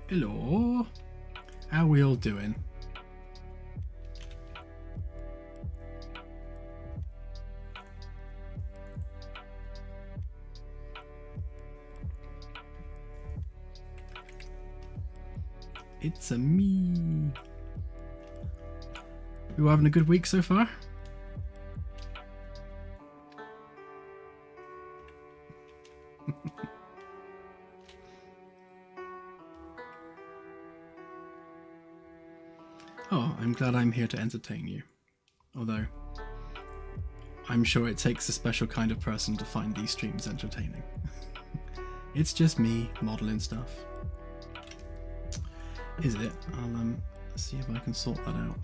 Hello, how we all doing? It's a me. You having a good week so far? Oh, I'm glad I'm here to entertain you. Although, I'm sure it takes a special kind of person to find these streams entertaining. It's just me modeling stuff. Is it? I'll see if I can sort that out.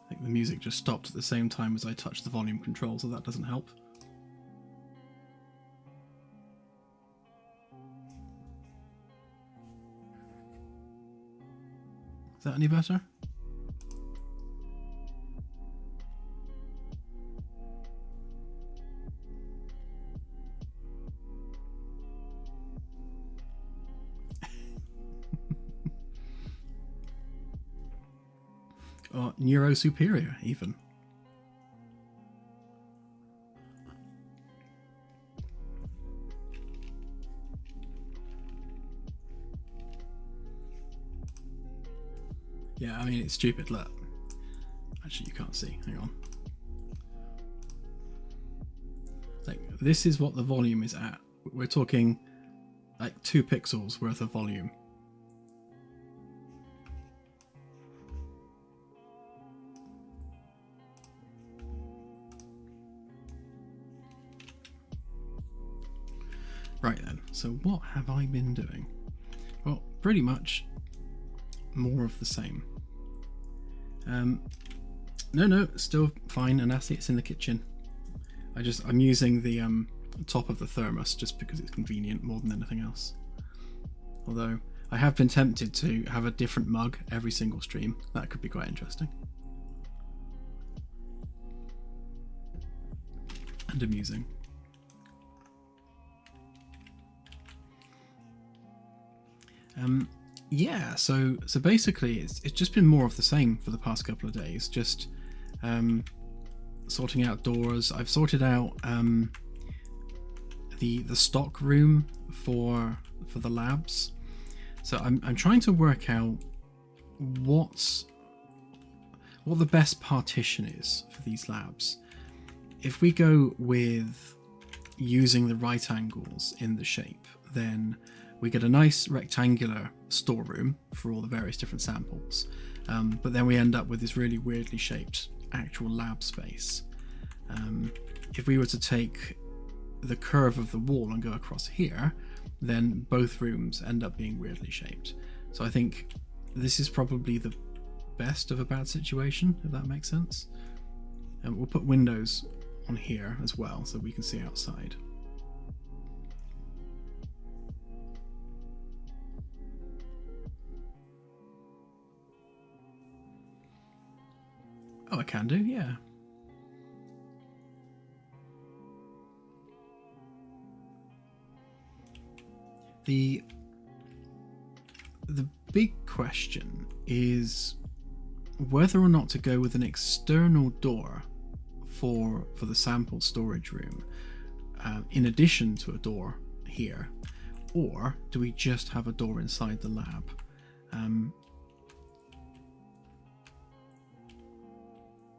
I think the music just stopped at the same time as I touched the volume control, so that doesn't help. Is that any better? Or neuro superior, even. Yeah, I mean, it's stupid. Look. Actually, you can't see. Hang on. Like, this is what the volume is at. We're talking like 2 pixels worth of volume. Right then, so what have I been doing? Well, pretty much more of the same. No, still fine and nasty. It's in the kitchen. I'm using the top of the thermos just because it's convenient more than anything else. Although I have been tempted to have a different mug every single stream. That could be quite interesting. And amusing. Yeah, so basically it's just been more of the same for the past couple of days. Just sorting out doors. I've sorted out the stock room for the labs. So I'm trying to work out what the best partition is for these labs. If we go with using the right angles in the shape, then we get a nice rectangular storeroom for all the various different samples, but then we end up with this really weirdly shaped actual lab space. If we were to take the curve of the wall and go across here, then both rooms end up being weirdly shaped. So I think this is probably the best of a bad situation, if that makes sense. And we'll put windows on here as well so we can see outside. Oh, I can do, yeah. The big question is whether or not to go with an external door for the sample storage room, in addition to a door here, or do we just have a door inside the lab?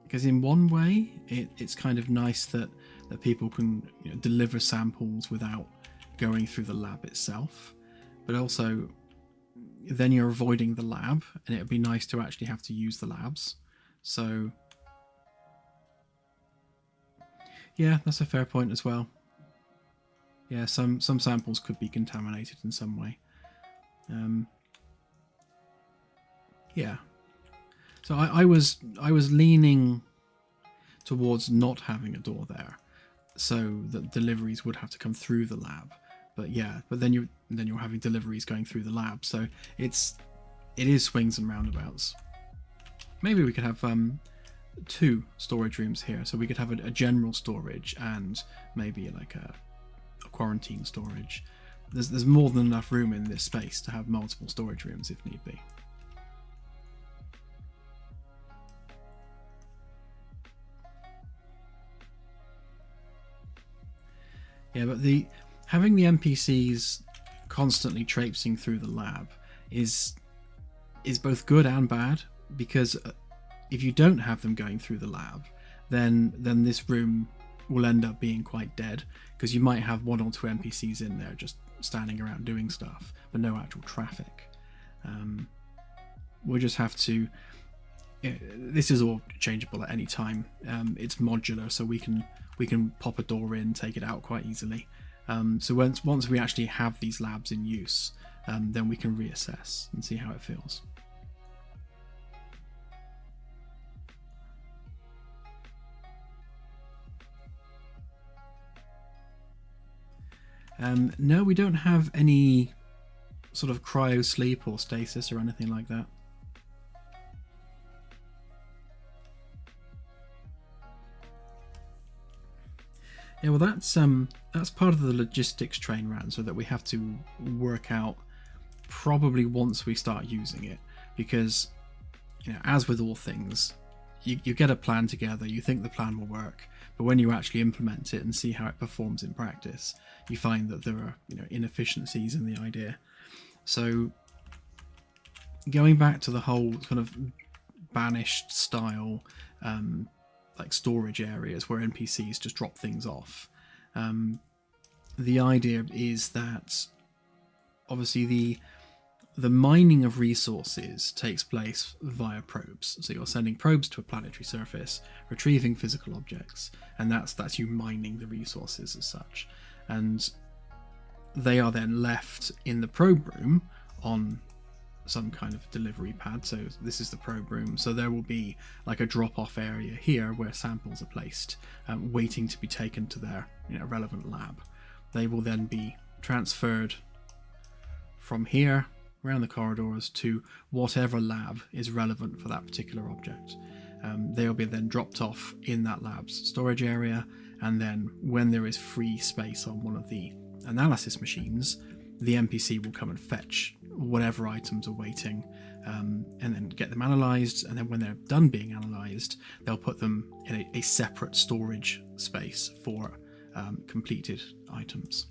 Because in one way, it's kind of nice that people can deliver samples without going through the lab itself, but also then you're avoiding the lab, and it would be nice to actually have to use the labs. So yeah, that's a fair point as well. Yeah, some samples could be contaminated in some way. Yeah. So I was leaning towards not having a door there, so that deliveries would have to come through the lab. But yeah, but then and then you're having deliveries going through the lab. So it is swings and roundabouts. Maybe we could have 2 storage rooms here, so we could have a general storage and maybe like a quarantine storage. There's more than enough room in this space to have multiple storage rooms if need be. Yeah, but having the NPCs constantly traipsing through the lab is both good and bad, because if you don't have them going through the lab, then this room will end up being quite dead, because you might have 1 or 2 NPCs in there just standing around doing stuff, but no actual traffic. We'll just have to. This is all changeable at any time. It's modular, so we can pop a door in, take it out quite easily. So once we actually have these labs in use, then we can reassess and see how it feels. No, we don't have any sort of cryo sleep or stasis or anything like that. Yeah, well, that's part of the logistics train round, so that we have to work out probably once we start using it, because as with all things, you get a plan together, you think the plan will work, but when you actually implement it and see how it performs in practice, you find that there are inefficiencies in the idea. So going back to the whole kind of banished style like storage areas where NPCs just drop things off, the idea is that obviously the mining of resources takes place via probes. So you're sending probes to a planetary surface, retrieving physical objects, and that's you mining the resources as such. And they are then left in the probe room on some kind of delivery pad. So this is the probe room. So there will be like a drop-off area here where samples are placed, waiting to be taken to their relevant lab. They will then be transferred from here around the corridors to whatever lab is relevant for that particular object. They'll be then dropped off in that lab's storage area, and then when there is free space on one of the analysis machines, the NPC will come and fetch whatever items are waiting, and then get them analysed, and then when they're done being analysed, they'll put them in a separate storage space for completed items.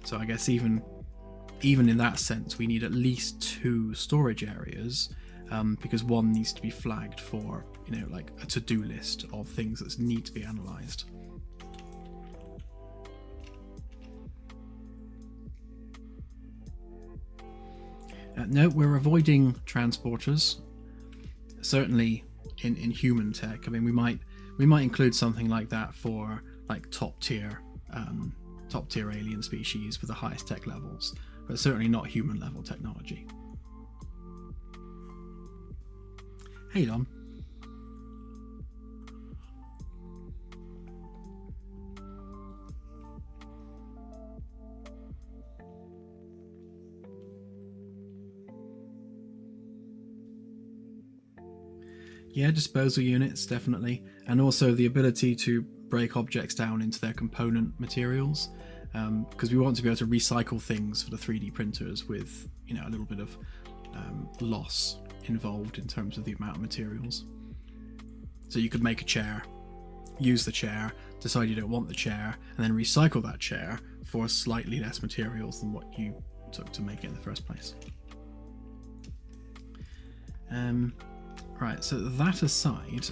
So I guess even in that sense, we need at least 2 storage areas, because one needs to be flagged for like a to-do list of things that need to be analysed. No, we're avoiding transporters. Certainly in human tech. I mean, we might include something like that for like top tier alien species with the highest tech levels, but certainly not human level technology. Hey, Dom. Yeah, disposal units, definitely. And also the ability to break objects down into their component materials, because we want to be able to recycle things for the 3D printers with a little bit of loss involved in terms of the amount of materials. So you could make a chair, use the chair, decide you don't want the chair, and then recycle that chair for slightly less materials than what you took to make it in the first place. Right, so that aside,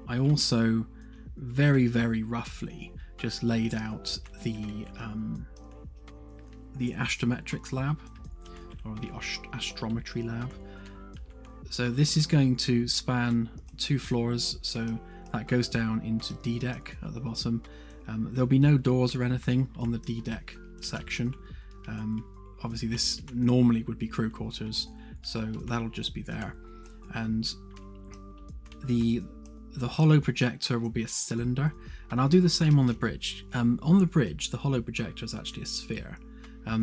I also very, very roughly just laid out the Astrometrics lab, or the Astrometry lab. So this is going to span 2 floors, so that goes down into D deck at the bottom. There'll be no doors or anything on the D deck section. Obviously this normally would be crew quarters, so that'll just be there. And the hollow projector will be a cylinder, and I'll do the same on the bridge. On the bridge, the hollow projector is actually a sphere,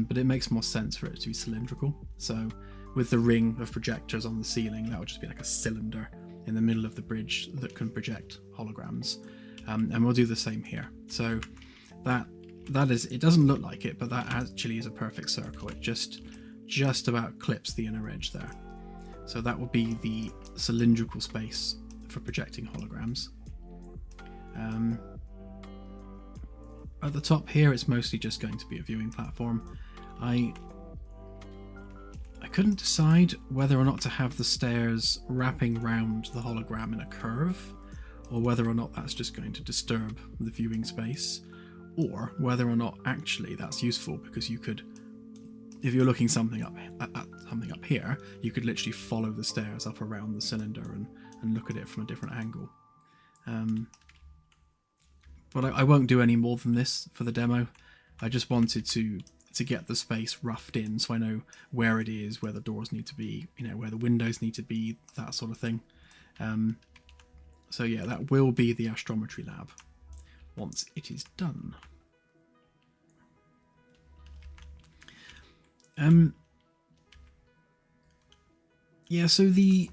but it makes more sense for it to be cylindrical. So with the ring of projectors on the ceiling, that would just be like a cylinder in the middle of the bridge that can project holograms. And we'll do the same here. So that is, it doesn't look like it, but that actually is a perfect circle. It just about clips the inner edge there. So that will be the cylindrical space for projecting holograms. At the top here, it's mostly just going to be a viewing platform. I couldn't decide whether or not to have the stairs wrapping round the hologram in a curve, or whether or not that's just going to disturb the viewing space, or whether or not actually that's useful, because you could, if you're looking something up at something up here, you could literally follow the stairs up around the cylinder and look at it from a different angle. But I won't do any more than this for the demo. I just wanted to get the space roughed in, so I know where it is, where the doors need to be, you know, where the windows need to be, that sort of thing. So yeah, that will be the Astrometry lab once it is done. Yeah, so the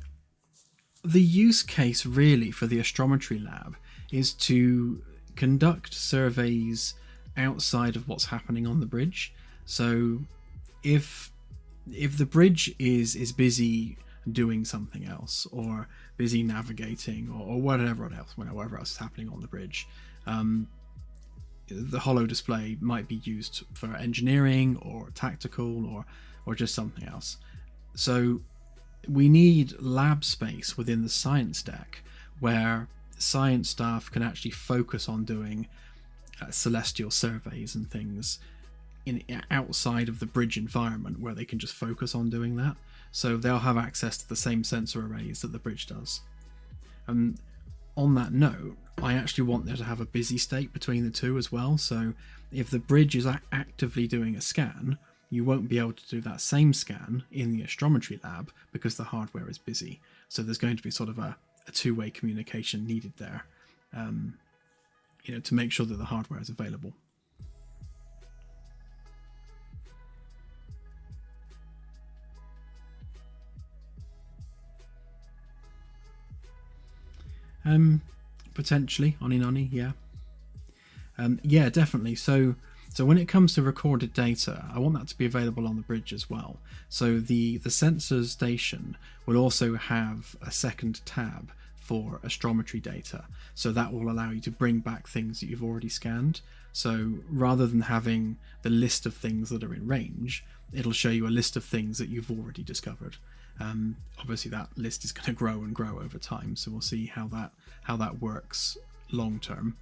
use case really for the Astrometry lab is to conduct surveys outside of what's happening on the bridge. So if the bridge is busy doing something else, or busy navigating, or whatever else is happening on the bridge, the holo display might be used for engineering or tactical or just something else. So we need lab space within the science deck where science staff can actually focus on doing celestial surveys and things outside of the bridge environment, where they can just focus on doing that. So they'll have access to the same sensor arrays that the bridge does. And on that note, I actually want there to have a busy state between the two as well. So if the bridge is actively doing a scan, you won't be able to do that same scan in the Astrometry lab because the hardware is busy. So there's going to be sort of a two-way communication needed there, you know, to make sure that the hardware is available. Potentially Oni, yeah. Yeah, definitely. So when it comes to recorded data, I want that to be available on the bridge as well. So the sensors station will also have a second tab for astrometry data. So that will allow you to bring back things that you've already scanned. So rather than having the list of things that are in range, it'll show you a list of things that you've already discovered. Obviously that list is going to grow and grow over time, so we'll see how that works long term.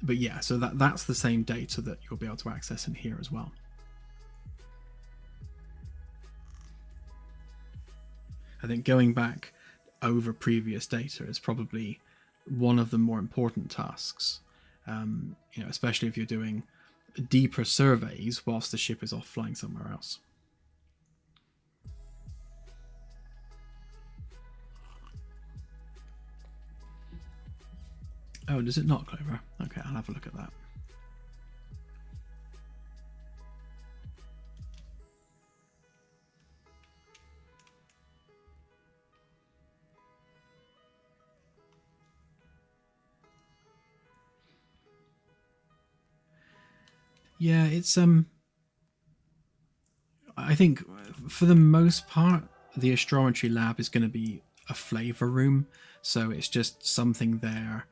But yeah, so that's the same data that you'll be able to access in here as well. I think going back over previous data is probably one of the more important tasks, you know, especially if you're doing deeper surveys whilst the ship is off flying somewhere else. Oh, does it not, Clover? Okay, I'll have a look at that. Yeah, it's I think for the most part the astrometry lab is going to be a flavor room, so it's just something there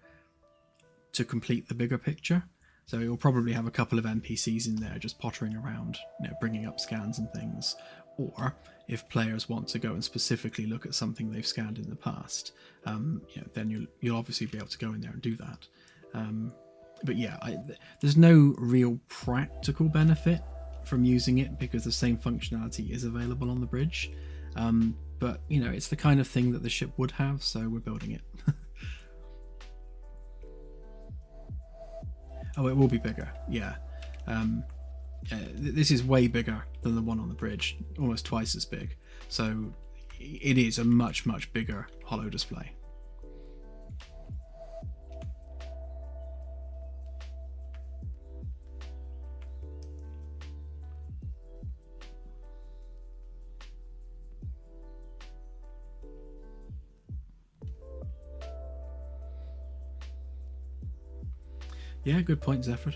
to complete the bigger picture. So you'll probably have a couple of NPCs in there just pottering around, you know, bringing up scans and things. Or if players want to go and specifically look at something they've scanned in the past, you know, then you'll obviously be able to go in there and do that. But yeah, there's no real practical benefit from using it because the same functionality is available on the bridge. But you know, it's the kind of thing that the ship would have, so we're building it. Oh, it will be bigger, yeah. This is way bigger than the one on the bridge, almost twice as big. So it is a much, much bigger holo display. Yeah, good point, Zephyr.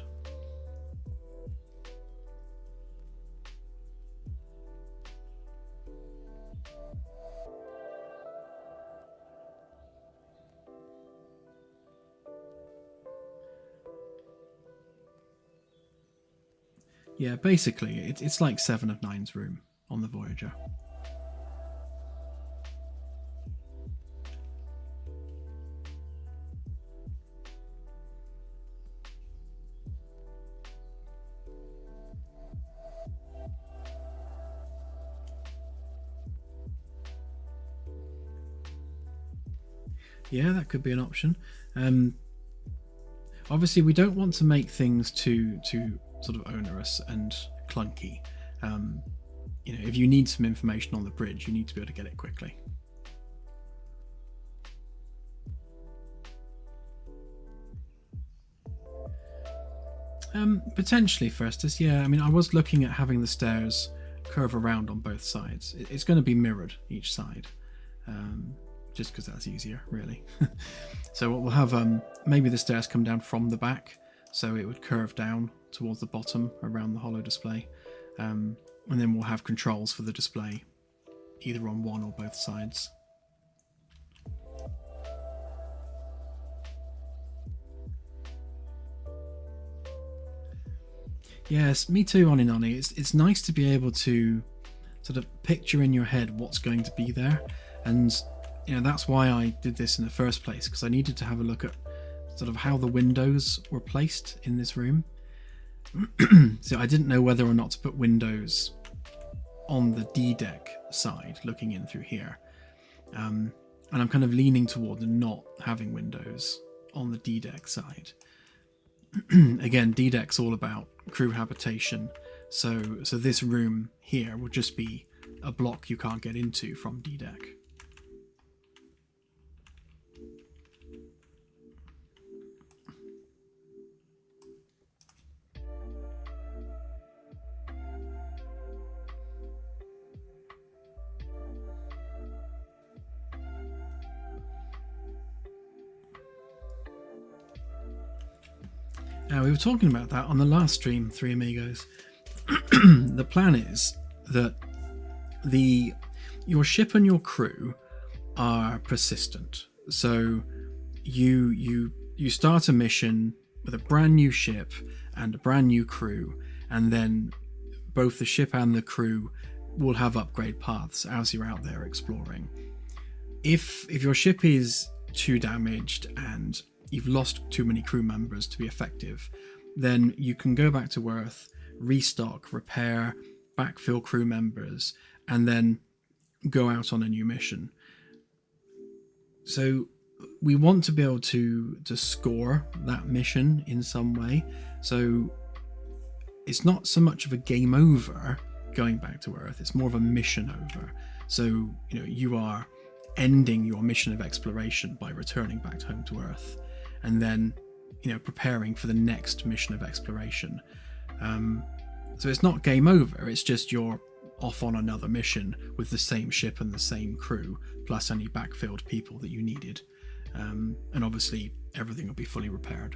Yeah, basically, it's like 7 of 9's room on the Voyager. Yeah, that could be an option. Obviously, we don't want to make things too sort of onerous and clunky. If you need some information on the bridge, you need to be able to get it quickly. Potentially, Festus. Yeah, I mean, I was looking at having the stairs curve around on both sides. It's going to be mirrored each side, just because that's easier, really. So we'll have maybe the stairs come down from the back, so it would curve down towards the bottom around the holo display, and then we'll have controls for the display either on one or both sides. Yes, me too, Oninoni. It's nice to be able to sort of picture in your head what's going to be there, and that's why I did this in the first place, because I needed to have a look at sort of how the windows were placed in this room. So I didn't know whether or not to put windows on the D deck side looking in through here, and I'm kind of leaning toward not having windows on the D deck side. Again, D deck's all about crew habitation, so this room here will just be a block you can't get into from D deck. Now, we were talking about that on the last stream, Three Amigos. The plan is that your ship and your crew are persistent. So you start a mission with a brand new ship and a brand new crew, and then both the ship and the crew will have upgrade paths as you're out there exploring. If your ship is too damaged and you've lost too many crew members to be effective, then you can go back to Earth, restock, repair, backfill crew members, and then go out on a new mission. So we want to be able to score that mission in some way. So it's not so much of a game over going back to Earth, it's more of a mission over. So you are ending your mission of exploration by returning back home to Earth, and then preparing for the next mission of exploration. So it's not game over, it's just you're off on another mission with the same ship and the same crew, plus any backfilled people that you needed, and obviously everything will be fully repaired.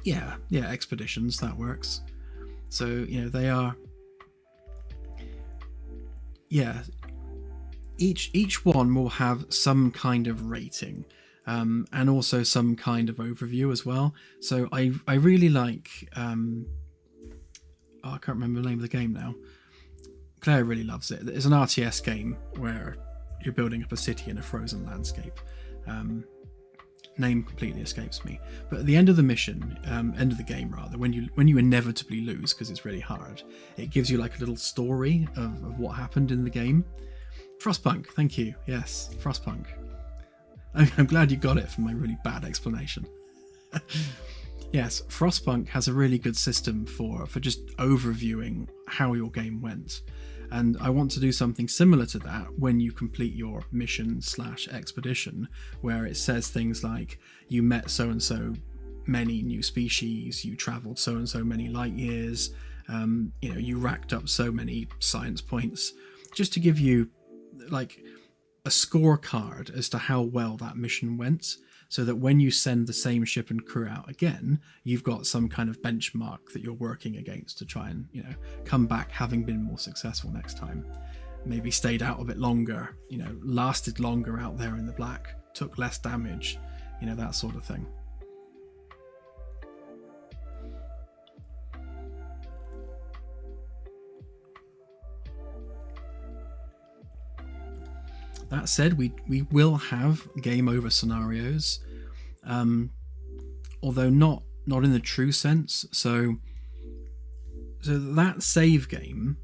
Yeah, expeditions, that works. So they are, each one will have some kind of rating, and also some kind of overview as well. So I really like, I can't remember the name of the game now. Claire really loves it. It's an RTS game where you're building up a city in a frozen landscape. Name completely escapes me. But at the end of the mission, end of the game rather, when you inevitably lose because it's really hard, it gives you like a little story of what happened in the game. Frostpunk, thank you. Yes, Frostpunk. I'm glad you got it from my really bad explanation. Yes, Frostpunk has a really good system for just overviewing how your game went. And I want to do something similar to that when you complete your mission/expedition, where it says things like you met so-and-so many new species, you traveled so-and-so many light years, you racked up so many science points, just to give you like a scorecard as to how well that mission went, so that when you send the same ship and crew out again, you've got some kind of benchmark that you're working against to try and, come back having been more successful next time. Maybe stayed out a bit longer, lasted longer out there in the black, took less damage, that sort of thing. That said, we will have game over scenarios, although not in the true sense. So that save game,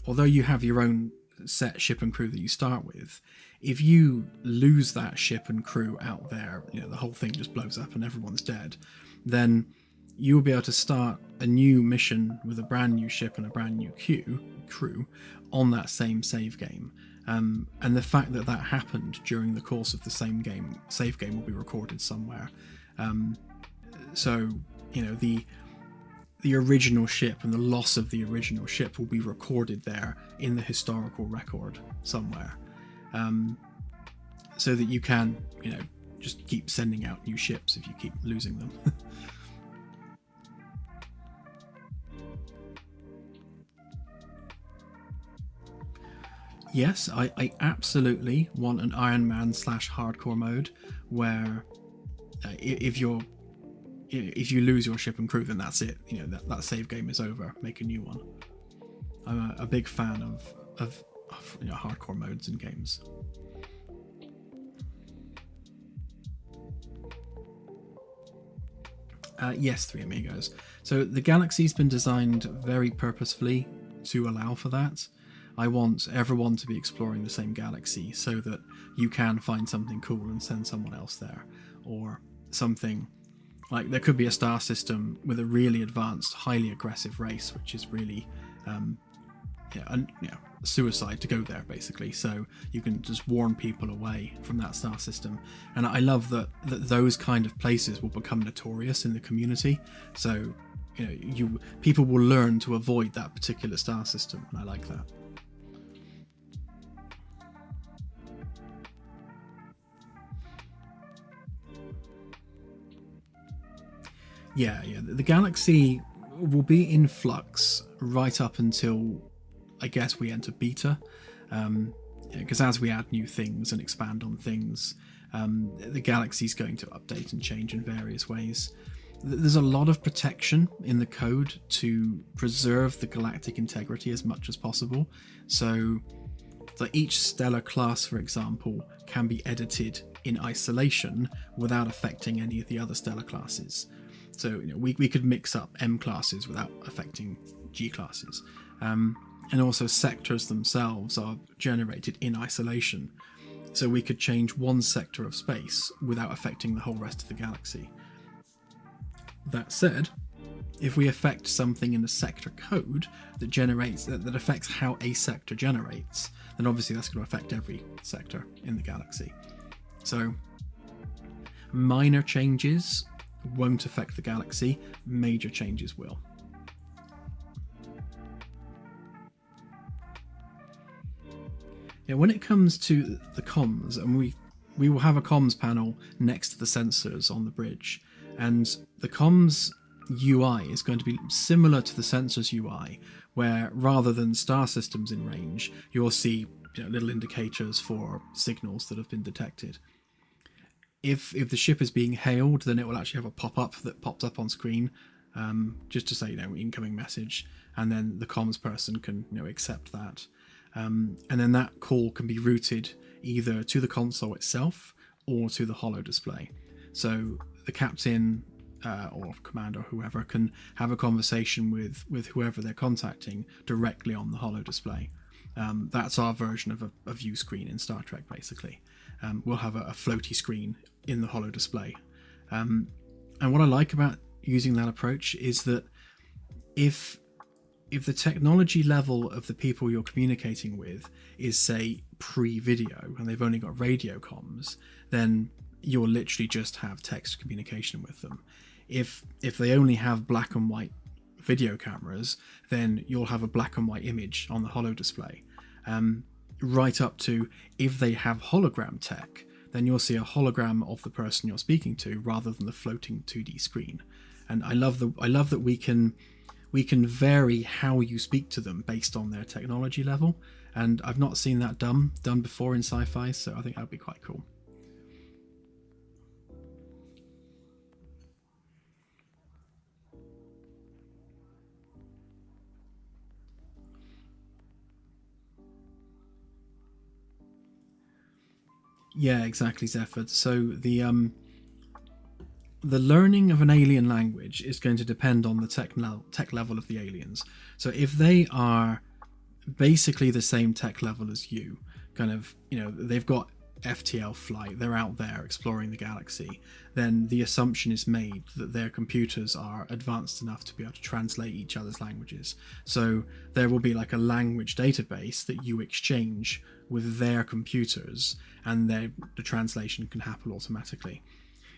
although you have your own set ship and crew that you start with, if you lose that ship and crew out there, the whole thing just blows up and everyone's dead, then you'll be able to start a new mission with a brand new ship and a brand new crew on that same save game. And the fact that happened during the course of the same game, save game, will be recorded somewhere. So the original ship and the loss of the original ship will be recorded there in the historical record somewhere, so that you can just keep sending out new ships if you keep losing them. Yes, I absolutely want an Iron Man / hardcore mode where if you lose your ship and crew, then that's it. That save game is over. Make a new one. I'm a big fan of hardcore modes in games. Yes, Three Amigos. So the galaxy's been designed very purposefully to allow for that. I want everyone to be exploring the same galaxy so that you can find something cool and send someone else there. Or something like, there could be a star system with a really advanced, highly aggressive race, which is really suicide to go there, basically. So you can just warn people away from that star system. And I love that those kind of places will become notorious in the community. So people will learn to avoid that particular star system, and I like that. Yeah, the galaxy will be in flux right up until, I guess, we enter beta, because as we add new things and expand on things, the galaxy's going to update and change in various ways. There's a lot of protection in the code to preserve the galactic integrity as much as possible. So each stellar class, for example, can be edited in isolation without affecting any of the other stellar classes. So we could mix up M classes without affecting G classes. And also sectors themselves are generated in isolation. So we could change one sector of space without affecting the whole rest of the galaxy. That said, if we affect something in the sector code that affects how a sector generates, then obviously that's going to affect every sector in the galaxy. So minor changes won't affect the galaxy, major changes will. When it comes to the comms, and we will have a comms panel next to the sensors on the bridge, and the comms UI is going to be similar to the sensors UI, where rather than star systems in range, you'll see little indicators for signals that have been detected. If the ship is being hailed, then it will actually have a pop-up that pops up on screen, just to say incoming message, and then the comms person can accept that, and then that call can be routed either to the console itself or to the holo display. So the captain or commander or whoever can have a conversation with whoever they're contacting directly on the holo display. That's our version of a view screen in Star Trek, basically. We'll have a floaty screen in the holo display. And what I like about using that approach is that if the technology level of the people you're communicating with is, say, pre-video, and they've only got radio comms, then you'll literally just have text communication with them. If they only have black and white video cameras, then you'll have a black and white image on the holo display. right up to if they have hologram tech, then you'll see a hologram of the person you're speaking to rather than the floating 2D screen. And I love that we can vary how you speak to them based on their technology level. And I've not seen that done before in sci-fi, so I think that'd be quite cool. Yeah, exactly, Zephyr. So the learning of an alien language is going to depend on the tech level of the aliens. So if they are basically the same tech level as you, kind of, they've got FTL flight, they're out there exploring the galaxy, then the assumption is made that their computers are advanced enough to be able to translate each other's languages. So there will be like a language database that you exchange with their computers, and the translation can happen automatically.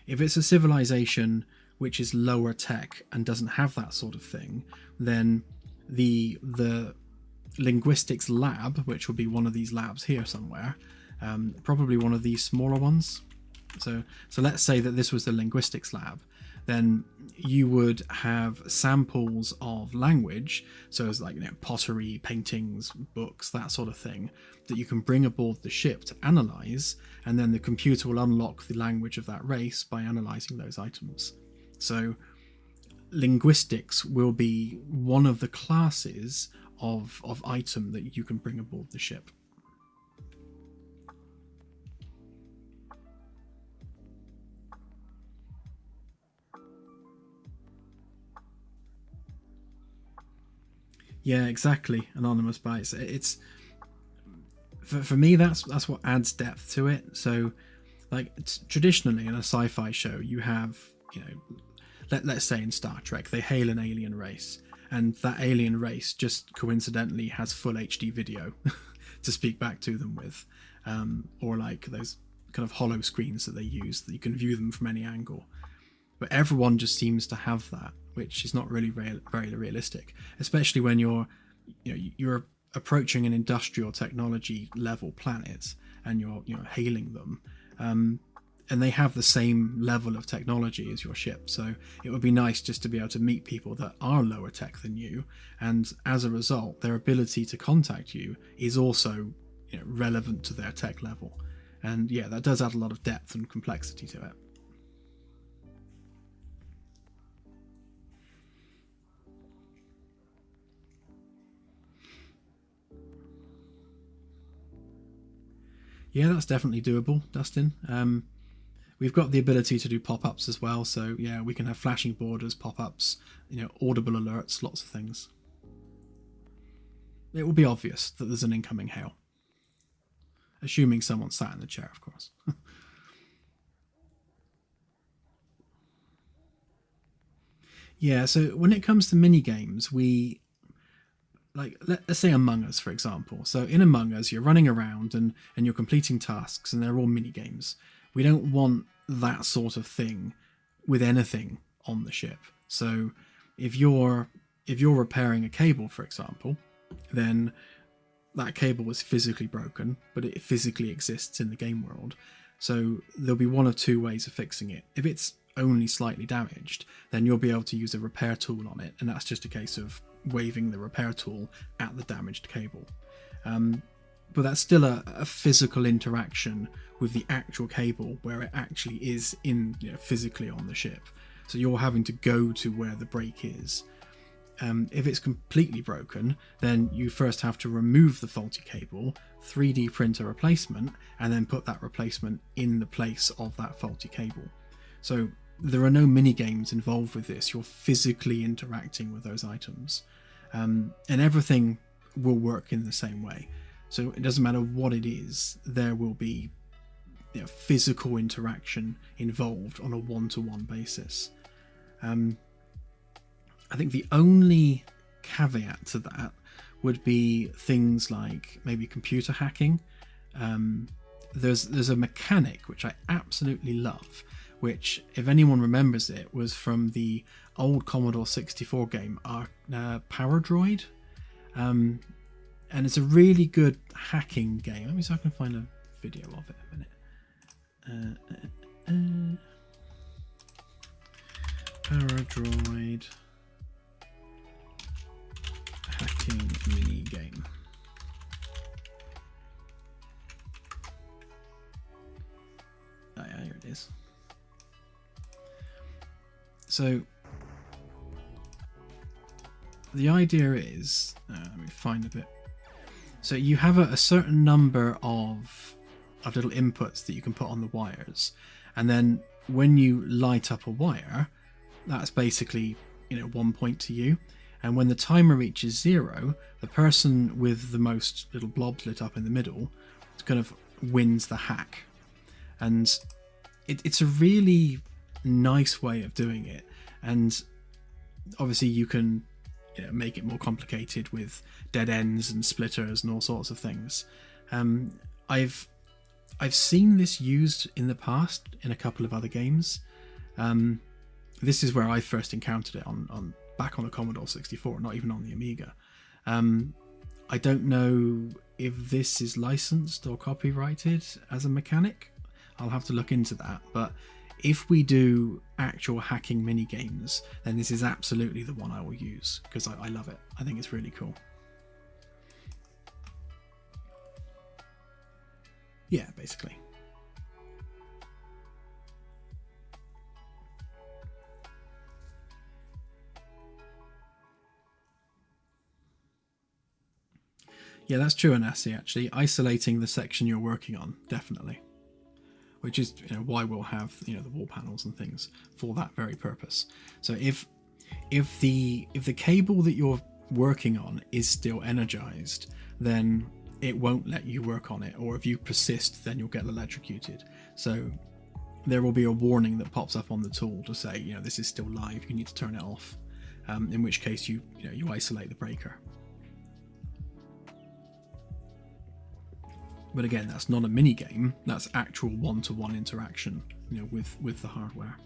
If it's a civilization which is lower tech and doesn't have that sort of thing, then the linguistics lab, which will be one of these labs here somewhere, probably one of these smaller ones. So let's say that this was the linguistics lab. Then you would have samples of language, so it's like pottery, paintings, books, that sort of thing, that you can bring aboard the ship to analyze, and then the computer will unlock the language of that race by analyzing those items. So linguistics will be one of the classes of item that you can bring aboard the ship. Yeah, exactly. Anonymous Bytes. It's for me that's what adds depth to it. So, like traditionally in a sci-fi show, you have let's say in Star Trek, they hail an alien race, and that alien race just coincidentally has full HD video to speak back to them with, or like those kind of hollow screens that they use that you can view them from any angle. But everyone just seems to have that, which is not really very realistic, especially when you're approaching an industrial technology level planet and you're hailing them, and they have the same level of technology as your ship. So it would be nice just to be able to meet people that are lower tech than you, and as a result, their ability to contact you is also relevant to their tech level. And yeah, that does add a lot of depth and complexity to it. Yeah, that's definitely doable, Dustin. We've got the ability to do pop-ups as well, so yeah, we can have flashing borders, pop-ups, audible alerts, lots of things. It will be obvious that there's an incoming hail, assuming someone sat in the chair, of course. Yeah, so when it comes to mini games, let's say Among Us, for example. So in Among Us, you're running around and you're completing tasks, and they're all mini games. We don't want that sort of thing with anything on the ship. So if you're repairing a cable, for example, then that cable was physically broken, but it physically exists in the game world. So there'll be one of two ways of fixing it. If it's only slightly damaged, then you'll be able to use a repair tool on it, and that's just a case of waving the repair tool at the damaged cable. But that's still a physical interaction with the actual cable, where it actually is physically on the ship. So you're having to go to where the break is. If it's completely broken, then you first have to remove the faulty cable, 3D print a replacement, and then put that replacement in the place of that faulty cable. So there are no mini games involved with this. You're physically interacting with those items, and everything will work in the same way. So it doesn't matter what it is, there will be physical interaction involved on a one-to-one basis. I think the only caveat to that would be things like maybe computer hacking. There's a mechanic which I absolutely love, which, if anyone remembers it, was from the old Commodore 64 game Power Droid. and it's a really good hacking game. Let me see if I can find a video of it a minute. Paradroid hacking mini game. Oh yeah, here it is. So the idea is, let me find a bit. So you have a certain number of little inputs that you can put on the wires, and then when you light up a wire, that's basically 1 point to you. And when the timer reaches 0, the person with the most little blobs lit up in the middle kind of wins the hack. And it's a really nice way of doing it. And obviously you can make it more complicated with dead ends and splitters and all sorts of things. I've seen this used in the past in a couple of other games. This is where I first encountered it back on the Commodore 64, not even on the Amiga. I don't know if this is licensed or copyrighted as a mechanic. I'll have to look into that. But if we do actual hacking mini games, then this is absolutely the one I will use, because I love it. I think it's really cool. Yeah, basically. Yeah, that's true, Anasi, actually. Isolating the section you're working on, definitely. Which is why we'll have the wall panels and things for that very purpose. So if the cable that you're working on is still energized, then it won't let you work on it, or if you persist, then you'll get electrocuted. So there will be a warning that pops up on the tool to say, this is still live, you need to turn it off. In which case you isolate the breaker. But again, that's not a mini game. That's actual one-to-one interaction, with the hardware.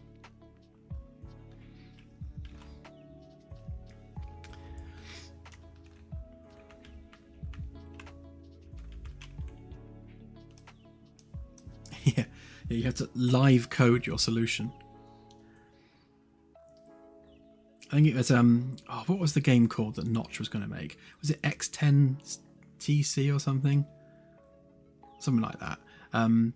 Yeah, you have to live code your solution. I think it was what was the game called that Notch was going to make? Was it X10 TC or something? Something like that. And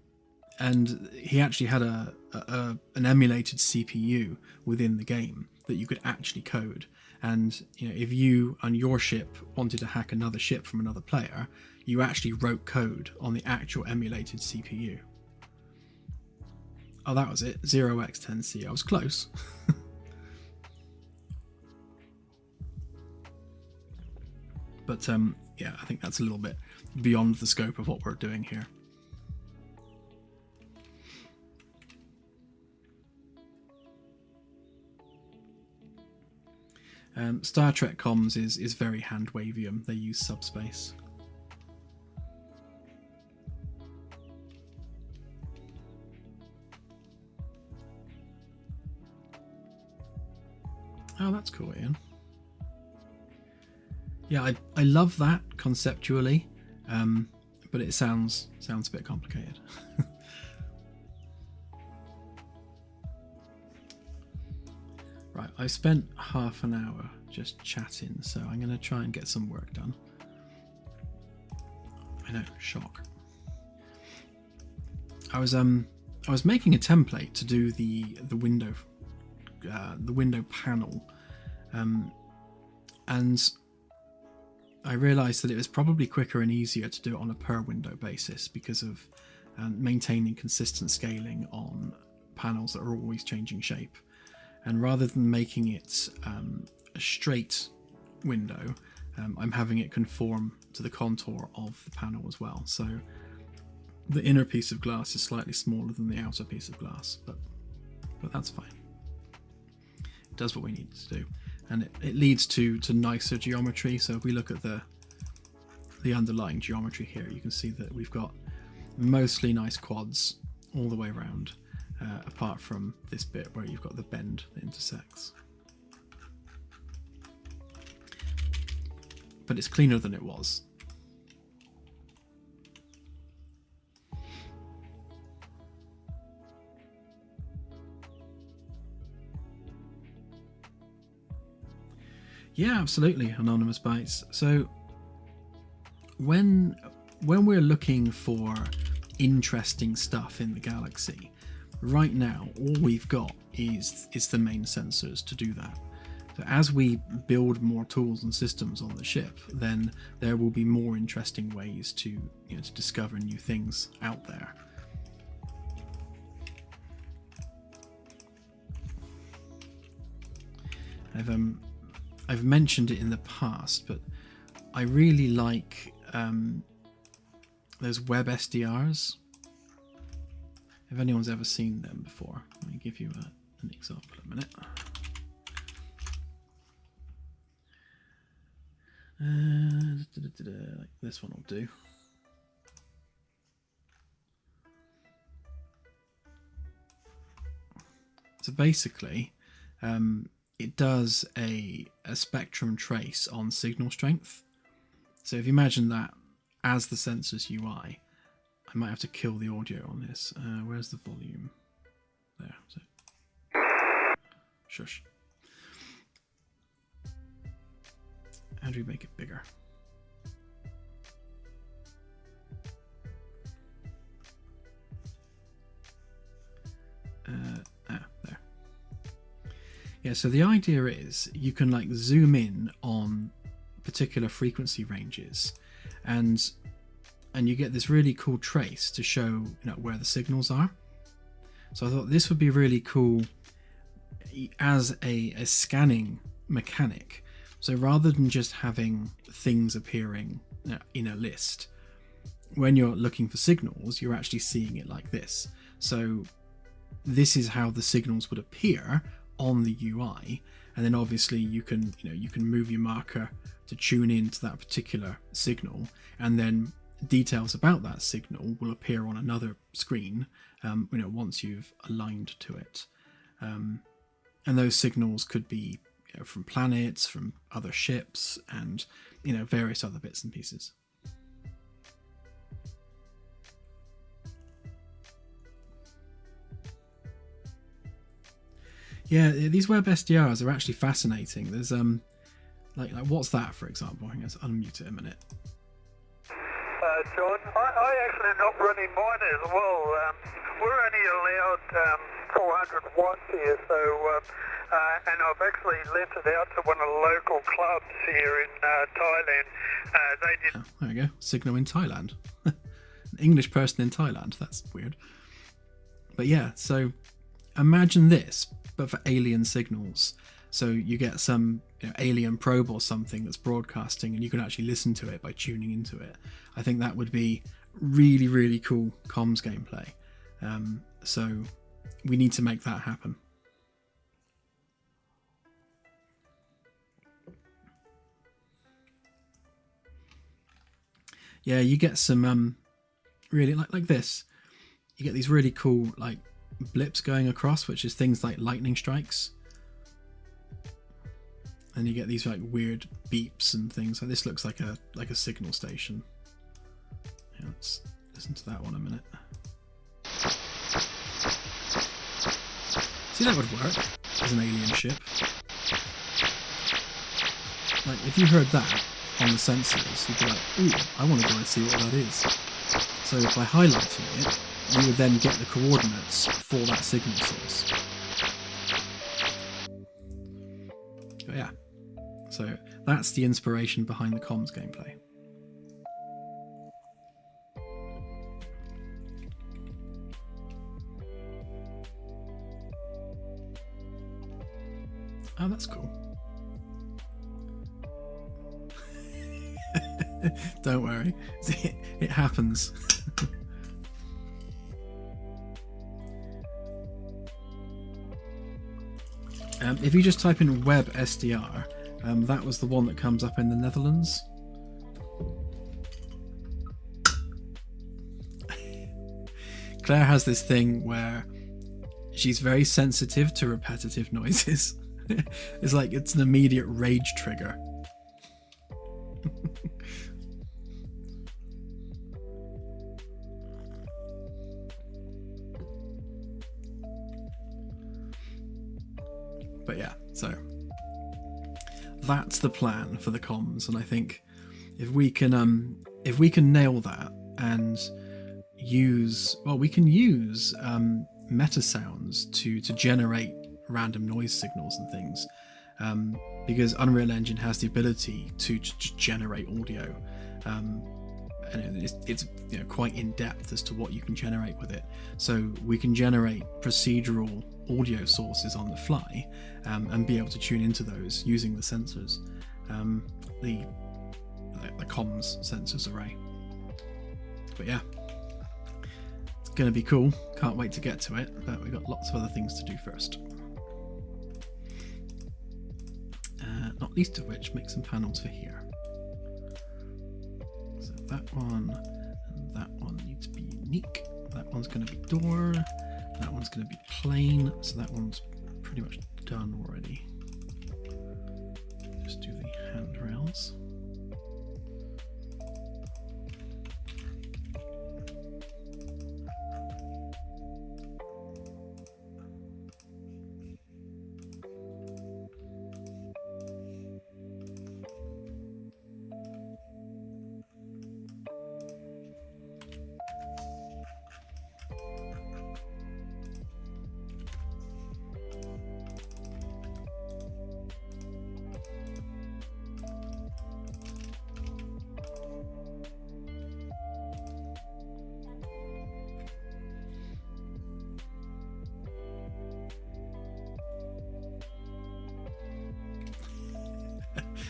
he actually had an emulated CPU within the game that you could actually code. And if you on your ship wanted to hack another ship from another player, you actually wrote code on the actual emulated CPU. Oh, that was it. 0x10C. I was close. But yeah, I think that's a little bit beyond the scope of what we're doing here. Star Trek comms is very hand-wavium. They use subspace. Oh, that's cool, Ian. Yeah, I love that conceptually, but it sounds a bit complicated. Right, I spent half an hour just chatting, so I'm going to try and get some work done. I know, shock. I was making a template to do the window panel, and I realised that it was probably quicker and easier to do it on a per window basis because of maintaining consistent scaling on panels that are always changing shape. And rather than making it a straight window, I'm having it conform to the contour of the panel as well. So the inner piece of glass is slightly smaller than the outer piece of glass, but that's fine. It does what we need to do. And it leads to nicer geometry. So if we look at the underlying geometry here, you can see that we've got mostly nice quads all the way around, apart from this bit where you've got the bend that intersects. But it's cleaner than it was. Yeah, absolutely, Anonymous Bites. So when we're looking for interesting stuff in the galaxy, right now all we've got is the main sensors to do that. So as we build more tools and systems on the ship, then there will be more interesting ways to to discover new things out there. I've mentioned it in the past, but I really like those web SDRs. If anyone's ever seen them before, let me give you an example in a minute. Like this one will do. So basically, it does a spectrum trace on signal strength. So if you imagine that as the sensor's UI, I might have to kill the audio on this. Where's the volume? There. So. Shush. How do we make it bigger? There. Yeah, so the idea is you can like zoom in on particular frequency ranges and you get this really cool trace to show where the signals are. So I thought this would be really cool as a scanning mechanic. So rather than just having things appearing in a list, when you're looking for signals, you're actually seeing it like this. So this is how the signals would appear on the UI, and then obviously you can move your marker to tune into that particular signal, and then details about that signal will appear on another screen once you've aligned to it. And those signals could be from planets, from other ships, and various other bits and pieces. Yeah, these web SDRs are actually fascinating. There's like what's that, for example? I'm going to unmute it a minute. John, I actually am not running mine as well. We're only allowed 400 watts here, so and I've actually lent it out to one of the local clubs here in Thailand. They did. Oh, there we go. Signal in Thailand. An English person in Thailand. That's weird. But yeah, so imagine this, but for alien signals. So you get some alien probe or something that's broadcasting, and you can actually listen to it by tuning into it. I think that would be really, really cool comms gameplay. So we need to make that happen. Yeah, you get some really like this. You get these really cool like blips going across, which is things like lightning strikes. And you get these like weird beeps and things. Like this looks like a signal station. Yeah, let's listen to that one a minute. See, that would work as an alien ship. Like if you heard that on the sensors, you'd be like, ooh, I want to go and see what that is. So by highlighting it, you would then get the coordinates for that signal source. But yeah, so that's the inspiration behind the comms gameplay. Oh, that's cool. Don't worry, it happens. If you just type in web SDR, that was the one that comes up in the Netherlands. Claire has this thing where she's very sensitive to repetitive noises. It's like it's an immediate rage trigger. But yeah, so that's the plan for the comms, and I think if we can nail that and we can use meta sounds to generate random noise signals and things, because Unreal Engine has the ability to just generate audio, and it's quite in depth as to what you can generate with it. So we can generate procedural audio sources on the fly, and be able to tune into those using the sensors, the comms sensors array. But yeah, it's gonna be cool. Can't wait to get to it, but we've got lots of other things to do first. Not least of which, make some panels for here. So that one and that one need to be unique. That one's going to be door. That one's going to be plain. So that one's pretty much done already. Just do the handrails.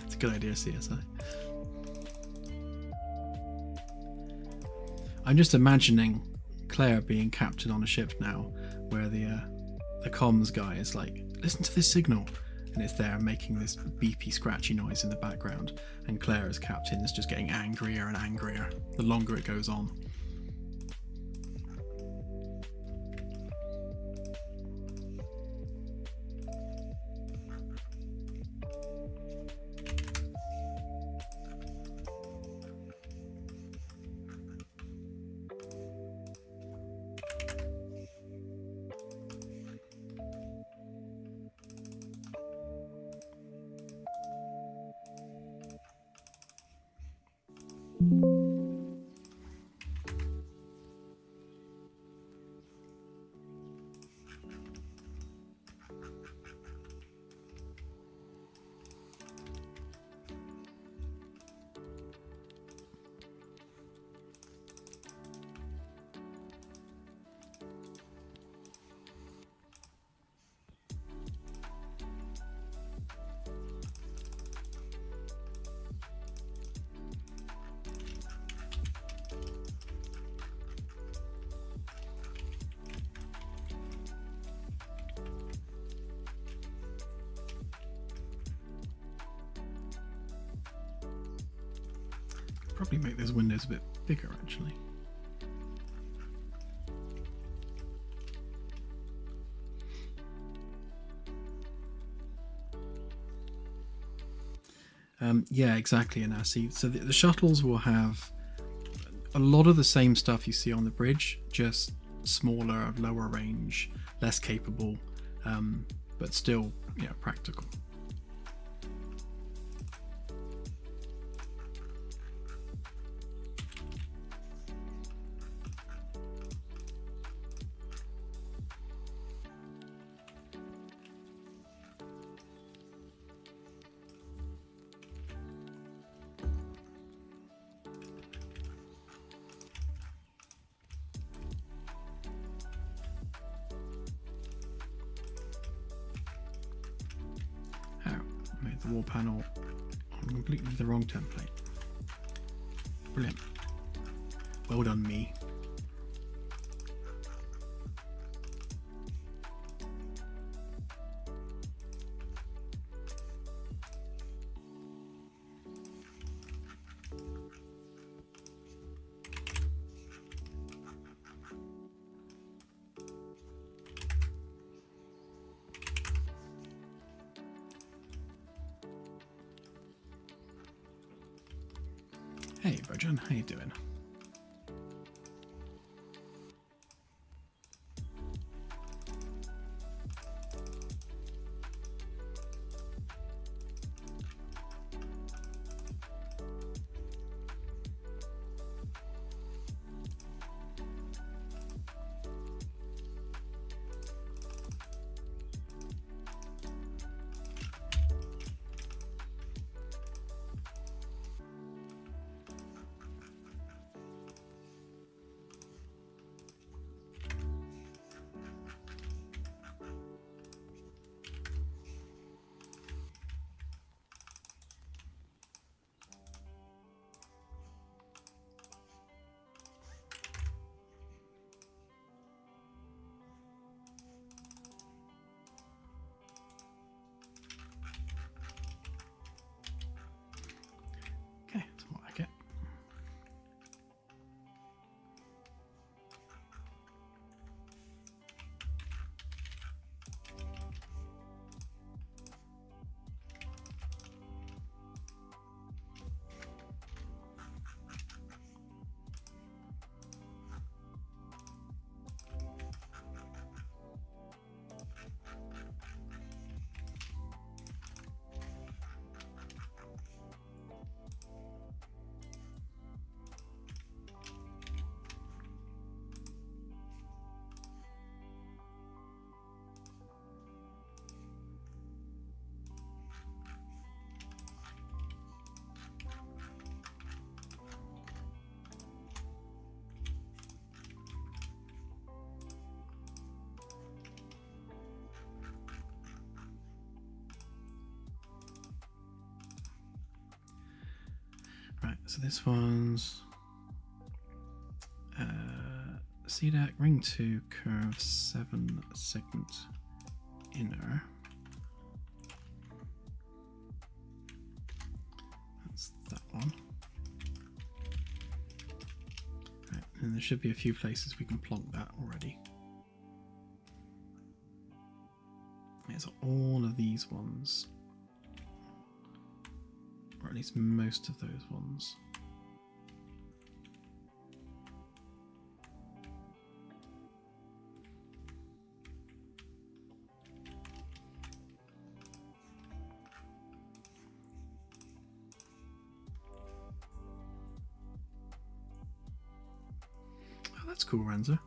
It's a good idea, CSI. I'm just imagining Claire being captain on a ship now, where the comms guy is like, listen to this signal, and it's there making this beepy, scratchy noise in the background, and Claire as captain is just getting angrier and angrier the longer it goes on. Probably make those windows a bit bigger, actually. Yeah, exactly. And I see. So the shuttles will have a lot of the same stuff you see on the bridge, just smaller, lower range, less capable, but still, practical. The wall panel on completely the wrong template. Brilliant. Well done, me. Hey, Virgin, how you doing? So this one's CDAC ring 2 curve 7 segment inner. That's that one. Right, and there should be a few places we can plonk that already. It's all of these ones, or at least most of those ones. Oh, that's cool, Ranza.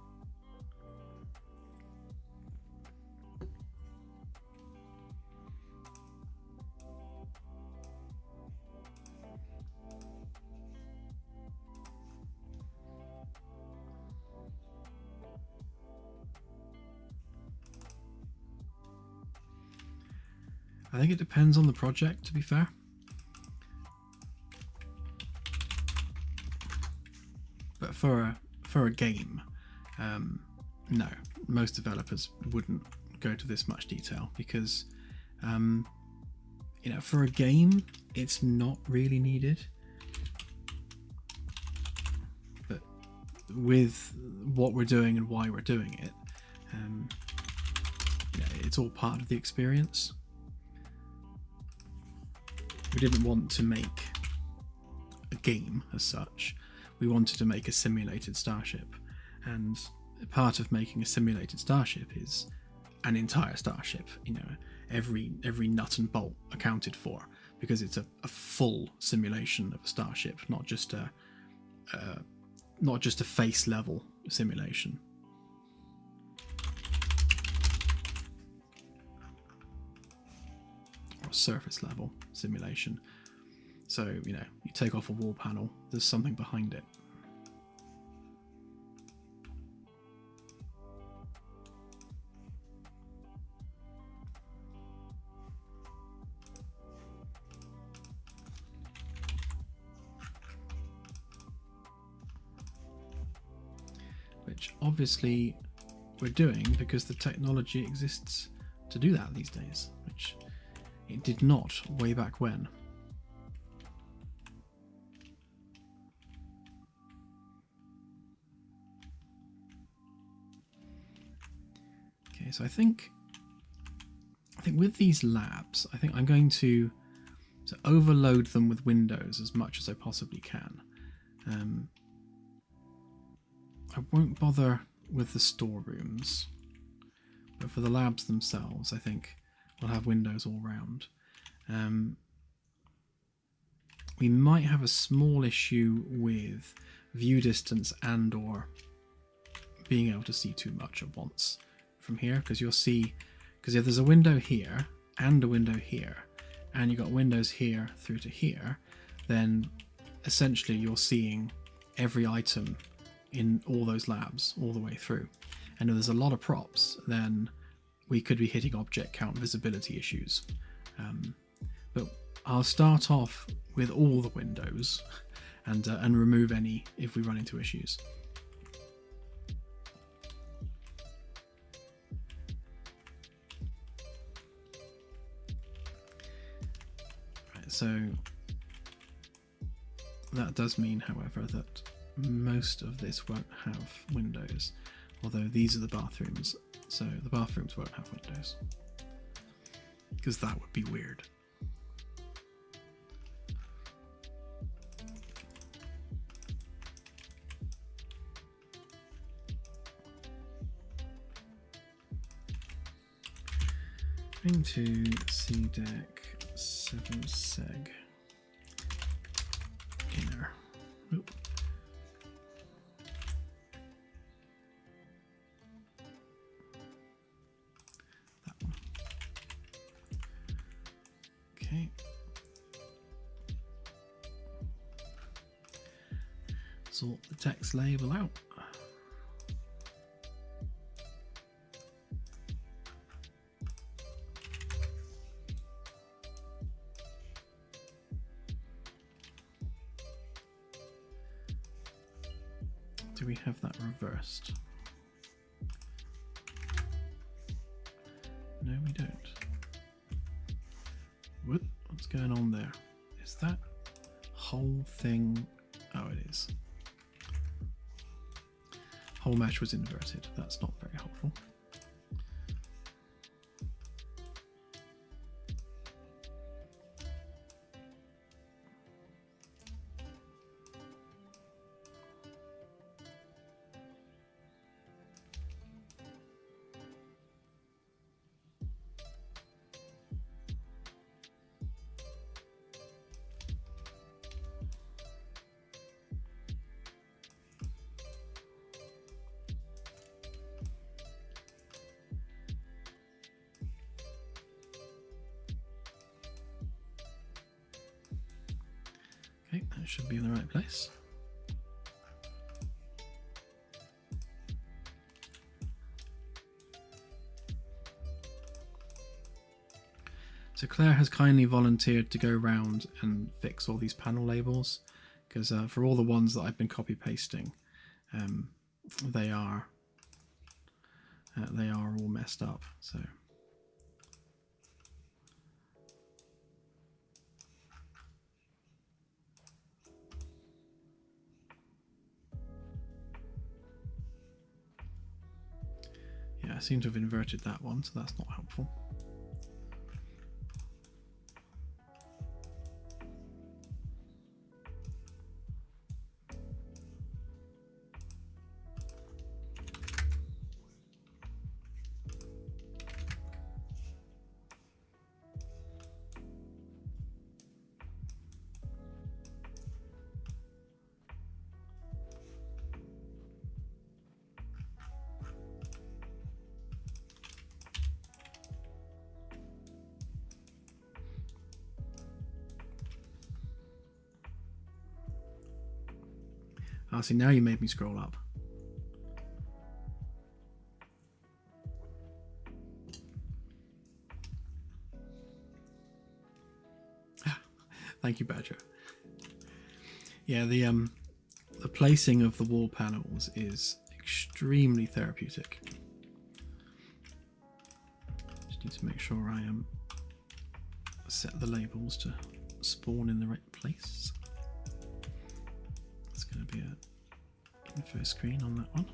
I think it depends on the project, to be fair. But for a game, no, most developers wouldn't go to this much detail because, you know, for a game, it's not really needed. But with what we're doing and why we're doing it, you know, it's all part of the experience. We didn't want to make a game as such. We wanted to make a simulated starship, and part of making a simulated starship is an entire starship. You know, every nut and bolt accounted for, because it's a full simulation of a starship, not just a face level simulation. Surface level simulation. So, you know, you take off a wall panel, there's something behind it. Which obviously we're doing because the technology exists to do that these days, which it did not way back when. Okay, so I think with these labs, I think I'm going to overload them with windows as much as I possibly can. I won't bother with the storerooms, but for the labs themselves, I think we'll have windows all round. We might have a small issue with view distance and or being able to see too much at once from here, because you'll see, because if there's a window here and a window here, and you've got windows here through to here, then essentially you're seeing every item in all those labs all the way through. And if there's a lot of props, then we could be hitting object count visibility issues. But I'll start off with all the windows and remove any if we run into issues. Right, so that does mean, however, that most of this won't have windows, although these are the bathrooms, so the bathrooms won't have windows, because that would be weird. Into CDEC 7 seg inner. Oop. That one. Okay. Sort the text label out. Do we have that reversed? No, we don't. What's going on there? Is that whole thing? Oh, it is. Whole mesh was inverted. That's not very helpful. Okay, that should be in the right place. So Claire has kindly volunteered to go around and fix all these panel labels, because for all the ones that I've been copy pasting, they are all messed up. So. Yeah, I seem to have inverted that one, so that's not helpful. Ah, see, now you made me scroll up. Thank you, Badger. Yeah, the placing of the wall panels is extremely therapeutic. Just need to make sure I set the labels to spawn in the right place. It's going to be an info screen on that one.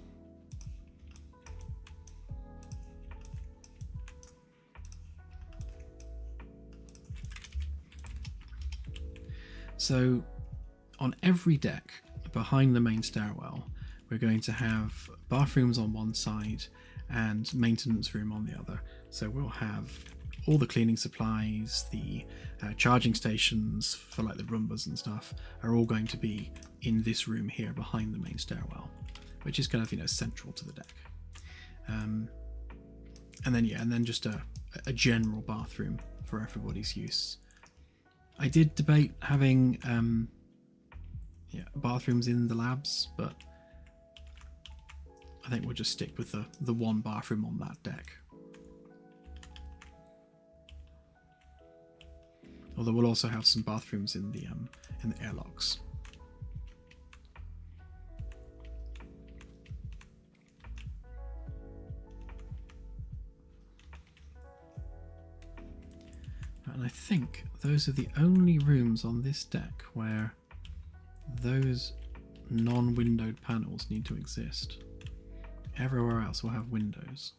So on every deck behind the main stairwell, we're going to have bathrooms on one side and maintenance room on the other. So we'll have all the cleaning supplies, the charging stations for like the Roombas and stuff are all going to be in this room here behind the main stairwell, which is kind of, you know, central to the deck. And then just a general bathroom for everybody's use. I did debate having bathrooms in the labs, but I think we'll just stick with the one bathroom on that deck. Although we'll also have some bathrooms in the airlocks. And I think those are the only rooms on this deck where those non-windowed panels need to exist. Everywhere else will have windows.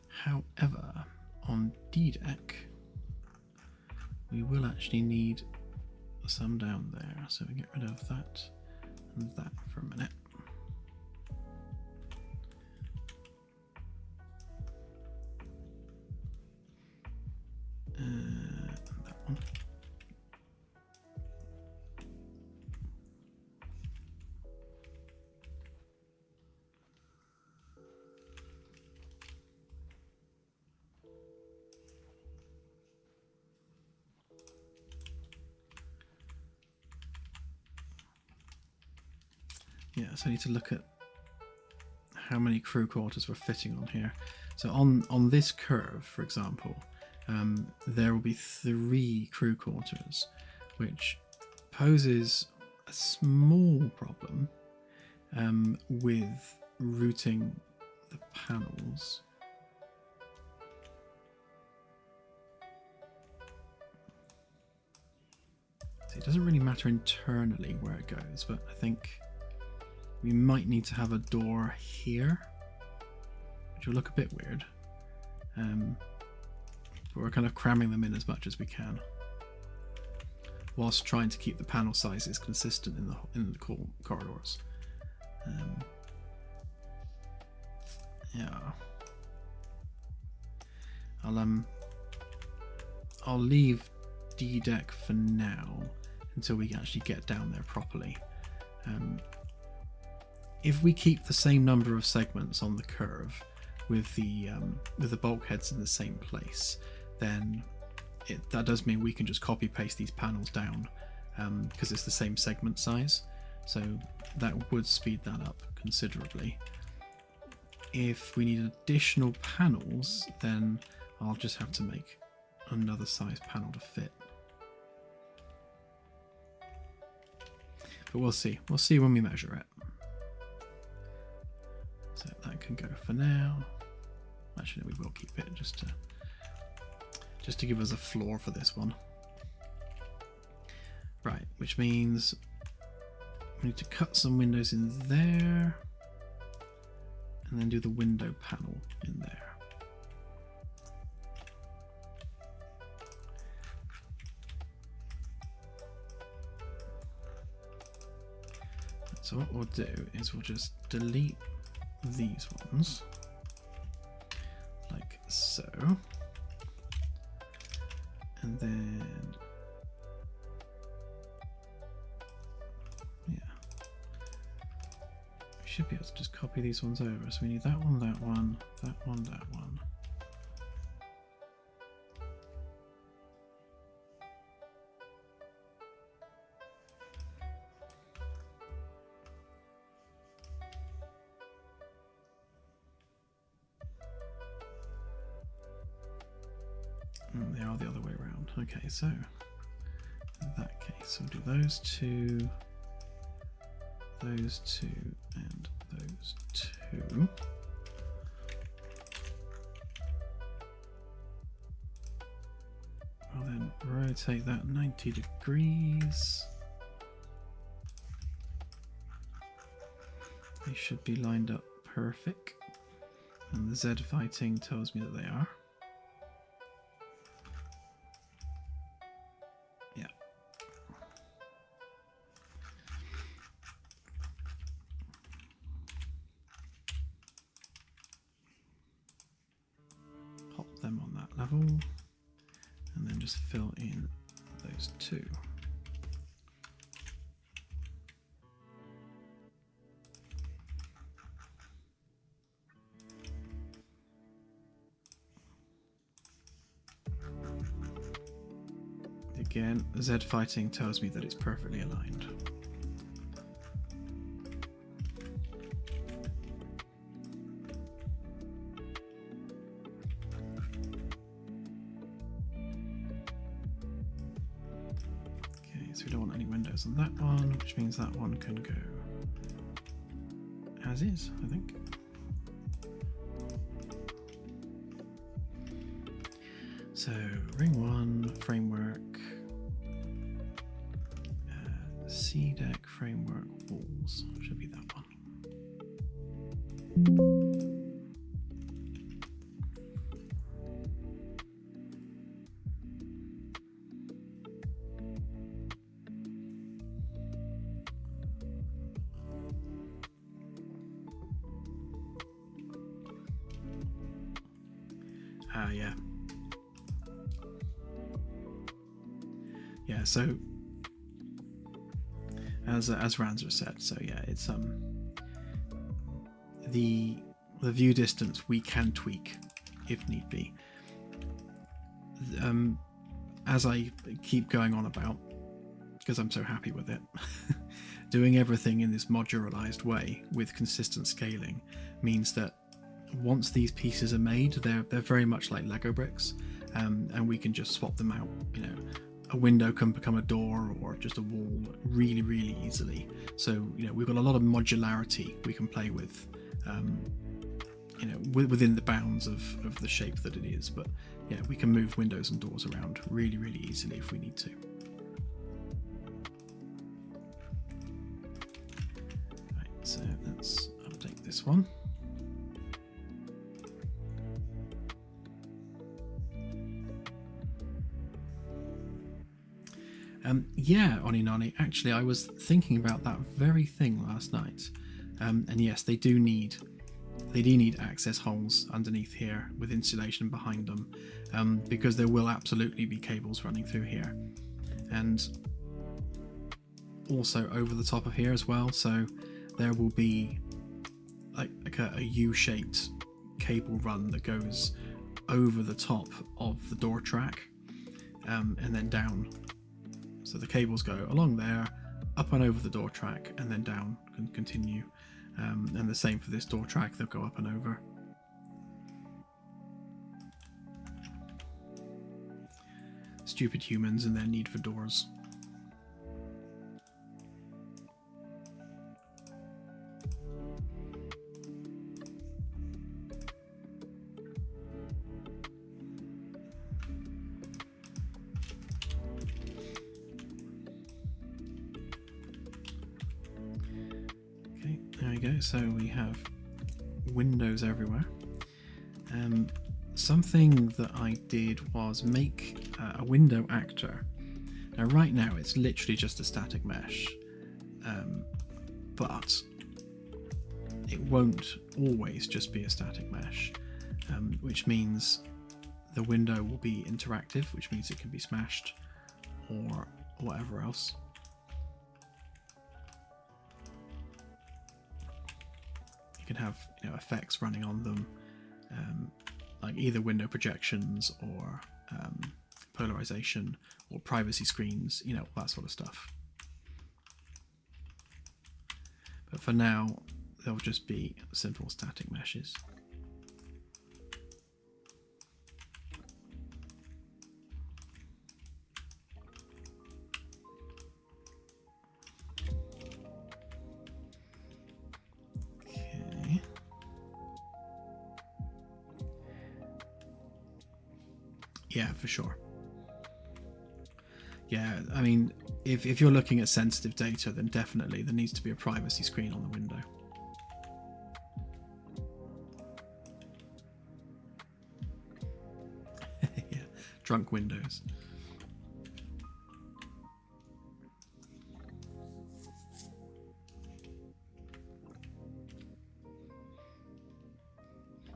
However, on D deck, we will actually need some down there. So we get rid of that and that for a minute. And that one. Yeah, so I need to look at how many crew quarters we're fitting on here. So on this curve, for example, there will be 3 crew quarters, which poses a small problem with routing the panels. So it doesn't really matter internally where it goes, but I think we might need to have a door here, which will look a bit weird. But we're kind of cramming them in as much as we can, whilst trying to keep the panel sizes consistent in the corridors. Yeah, I'll leave D deck for now until we actually get down there properly. If we keep the same number of segments on the curve with the bulkheads in the same place, then that does mean we can just copy paste these panels down because it's the same segment size, so that would speed that up considerably. If we need additional panels, then I'll just have to make another size panel to fit. But we'll see when we measure it. So that can go for now. Actually, we will keep it just to give us a floor for this one. Right, which means we need to cut some windows in there and then do the window panel in there. So what we'll do is we'll just delete these ones like so, and then yeah, we should be able to just copy these ones over. So we need that one, that one, that one, that one. They are the other way around. Okay, so in that case, we'll do those two, and those two. I'll then rotate that 90 degrees. They should be lined up perfect, and the Z fighting tells me that they are. Them on that level, and then just fill in those two. Again, Z fighting tells me that it's perfectly aligned. So we don't want any windows on that one, which means that one can go as is, I think. So ring one, framework, C deck, framework, walls, should be that one. Yeah, so as Ranzer said, so yeah, it's the view distance we can tweak if need be. As I keep going on about, because I'm so happy with it, doing everything in this modularized way with consistent scaling means that once these pieces are made, they're very much like Lego bricks, and we can just swap them out, a window can become a door or just a wall really, really easily. So, we've got a lot of modularity we can play with, within the bounds of the shape that it is. But yeah, we can move windows and doors around really, really easily if we need to. Right, so let's update this one. Yeah, Oninani, actually I was thinking about that very thing last night. And yes, they do need access holes underneath here with insulation behind them, because there will absolutely be cables running through here, and also over the top of here as well. So there will be like a U-shaped cable run that goes over the top of the door track, and then down. So the cables go along there, up and over the door track, and then down and continue. And the same for this door track, they'll go up and over. Stupid humans and their need for doors. So we have windows everywhere. Something that I did was make a window actor. Now right now it's literally just a static mesh, but it won't always just be a static mesh, which means the window will be interactive, which means it can be smashed or whatever else. You can have effects running on them, like either window projections or polarization or privacy screens, that sort of stuff. But for now, they'll just be simple static meshes. Yeah, for sure. Yeah, I mean, if you're looking at sensitive data, then definitely there needs to be a privacy screen on the window. Yeah, drunk windows.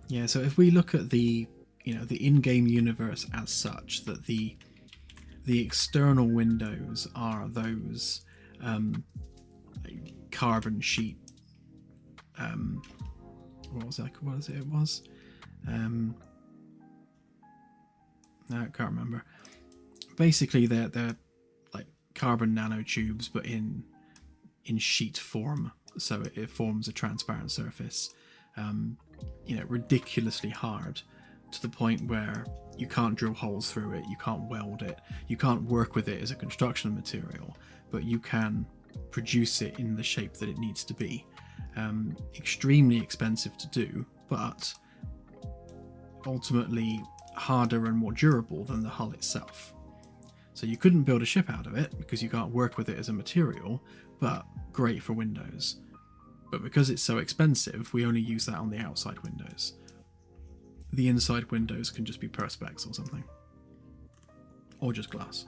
Yeah, so if we look at the the in-game universe as such, that the external windows are those carbon sheet. What was that? What was it? It was. No, I can't remember. Basically, they're like carbon nanotubes, but in sheet form, so it forms a transparent surface. Ridiculously hard, to the point where you can't drill holes through it, you can't weld it, you can't work with it as a construction material, but you can produce it in the shape that it needs to be. Extremely expensive to do, but ultimately harder and more durable than the hull itself. So you couldn't build a ship out of it because you can't work with it as a material, but great for windows. But because it's so expensive, we only use that on the outside windows. The inside windows can just be perspex or something. Or just glass.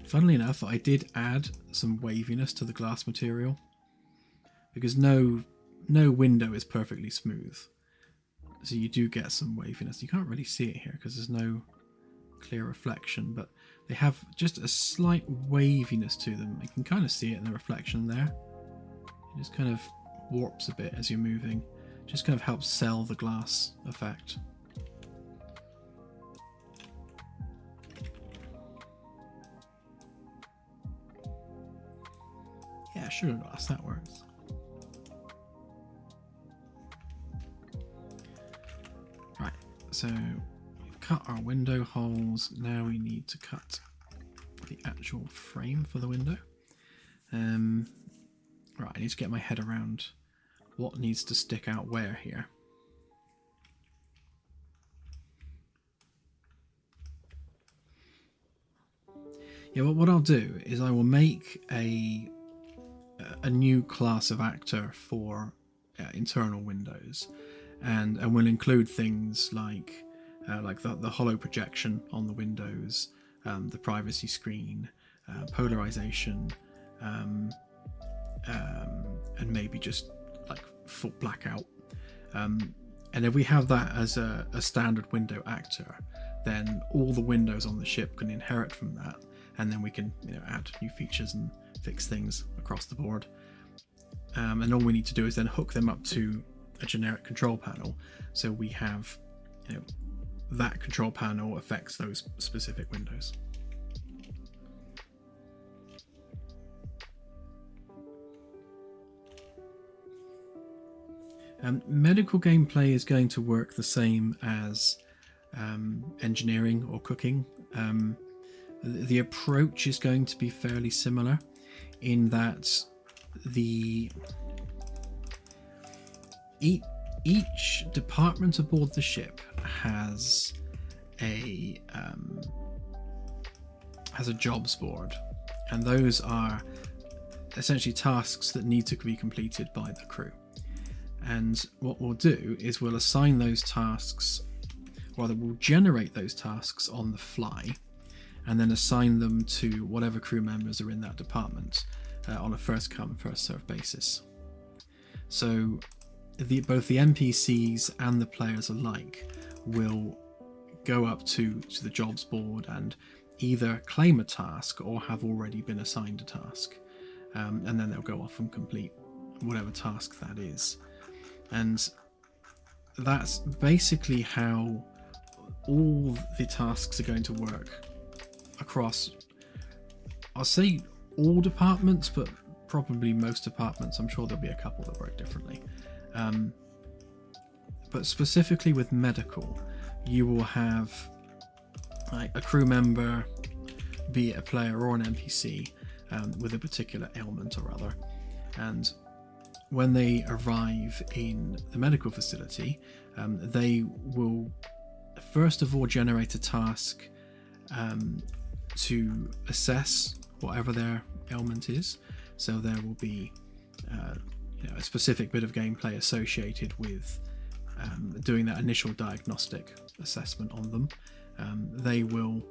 Funnily enough, I did add some waviness to the glass material, because no window is perfectly smooth. So you do get some waviness. You can't really see it here because there's no clear reflection, but they have just a slight waviness to them. You can kind of see it in the reflection there. It just kind of warps a bit as you're moving. Just kind of helps sell the glass effect. Sugar glass, that works. Right, so we've cut our window holes. Now we need to cut the actual frame for the window. Right, I need to get my head around what needs to stick out where here. Yeah, well, what I'll do is I will make a new class of actor for internal windows, and we'll include things like the hollow projection on the windows, the privacy screen, polarization, and maybe just like full blackout. And if we have that as a standard window actor, then all the windows on the ship can inherit from that, and then we can add new features and fix things across the board. And all we need to do is then hook them up to a generic control panel, so we have that control panel affects those specific windows. Medical gameplay is going to work the same as engineering or cooking. The approach is going to be fairly similar in that each department aboard the ship has a jobs board, and those are essentially tasks that need to be completed by the crew. And what we'll do is we'll assign those tasks, or rather we'll generate those tasks on the fly, and then assign them to whatever crew members are in that department on a first come first served basis. So both the NPCs and the players alike will go up to the jobs board and either claim a task or have already been assigned a task, and then they'll go off and complete whatever task that is. And that's basically how all the tasks are going to work across, I'll say all departments, but probably most departments. I'm sure there'll be a couple that work differently. But specifically with medical, you will have like a crew member, be it a player or an NPC, with a particular ailment or other. And when they arrive in the medical facility, they will first of all generate a task to assess whatever their ailment is. So there will be a specific bit of gameplay associated with doing that initial diagnostic assessment on them. They will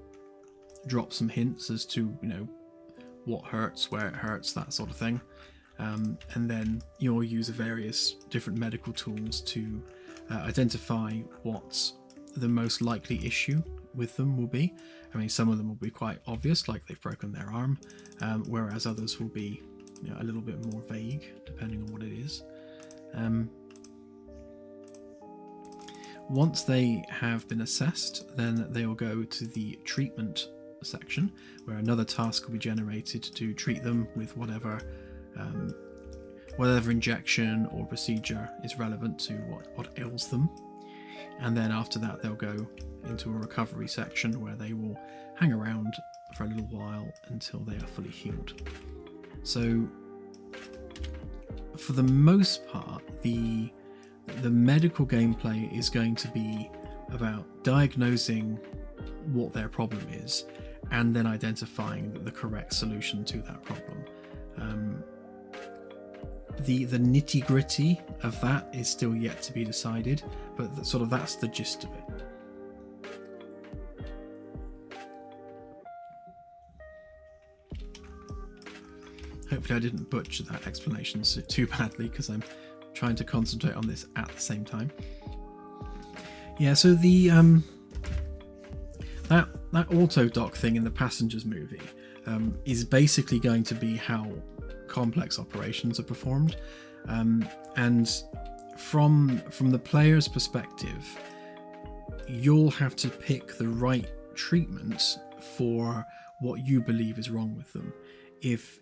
drop some hints as to what hurts, where it hurts, that sort of thing. And then you'll use various different medical tools to identify what the most likely issue with them will be. I mean, some of them will be quite obvious, like they've broken their arm, whereas others will be a little bit more vague, depending on what it is. Once they have been assessed, then they will go to the treatment section, where another task will be generated to treat them with whatever injection or procedure is relevant to what ails them. And then after that, they'll go into a recovery section where they will hang around for a little while until they are fully healed. So for the most part, the medical gameplay is going to be about diagnosing what their problem is and then identifying the correct solution to that problem. The nitty gritty of that is still yet to be decided, but that's the gist of it. Hopefully I didn't butcher that explanation too badly, because I'm trying to concentrate on this at the same time. Yeah, so the that auto dock thing in the Passengers movie is basically going to be how complex operations are performed, and from the player's perspective, you'll have to pick the right treatment for what you believe is wrong with them. If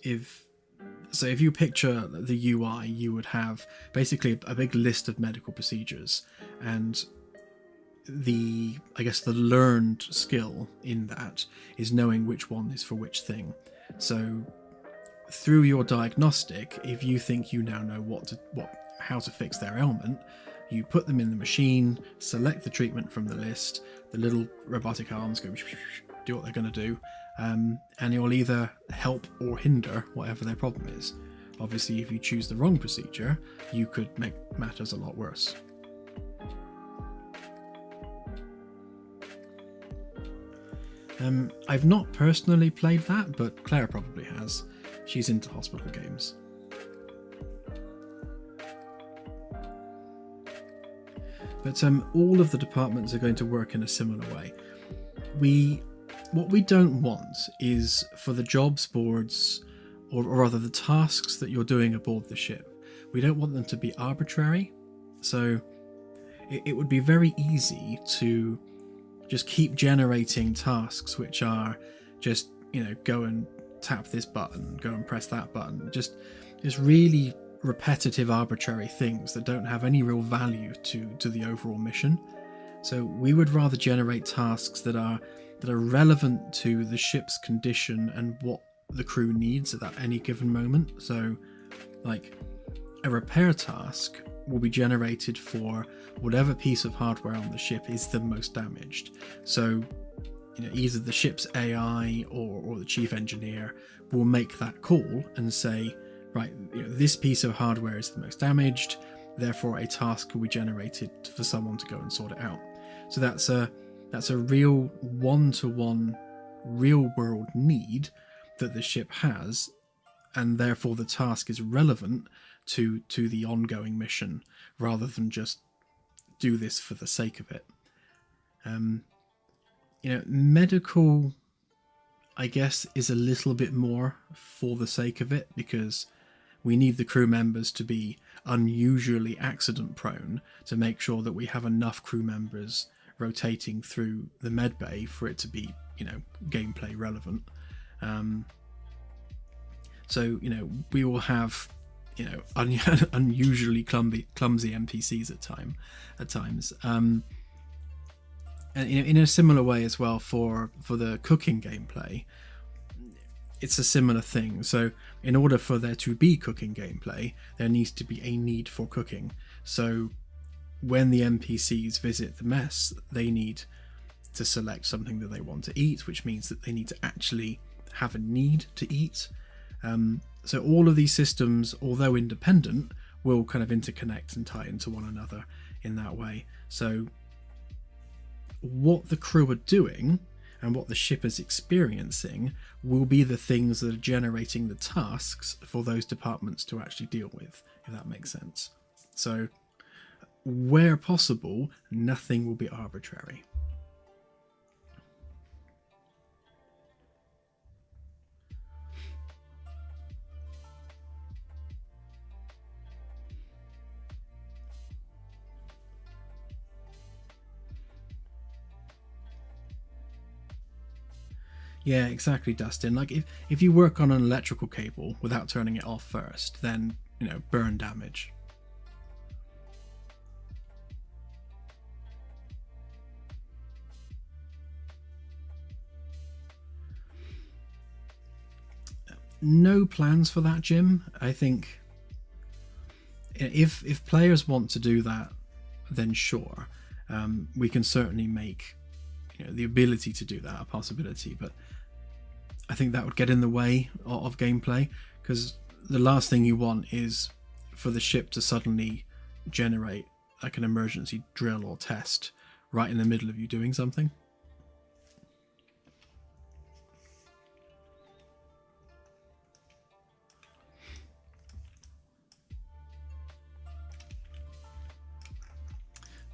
So if you picture the UI, you would have basically a big list of medical procedures, and I guess the learned skill in that is knowing which one is for which thing. So through your diagnostic, if you think you now know how to fix their ailment, you put them in the machine, select the treatment from the list, the little robotic arms go do what they're going to do, and you'll either help or hinder whatever their problem is. Obviously, if you choose the wrong procedure, you could make matters a lot worse. I've not personally played that, but Claire probably has. She's into hospital games. But all of the departments are going to work in a similar way. What we don't want is for the jobs boards, or rather the tasks that you're doing aboard the ship, we don't want them to be arbitrary. So it would be very easy to just keep generating tasks which are just, go and tap this button, go and press that button, just really repetitive arbitrary things that don't have any real value to the overall mission. So we would rather generate tasks that are relevant to the ship's condition and what the crew needs at any given moment. So like a repair task will be generated for whatever piece of hardware on the ship is the most damaged. So either the ship's AI or the chief engineer will make that call and say, right, this piece of hardware is the most damaged, therefore a task will be generated for someone to go and sort it out. So that's a real one-to-one real world need that the ship has, and therefore the task is relevant to the ongoing mission rather than just do this for the sake of it. Medical, I guess, is a little bit more for the sake of it, because we need the crew members to be unusually accident prone to make sure that we have enough crew members rotating through the med bay for it to be, gameplay relevant. So, we will have, unusually clumsy NPCs at times. And in a similar way as well for the cooking gameplay, it's a similar thing. So in order for there to be cooking gameplay, there needs to be a need for cooking. So when the NPCs visit the mess, they need to select something that they want to eat, which means that they need to actually have a need to eat. So all of these systems, although independent, will kind of interconnect and tie into one another in that way. So what the crew are doing and what the ship is experiencing will be the things that are generating the tasks for those departments to actually deal with, if that makes sense. So where possible, nothing will be arbitrary. Yeah, exactly, Dustin. Like if you work on an electrical cable without turning it off first, then, burn damage. No plans for that, Jim. I think if players want to do that, then sure. We can certainly make the ability to do that a possibility, but I think that would get in the way of gameplay, because the last thing you want is for the ship to suddenly generate like an emergency drill or test right in the middle of you doing something.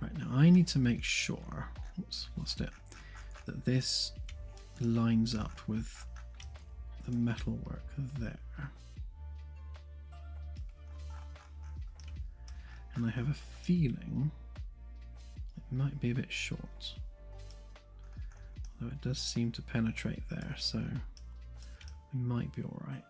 Right, now I need to make sure, oops, lost it, that this lines up with the metalwork there. And I have a feeling it might be a bit short, although it does seem to penetrate there, so we might be all right.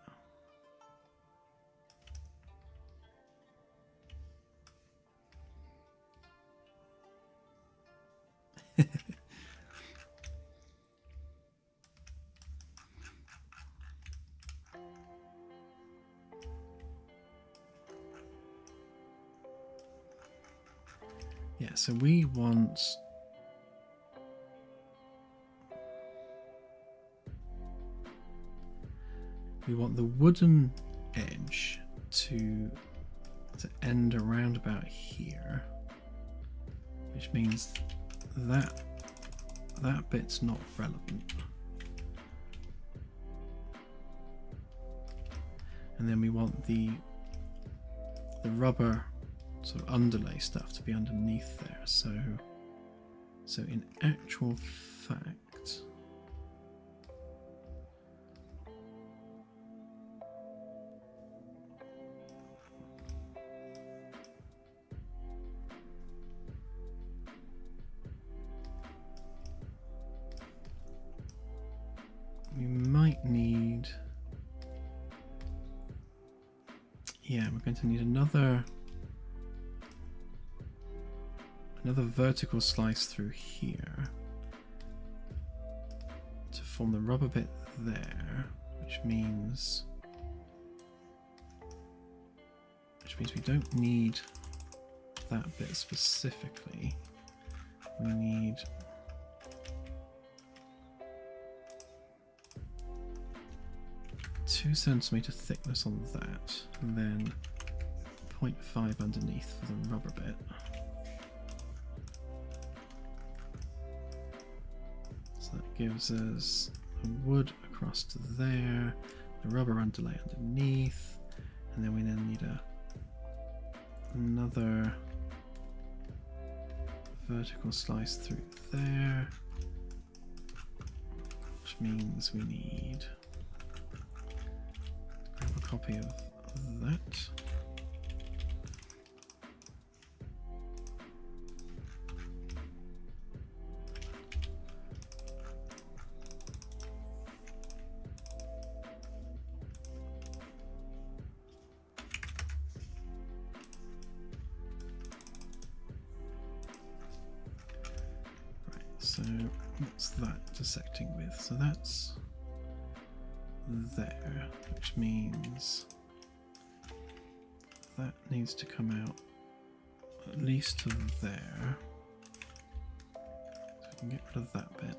Yeah, so we want the wooden edge to end around about here, which means that bit's not relevant. And then we want the rubber sort of underlay stuff to be underneath there. So in actual fact, we might need, yeah, we're going to need another vertical slice through here to form the rubber bit there, which means we don't need that bit specifically. We need .2 centimeter thickness on that, and then 0.5 underneath for the rubber bit. So that gives us the wood across to there, the rubber underlay underneath, and then we need another vertical slice through there, which means we need to grab a copy of that. So what's that intersecting with? So that's there, which means that needs to come out at least to there. So we can get rid of that bit.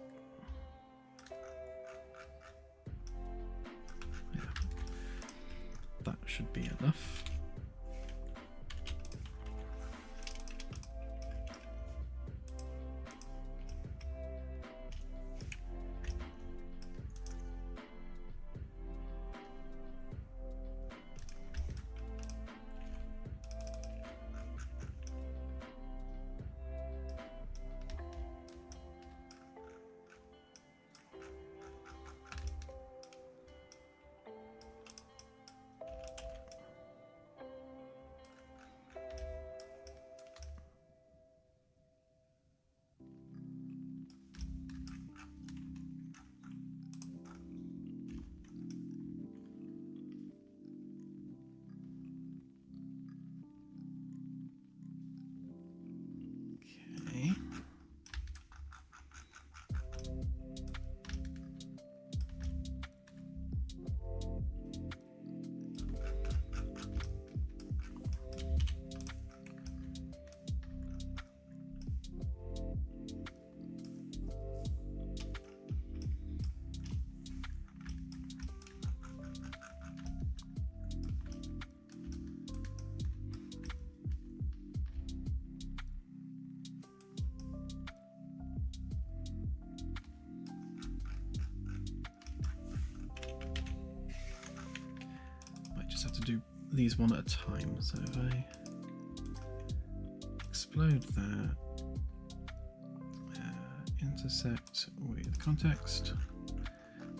Yeah, that should be enough. Have to do these one at a time. So if I explode that, intersect with context,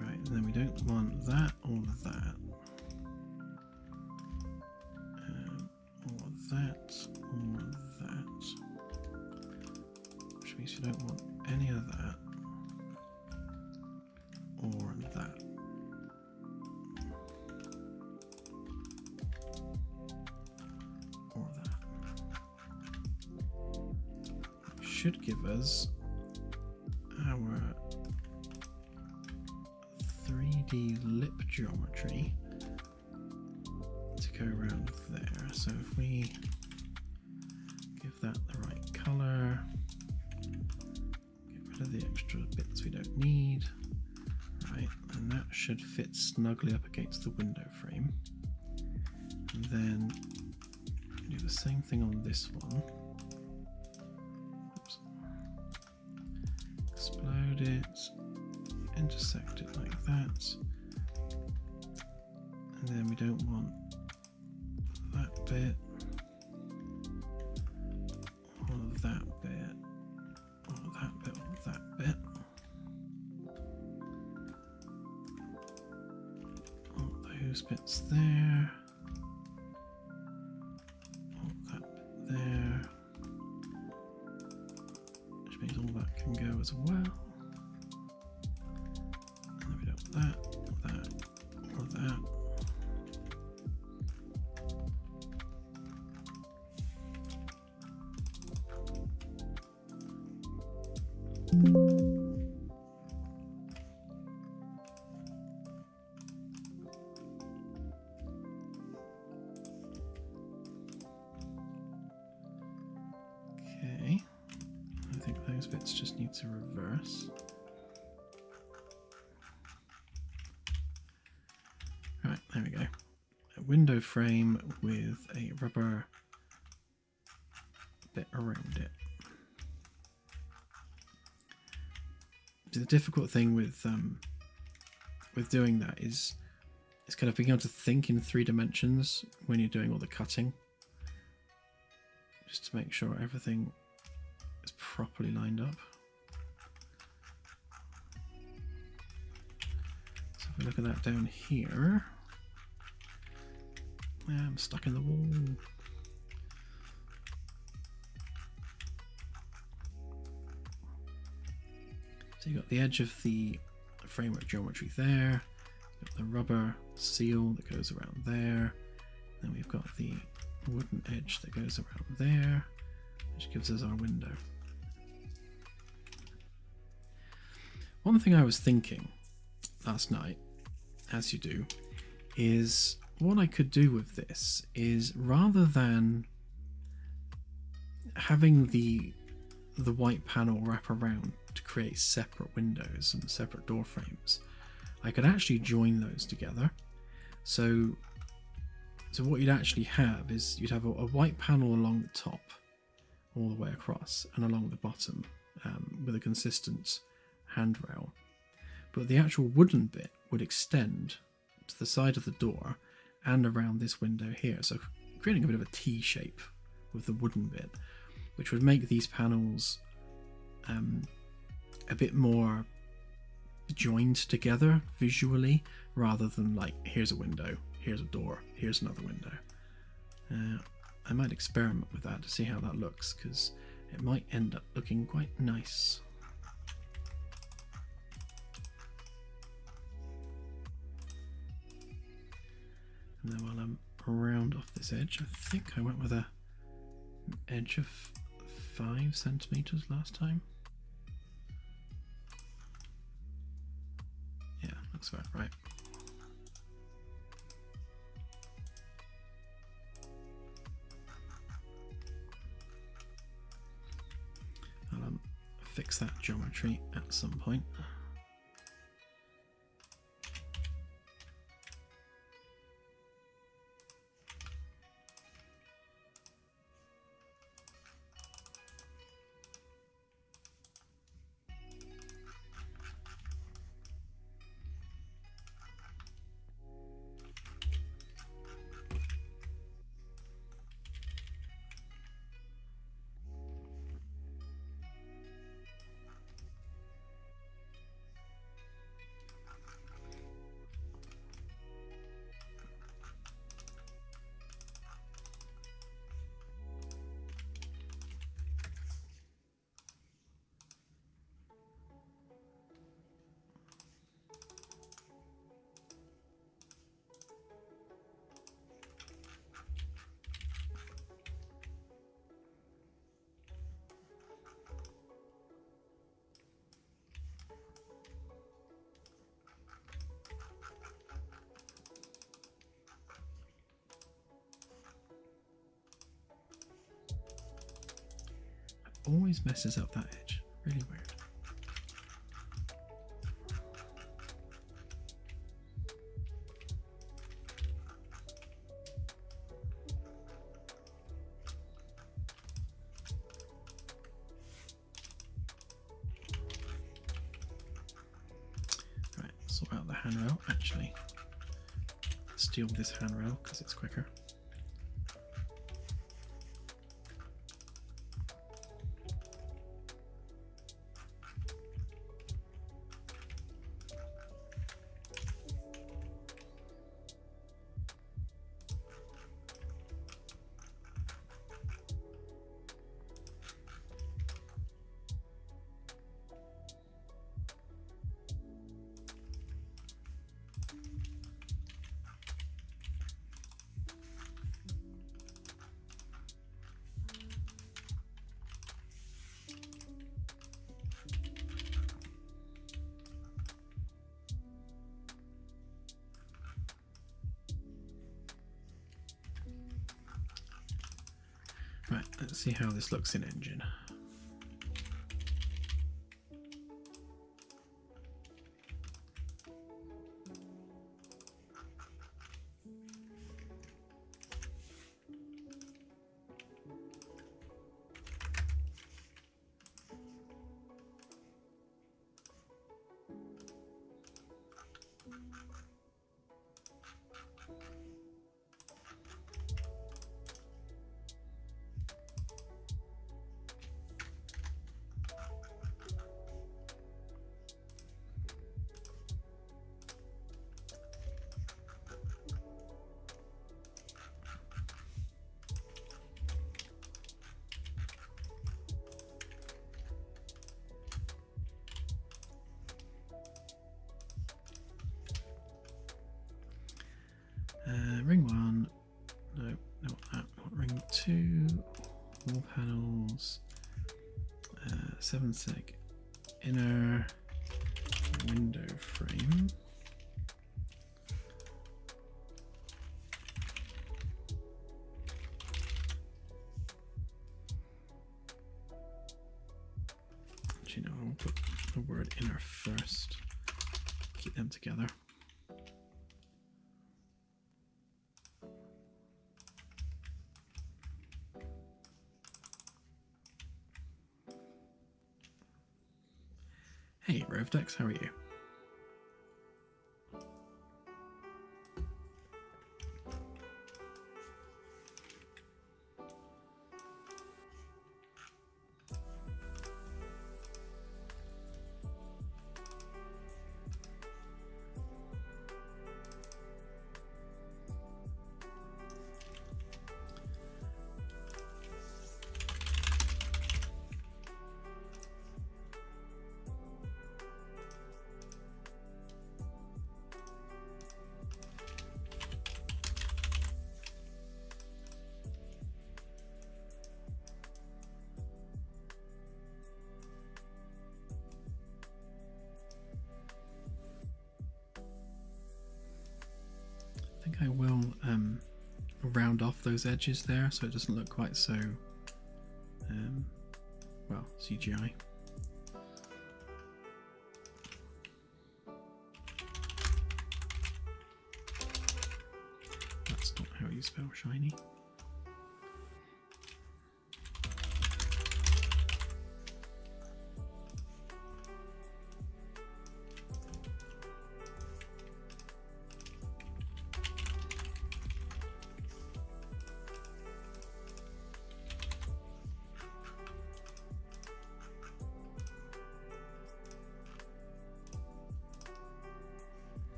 right, and then we don't want that or that, or that or that, which means you don't want any of that or that. Should give us our 3D lip geometry to go around there. So if we give that the right color, should fit snugly up against the window frame. And then do the same thing on this one. Oops. Explode it, intersect it like that. And then we don't want that bit, or that bit, or that bit, or that bit. All those bits there. All that bit there. Which means all that can go as well. And then we don't want that, or that, or that. Okay, I think those bits just need to reverse. Right, there we go. A window frame with a rubber bit around it. The difficult thing with doing that is kind of being able to think in 3 dimensions when you're doing all the cutting, just to make sure everything is properly lined up. So if we look at that down here, I'm stuck in the wall. So you've got the edge of the framework geometry there, you've got the rubber seal that goes around there, then we've got the wooden edge that goes around there, which gives us our window. One thing I was thinking last night, as you do, is what I could do with this is, rather than having the white panel wrap around to create separate windows and separate door frames, I could actually join those together. So what you'd actually have is you'd have a white panel along the top all the way across and along the bottom with a consistent handrail, but the actual wooden bit would extend to the side of the door and around this window here, so creating a bit of a T shape with the wooden bit, which would make these panels a bit more joined together visually, rather than like, here's a window, here's a door, here's another window. I might experiment with that to see how that looks, because it might end up looking quite nice. And then while I'm round off this edge, I think I went with an edge of 5 centimeters last time. Yeah, looks about right. I'll fix that geometry at some point. Always messes up that edge. Really weird. handrail, actually. Steal this handrail because it's quicker. Right, let's see how this looks in engine. Ring 1, no, not that. Ring 2, wall panels, 7 sec inner window frame. Actually, no, I'll put the word inner first. Keep them together. Hey, Rovdex, how are you? I think I will round off those edges there so it doesn't look quite so, well, CGI. That's not how you spell shiny.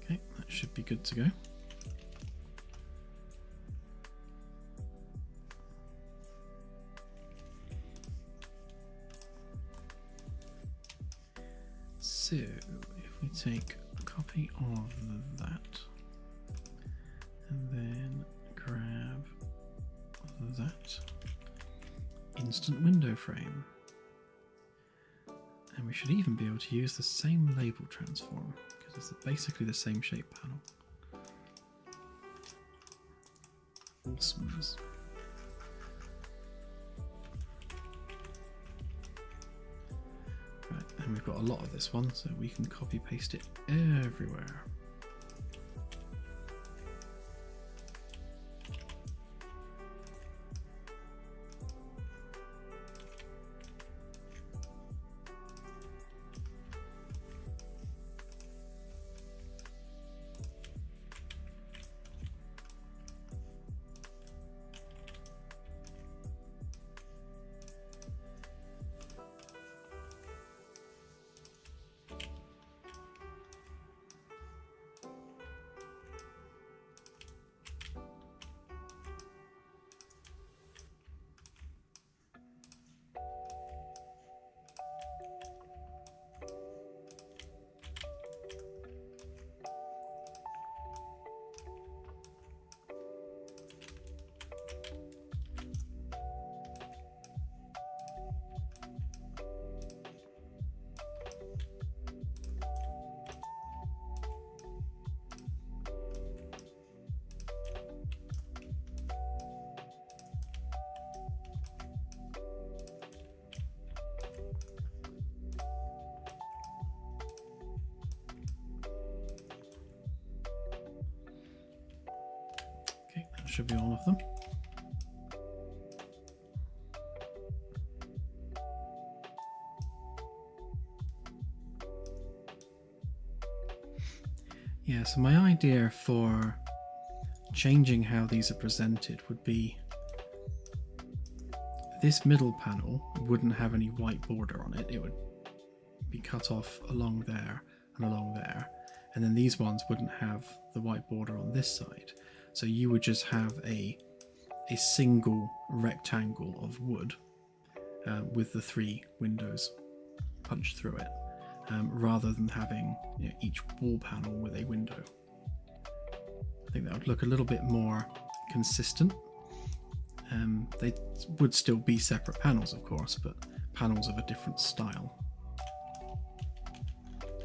Okay, that should be good to go. So, if we take a copy of that and then grab that instant window frame, and we should even be able to use the same label transform because it's basically the same shape panel. Awesomeness. Right, and we've got a lot of this one, so we can copy paste it everywhere. should be all of them. Yeah, so my idea for changing how these are presented would be this middle panel wouldn't have any white border on it. It would be cut off along there and along there. And then these ones wouldn't have the white border on this side. So you would just have a single rectangle of wood with the 3 windows punched through it, rather than having, you know, each wall panel with a window. I think that would look a little bit more consistent. They would still be separate panels, of course, but panels of a different style.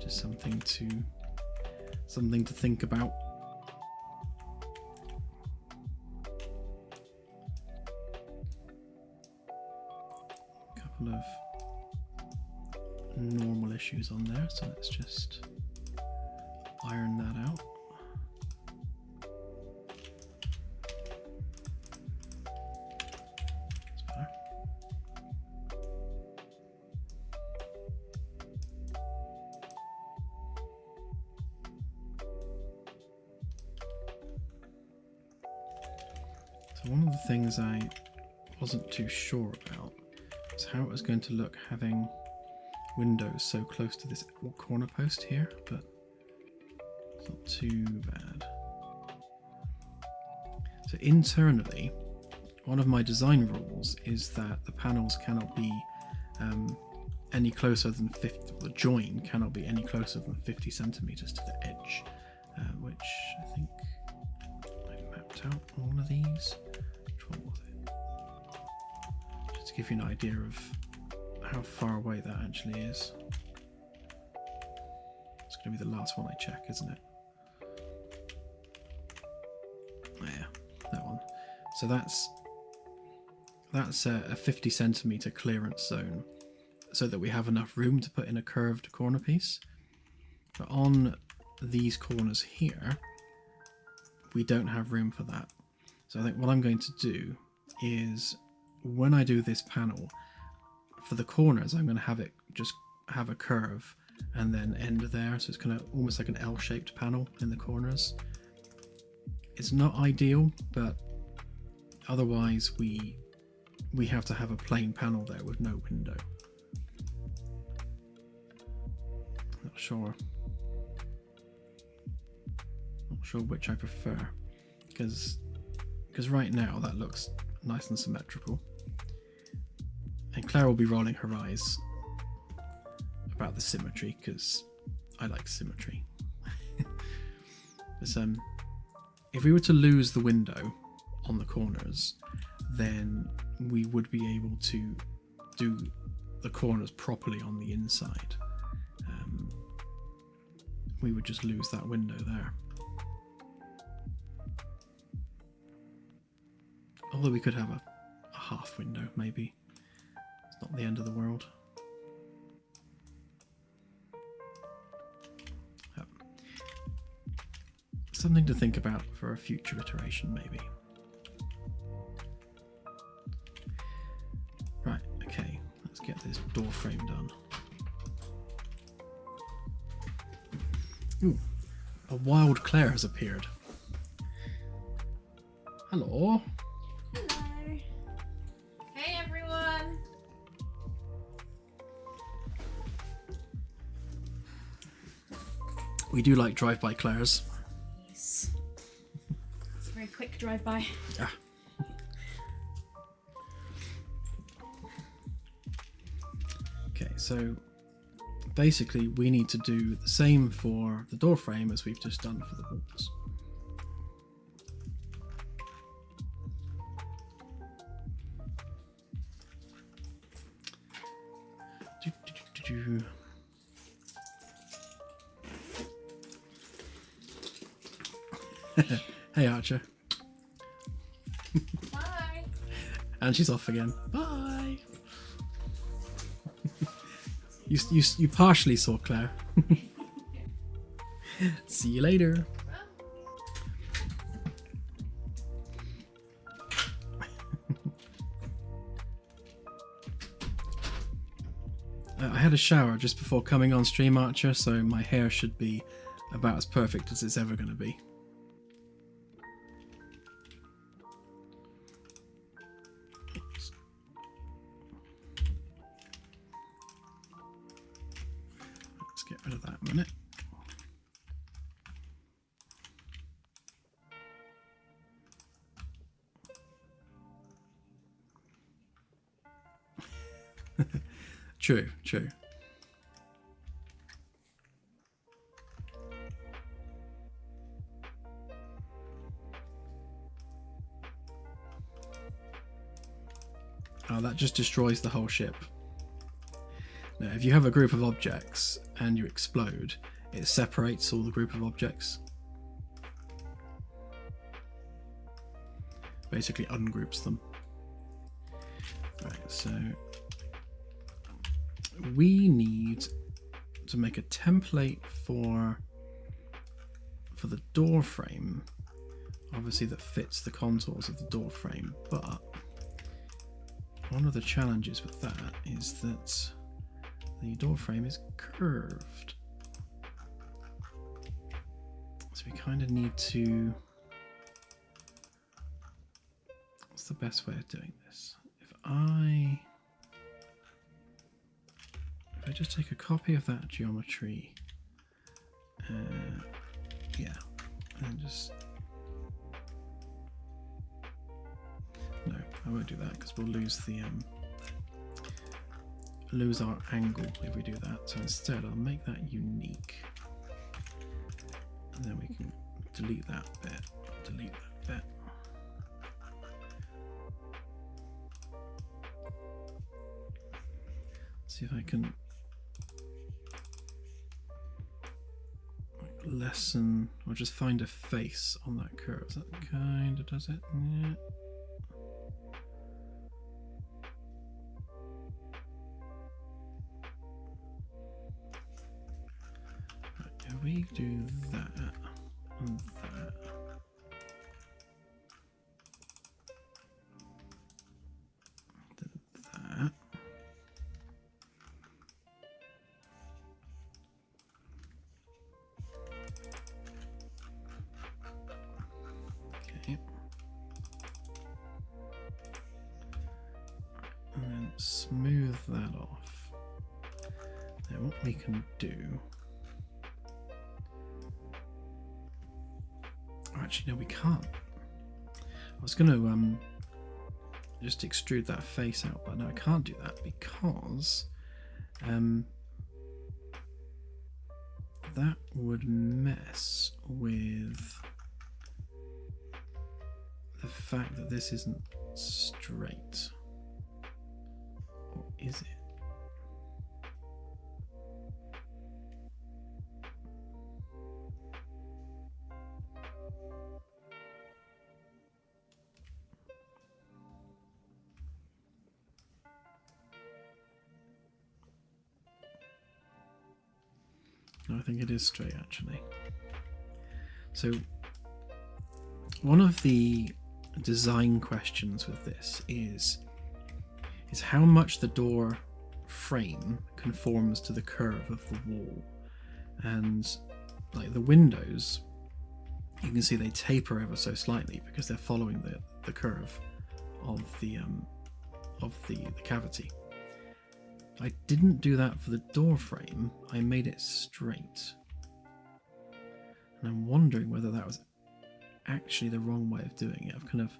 Just something to think about. A couple of normal issues on there, so let's just iron that out. That's better. So one of the things I wasn't too sure about is how it was going to look having windows so close to this corner post here, but it's not too bad. So internally, one of my design rules is that the panels cannot be any closer than 50, the join cannot be any closer than 50 centimeters to the edge, which I think I mapped out all of these. Which one was it? Just to give you an idea of how far away that actually is. It's going to be the last one I check, isn't it? Yeah, that one. So that's a 50 centimeter clearance zone, so that we have enough room to put in a curved corner piece. But on these corners here, we don't have room for that. So I think what I'm going to do is, when I do this panel, for the corners, I'm going to have it just have a curve and then end there, so it's kind of almost like an L-shaped panel in the corners. It's not ideal, but otherwise we have to have a plain panel there with no window. Not sure which I prefer, because right now that looks nice and symmetrical. And Claire will be rolling her eyes about the symmetry, because I like symmetry. But, if we were to lose the window on the corners, then we would be able to do the corners properly on the inside. We would just lose that window there. Although we could have a half window, maybe. Not the end of the world. Yep. Something to think about for a future iteration, maybe. Right, okay, let's get this door frame done. Ooh, a wild Claire has appeared. Hello. Hello. Hey everyone. We do like drive-by Claires. Yes. It's a very quick drive-by. Yeah. Okay, so basically we need to do the same for the door frame as we've just done for the walls. Hey Archer. Bye. And she's off again. Bye. You partially saw Claire. See you later. I had a shower just before coming on stream, Archer, so my hair should be about as perfect as it's ever going to be. Let's get rid of that a minute. True, true. Oh, that just destroys the whole ship. Now, if you have a group of objects and you explode, it separates all the group of objects. Basically ungroups them. Right, so we need to make a template for the door frame, obviously that fits the contours of the door frame, but one of the challenges with that is that the door frame is curved, so we kind of need to, what's the best way of doing this? If I just take a copy of that geometry, yeah, and just, no, I won't do that because we'll lose the lose our angle if we do that. So instead, I'll make that unique, and then we can delete that bit, delete that bit. See if I can lessen or just find a face on that curve. That kind of does it. Yeah. Right, if we do that and that. Then that. And then smooth that off. Now what we can do, actually no, we can't. I was going to just extrude that face out, but no, I can't do that because that would mess with the fact that this isn't straight. Or is it? No, I think it is straight actually. So one of the design questions with this is how much the door frame conforms to the curve of the wall. And like the windows, you can see they taper ever so slightly because they're following the curve of the cavity. I didn't do that for the door frame. I made it straight. And I'm wondering whether that was actually the wrong way of doing it. I've kind of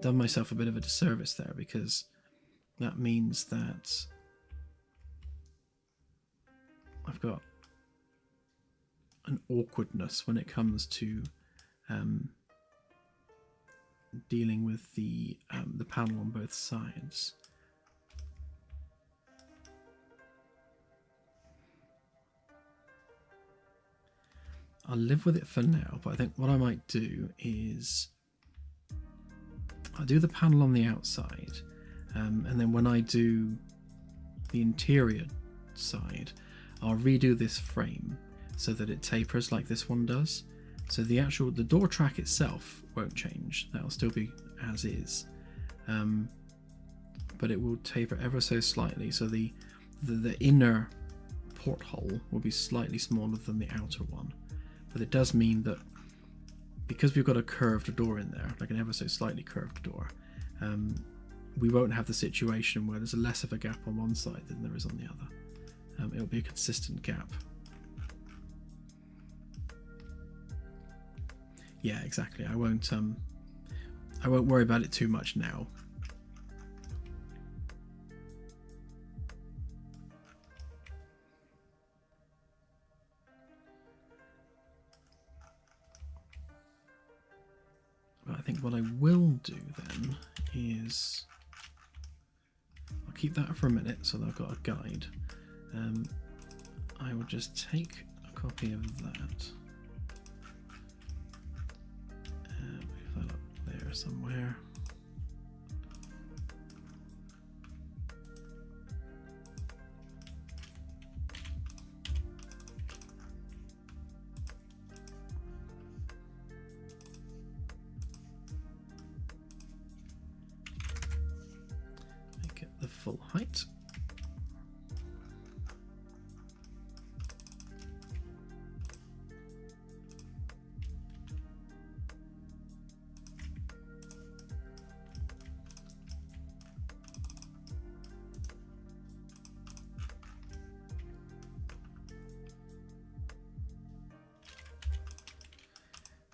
done myself a bit of a disservice there because that means that I've got an awkwardness when it comes to dealing with the panel on both sides. I'll live with it for now, but I think what I might do is I'll do the panel on the outside, and then when I do the interior side, I'll redo this frame so that it tapers like this one does. So the door track itself won't change, that'll still be as is, but it will taper ever so slightly, so the the inner porthole will be slightly smaller than the outer one, but it does mean that because we've got a curved door in there, like an ever so slightly curved door, we won't have the situation where there's less of a gap on one side than there is on the other. It'll be a consistent gap. Yeah, exactly. I won't worry about it too much now. But I think what I will do then is I'll keep that for a minute so that I've got a guide. I will just take a copy of that. Move that up there somewhere. Make it the full height.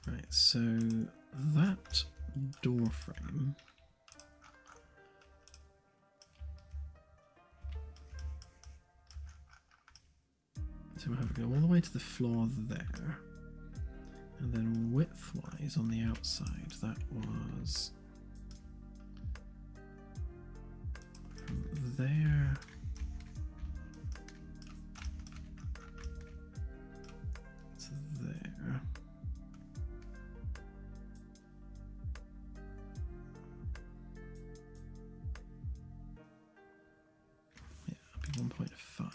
Right, so that door frame so we'll have to go all the way to the floor there, and then width-wise on the outside, that was from there to there. Yeah, it'll be 1.5.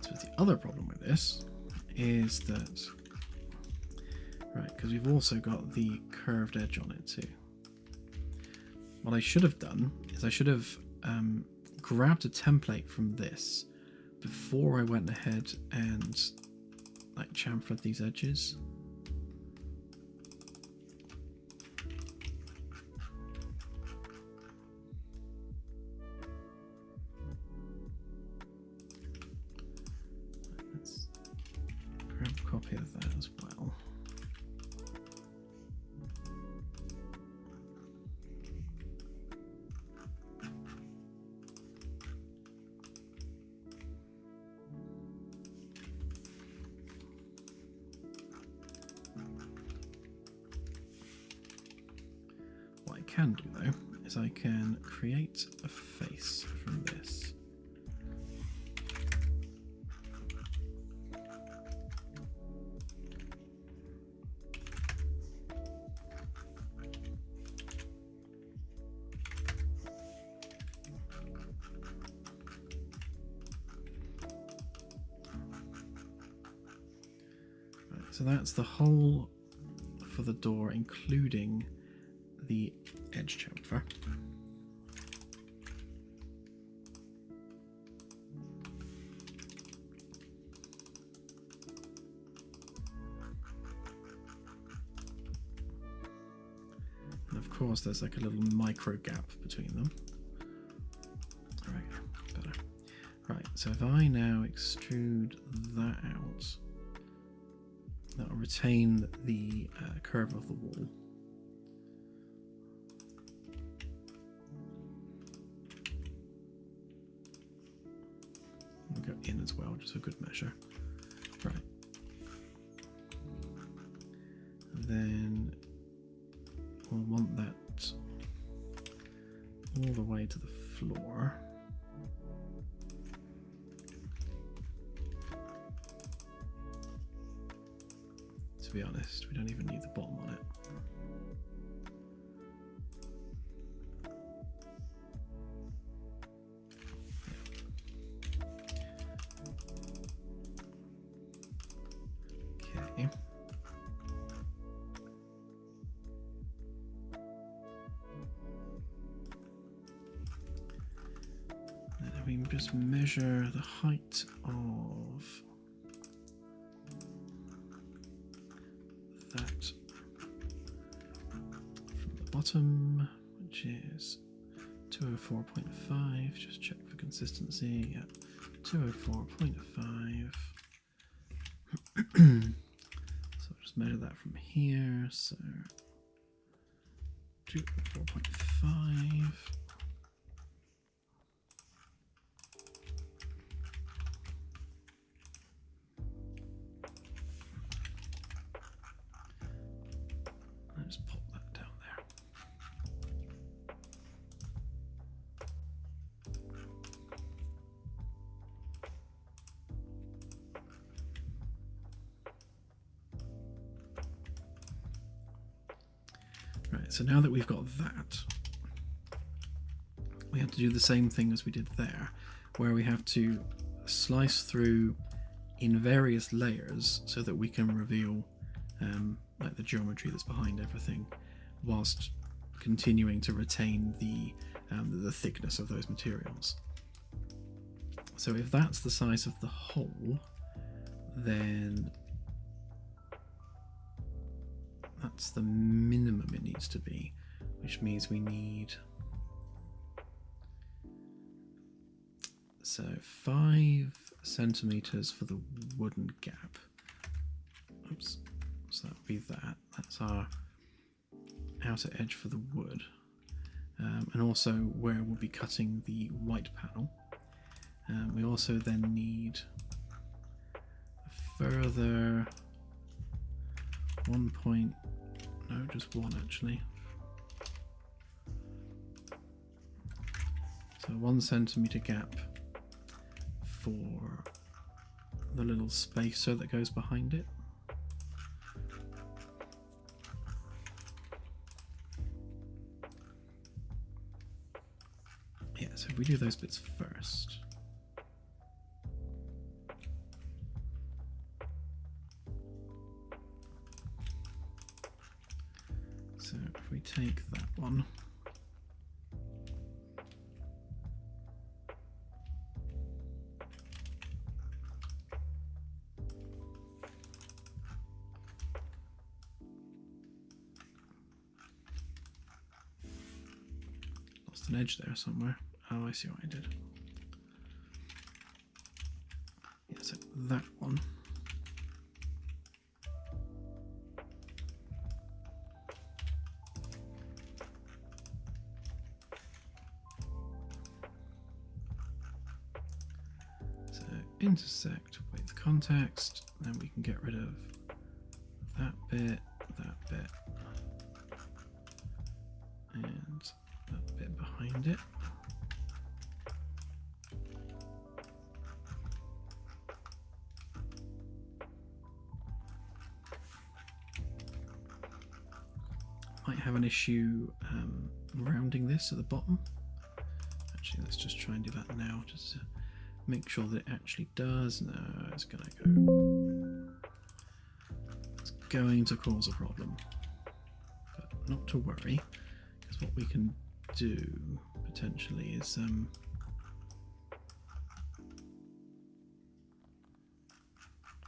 So the other problem with this is that, right, because we've also got the curved edge on it too. What I should have done is I should have grabbed a template from this before I went ahead and like chamfered these edges. Copy of that as well. What I can do though is I can create a face from this. So that's the hole for the door, including the edge chamfer. And of course, there's like a little micro gap between them. All right, better. Right, so if I now extrude that out, that will retain the curve of the wall. We'll go in as well, just for good measure. Right, then we'll want that all the way to the floor. To be honest, we don't even need the bottom on it. Okay. Then we just measure the height of that from the bottom, which is 204.5. Just check for consistency. Yeah, 204.5. So I'll just measure that from here. So 204.5. Just pop that down there. Right, so now that we've got that, we have to do the same thing as we did there, where we have to slice through in various layers so that we can reveal like the geometry that's behind everything, whilst continuing to retain the thickness of those materials. So if that's the size of the hole, then that's the minimum it needs to be, which means we need 5 centimeters for the wooden gap. Oops. So that would be that. That's our outer edge for the wood. And also where we'll be cutting the white panel. We also then need a further just one actually. So 1 centimeter gap for the little spacer that goes behind it. Yeah, so we do those bits first. So if we take that one, lost an edge there somewhere. Oh, I see what I did. Yeah, so that one. So intersect with context, then we can get rid of that bit, and that bit behind it. Might have an issue rounding this at the bottom. Actually, let's just try and do that now, just to make sure that it actually does. No, it's going to go. It's going to cause a problem, but not to worry, because what we can do potentially is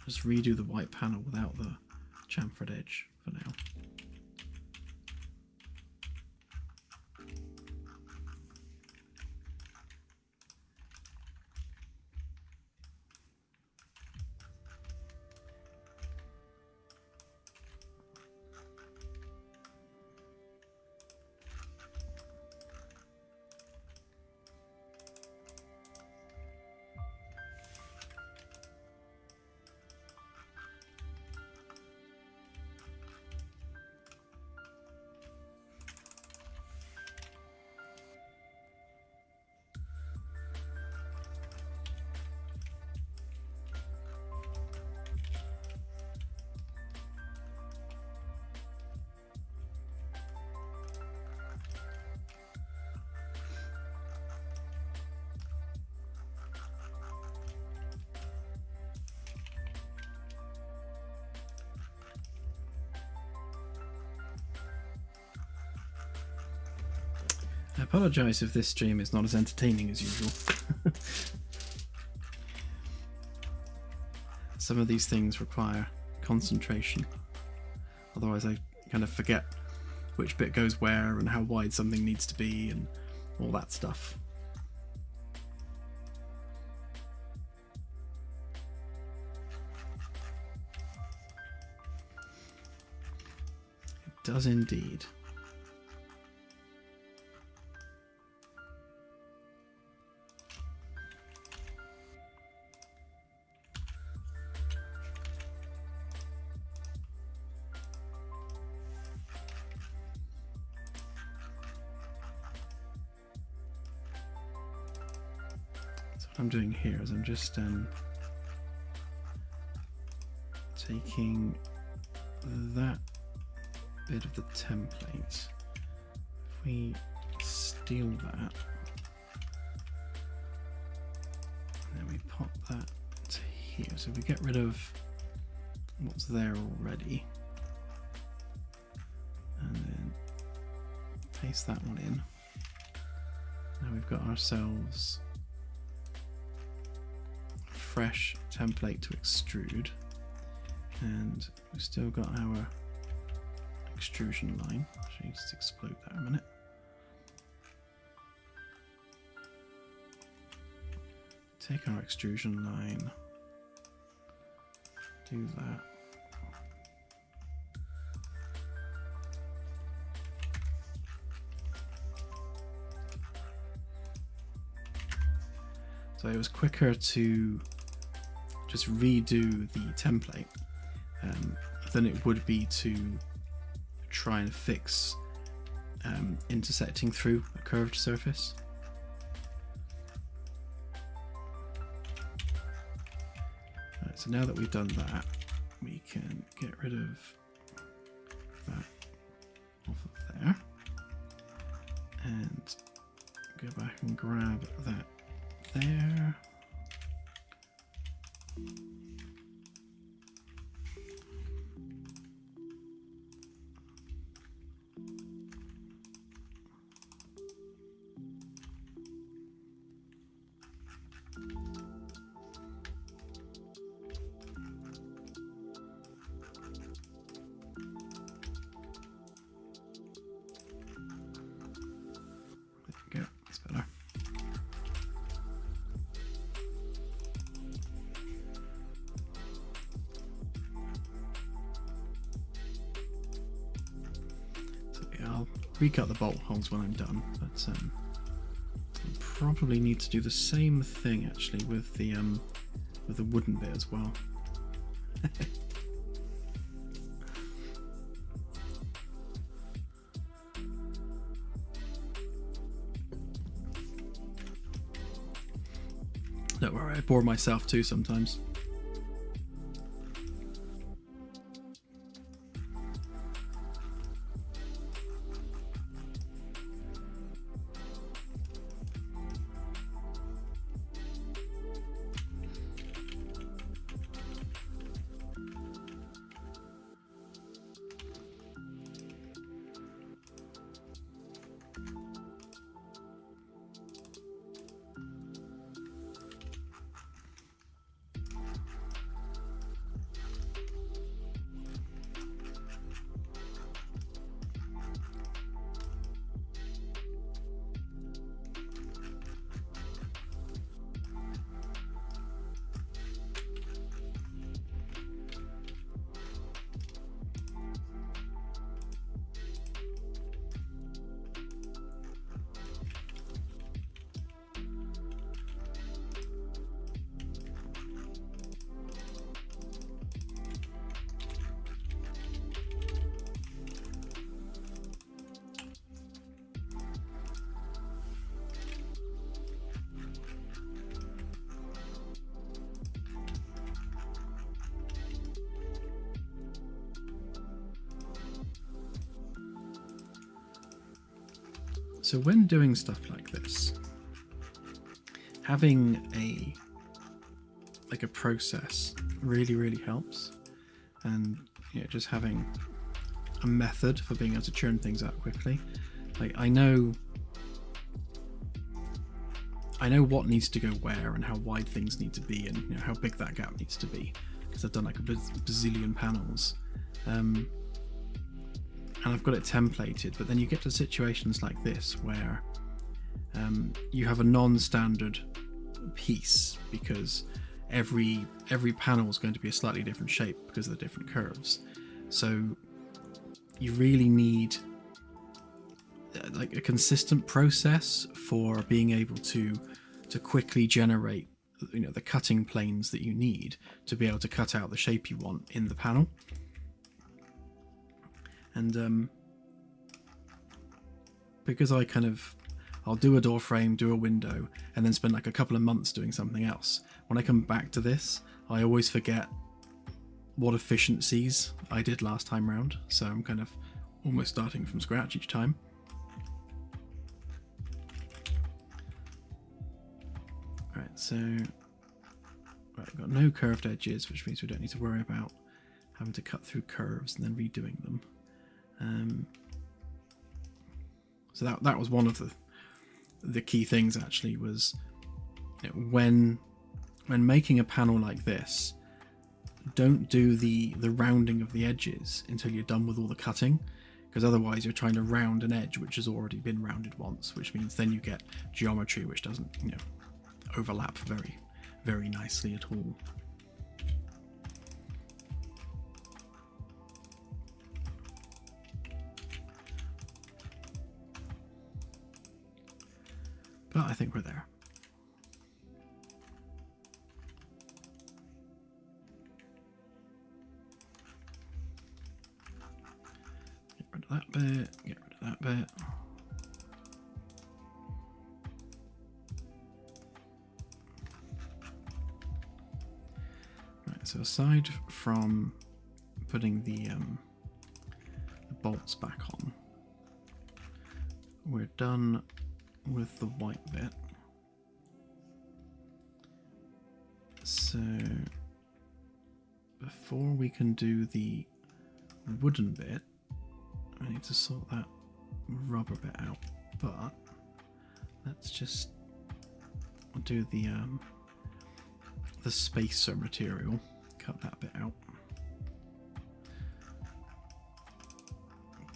just redo the white panel without the chamfered edge for now. I apologise if this stream is not as entertaining as usual. Some of these things require concentration. Otherwise I kind of forget which bit goes where and how wide something needs to be and all that stuff. It does indeed. I'm doing here is I'm just taking that bit of the template. If we steal that, and then we pop that to here, so we get rid of what's there already, and then paste that one in. Now we've got ourselves fresh template to extrude, and we've still got our extrusion line. Actually, just explode that a minute. Take our extrusion line, do that. So it was quicker to just redo the template than it would be to try and fix intersecting through a curved surface. Right, so now that we've done that, we can get rid of that off of there and go back and grab that there. There we go, that's better. I'll recut the bolt holes when I'm done, but I'll probably need to do the same thing actually with the wooden bit as well. Don't worry, I bore myself too sometimes. So when doing stuff like this, having a process really helps, and just having a method for being able to churn things out quickly. Like I know I know what needs to go where and how wide things need to be, and you know, how big that gap needs to be, because I've done like a bazillion panels, and I've got it templated. But then you get to situations like this where you have a non-standard piece, because every panel is going to be a slightly different shape because of the different curves. So you really need like a consistent process for being able to quickly generate, you know, the cutting planes that you need to be able to cut out the shape you want in the panel. And because I'll do a door frame, do a window, and then spend like a couple of months doing something else. When I come back to this, I always forget what efficiencies I did last time round, so I'm kind of almost starting from scratch each time. Right, so I've got no curved edges, which means we don't need to worry about having to cut through curves and then redoing them. So that was one of the key things, actually, was, you know, when making a panel like this, don't do the rounding of the edges until you're done with all the cutting, because otherwise you're trying to round an edge which has already been rounded once, which means then you get geometry which doesn't, you know, overlap very, very nicely at all. But I think we're there. Get rid of that bit, get rid of that bit. Right, so aside from putting the bolts back on, we're done with the white bit. So before we can do the wooden bit, I need to sort that rubber bit out. But let's just do the spacer material, cut that bit out.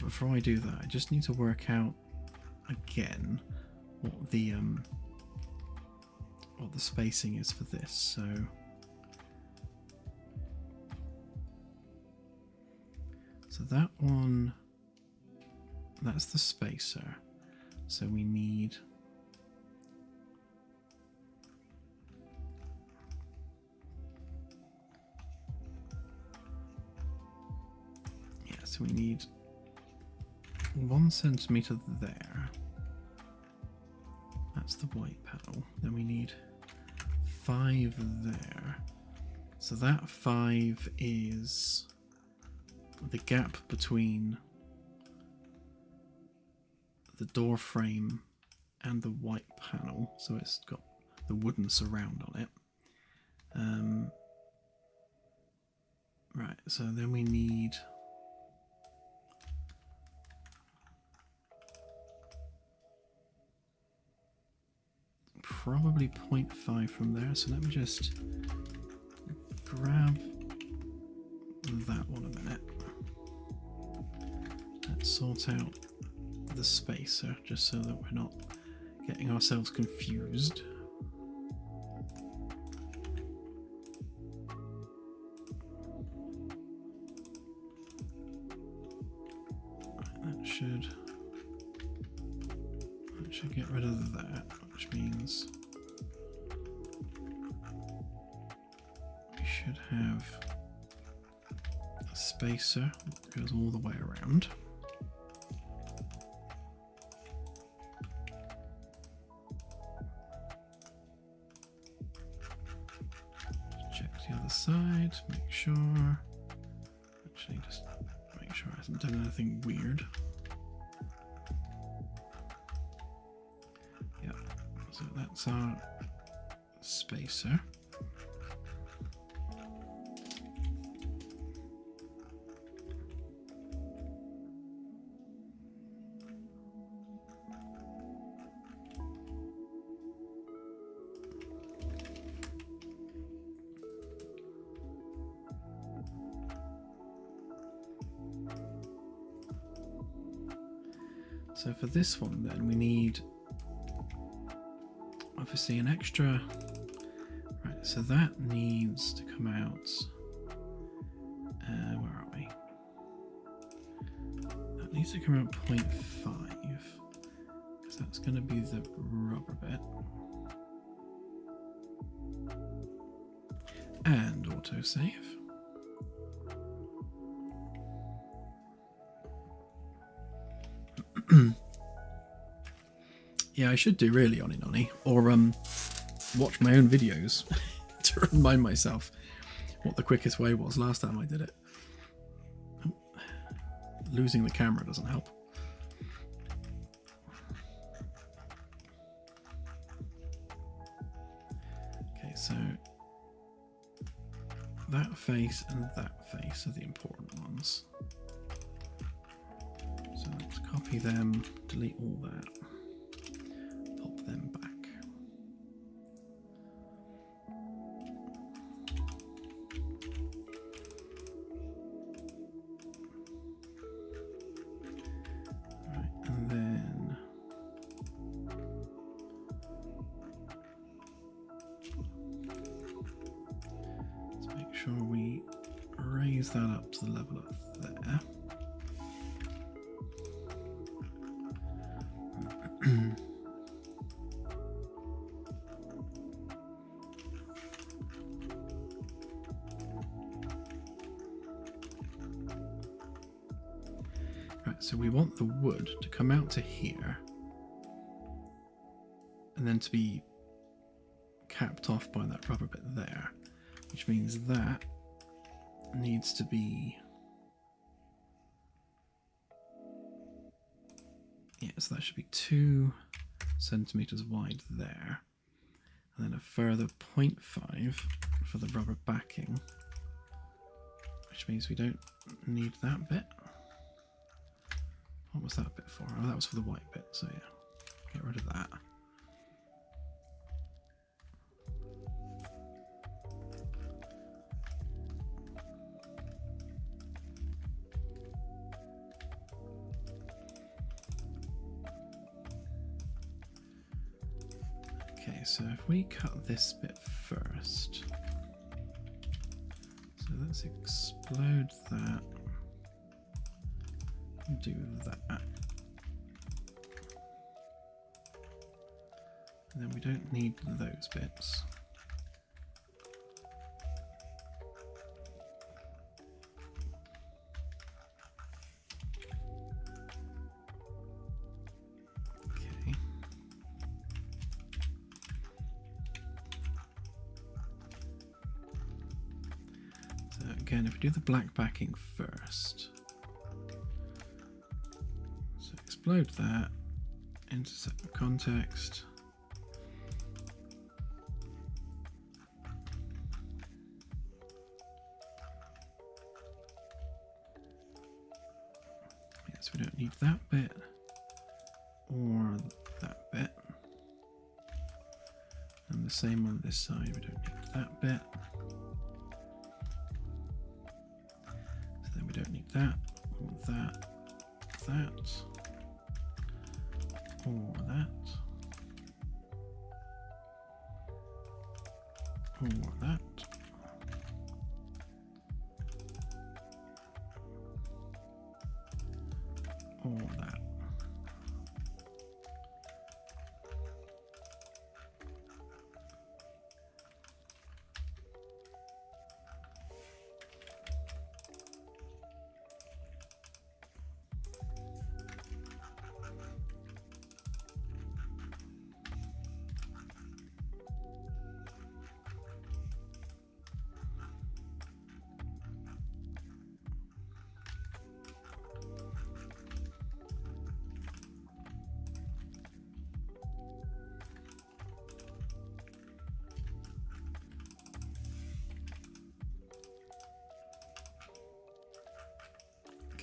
Before I do that, I just need to work out again what the spacing is for this. So that one, that's the spacer. So we need so we need 1 centimeter there. That's the white panel. Then we need 5 there. So that 5 is the gap between the door frame and the white panel. So it's got the wooden surround on it. Right, so then we need probably 0.5 from there. So let me just grab that one a minute. Let's sort out the spacer just so that we're not getting ourselves confused. That should get rid of that, which means we should have a spacer that goes all the way around. Check the other side, make sure. Actually, just make sure I haven't done anything weird. So that's our spacer. So for this one then we need obviously an extra, right, so that needs to come out, where are we? That needs to come out 0.5 because that's going to be the rubber bit. And autosave. Yeah, I should do really Oni, or watch my own videos to remind myself what the quickest way was last time I did it. Oh, losing the camera doesn't help. Okay, so that face and that face are the important ones. So let's copy them, delete all that, pop them back. Right, and then let's make sure we raise that up to the level of there. Right, so we want the wood to come out to here and then to be capped off by that rubber bit there, which means that needs to be, yeah, so that should be 2 centimeters wide there, and then a further 0.5 for the rubber backing, which means we don't need that bit. What was that bit for? Oh, that was for the white bit, so yeah, get rid of that. Okay, so if we cut this bit first, so let's explode that, do that, and then we don't need those bits. Okay. So again, if we do the black backing first, so explode that, intersect the context. Yes, we don't need that bit or that bit. And the same on this side, we don't need that bit. So then we don't need that or that, that, or that, or that, or that.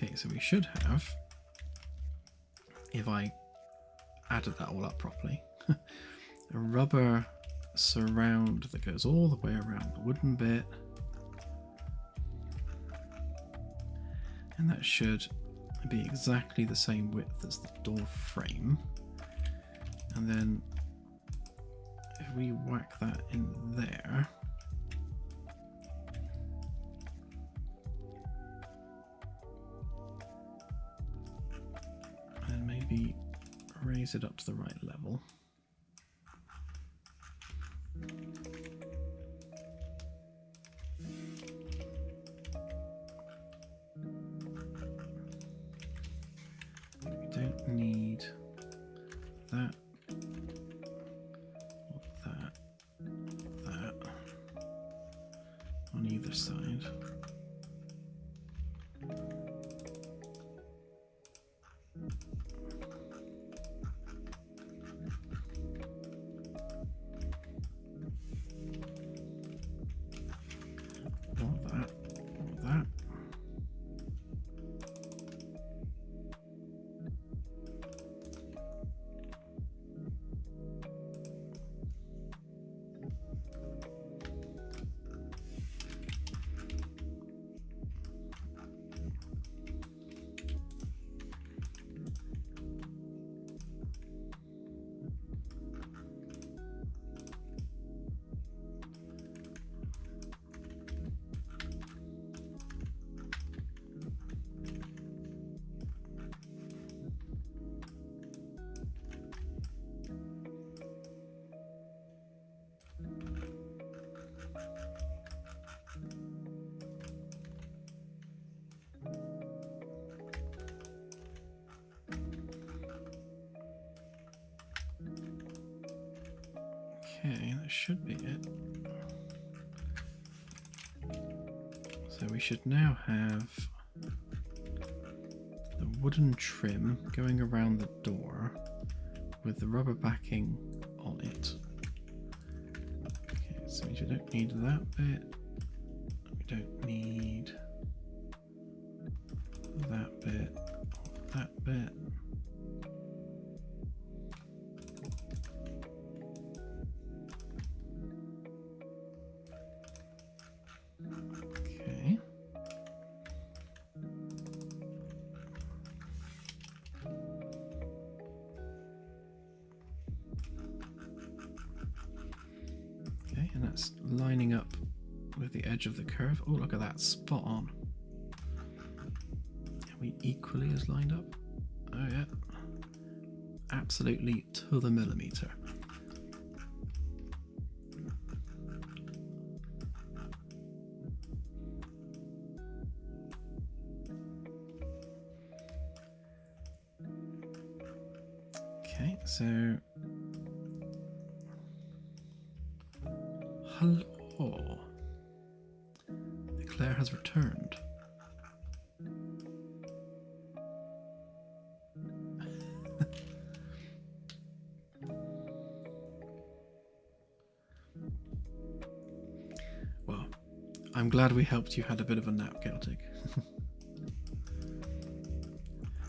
Okay, so we should have, if I added that all up properly, a rubber surround that goes all the way around the wooden bit. And that should be exactly the same width as the door frame. And then if we whack that in there, and maybe raise it up to the right level. We don't need that, that on either side. Okay, that should be it. So we should now have the wooden trim going around the door with the rubber backing on it. Okay, so we don't need that bit. We don't need that bit, that bit. And that's lining up with the edge of the curve. Oh, look at that, spot on. Are we equally as lined up? Oh yeah, absolutely to the millimeter. Okay, so hello. Claire has returned. Well, I'm glad we helped you. Had a bit of a nap, Celtic.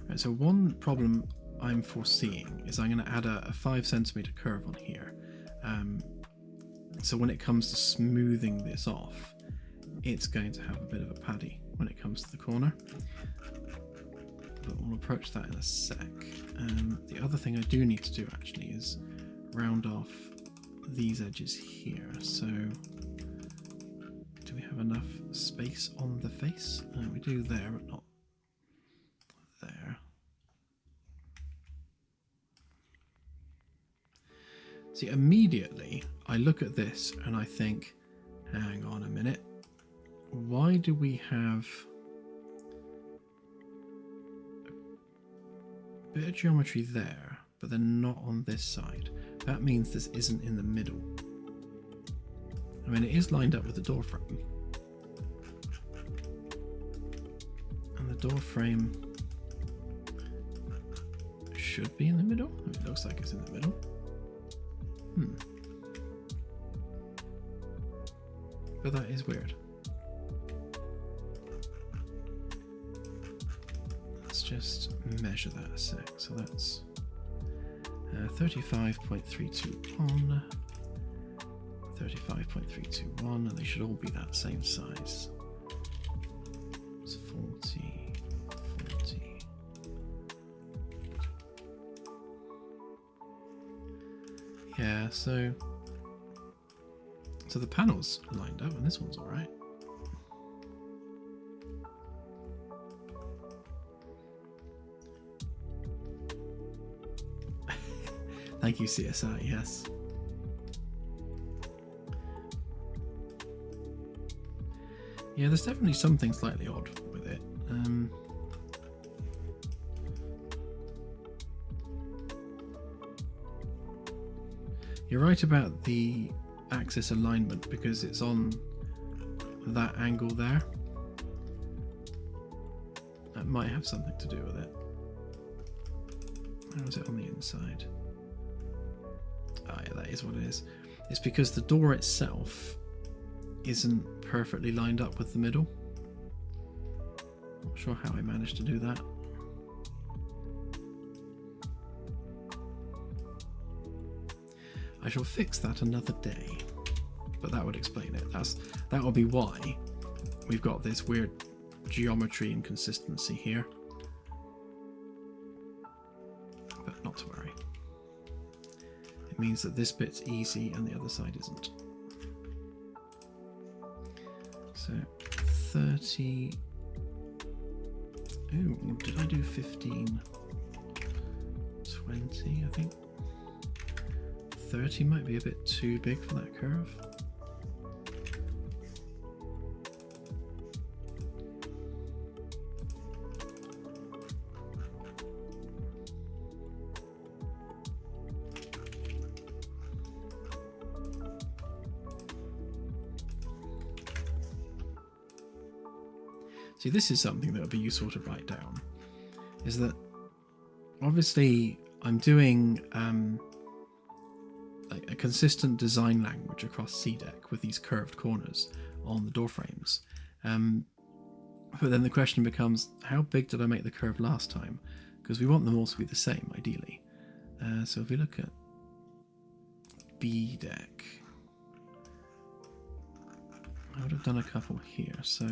Right, so one problem I'm foreseeing is I'm going to add a 5 centimeter curve on here. So when it comes to smoothing this off, it's going to have a bit of a paddy when it comes to the corner. But we'll approach that in a sec. The other thing I do need to do actually is round off these edges here. So do we have enough space on the face? We do there, but not there. See, immediately I look at this and I think, hang on a minute, why do we have a bit of geometry there, but then not on this side? That means this isn't in the middle. I mean, it is lined up with the door frame. And the door frame should be in the middle. It looks like it's in the middle. But that is weird. Let's just measure that a sec. So that's 35.321, 35.321, and they should all be that same size. It's 40, 40, Yeah, so the panel's lined up and this one's alright. Thank you, CSI, yes. Yeah, there's definitely something slightly odd with it. You're right about the axis alignment because it's on that angle there. That might have something to do with it. How is it on the inside? Oh yeah, that is what it is. It's because the door itself isn't perfectly lined up with the middle. Not sure how I managed to do that. I shall fix that another day, but that would explain it. That will be why we've got this weird geometry inconsistency here. But not to worry. It means that this bit's easy and the other side isn't. So 30. Ooh, did I do 15? 20, I think. 30 might be a bit too big for that curve. See, this is something that would be useful to write down, is that obviously I'm doing a consistent design language across CDEC with these curved corners on the door frames. But then the question becomes, how big did I make the curve last time? Because we want them all to be the same, ideally. So if we look at BDEC, I would have done a couple here. So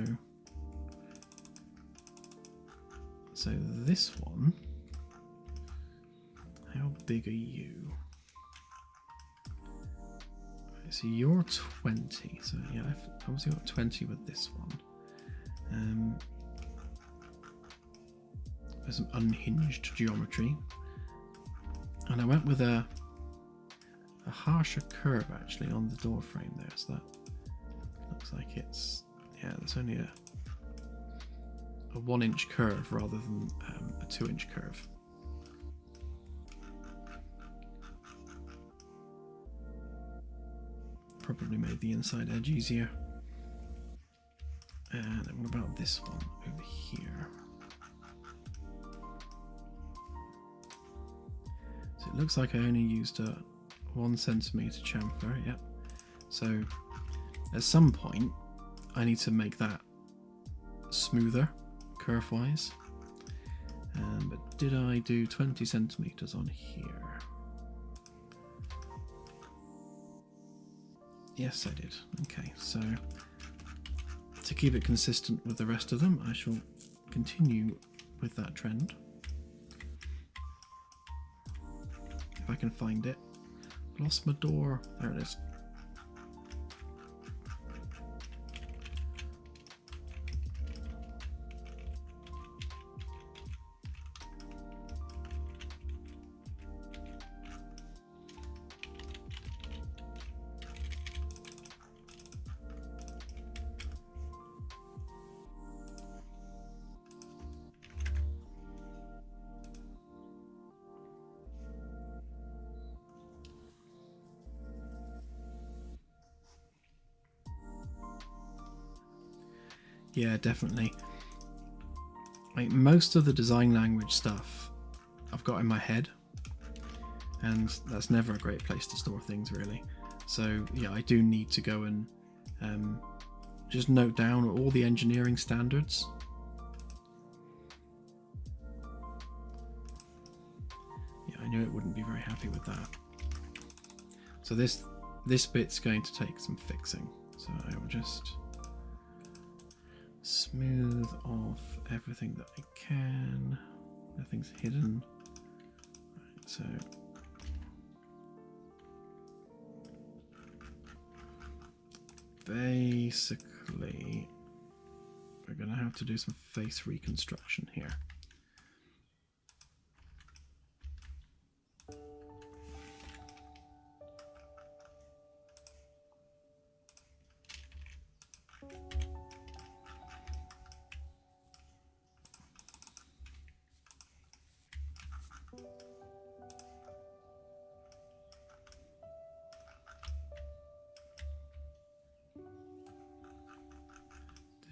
this one, how big are you? So you're 20, so yeah, I've obviously got 20 with this one. There's some unhinged geometry, and I went with a harsher curve actually on the door frame there, so that looks like it's, yeah, there's only a 1-inch curve rather than a 2-inch curve. Probably made the inside edge easier. And then what about this one over here? So it looks like I only used a 1 centimeter chamfer, yep. So at some point I need to make that smoother curve wise. But did I do 20 centimeters on here? Yes, I did. Okay, so to keep it consistent with the rest of them, I shall continue with that trend. If I can find it. Lost my door. There it is. Yeah, definitely. Like most of the design language stuff I've got in my head, and that's never a great place to store things really. So yeah, I do need to go and just note down all the engineering standards. Yeah, I knew it wouldn't be very happy with that. So this bit's going to take some fixing. So I will just smooth off everything that I can. Nothing's hidden. Right, so basically, we're going to have to do some face reconstruction here.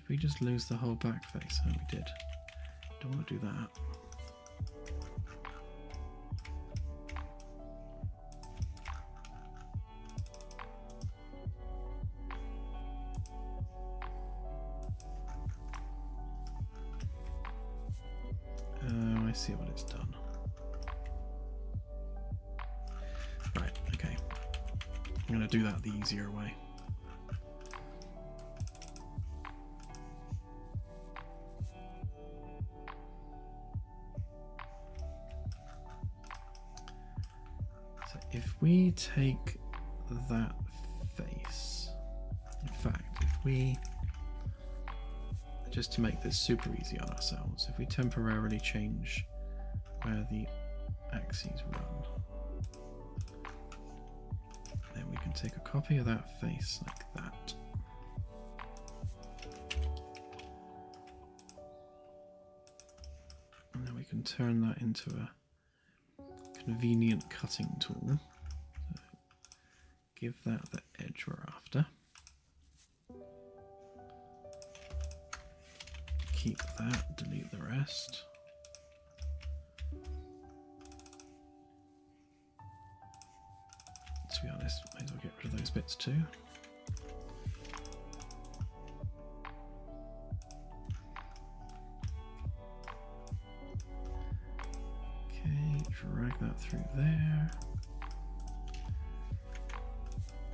We just lose the whole back face. Oh, we did. Don't want to do that. Oh, I see what it's done. Right, okay. I'm going to do that the easier way. If we take that face, in fact, if we, just to make this super easy on ourselves, if we temporarily change where the axes run, then we can take a copy of that face like that. And then we can turn that into a convenient cutting tool. So give that the edge we're after. Keep that, delete the rest. To be honest, might as well get rid of those bits too. Drag that through there.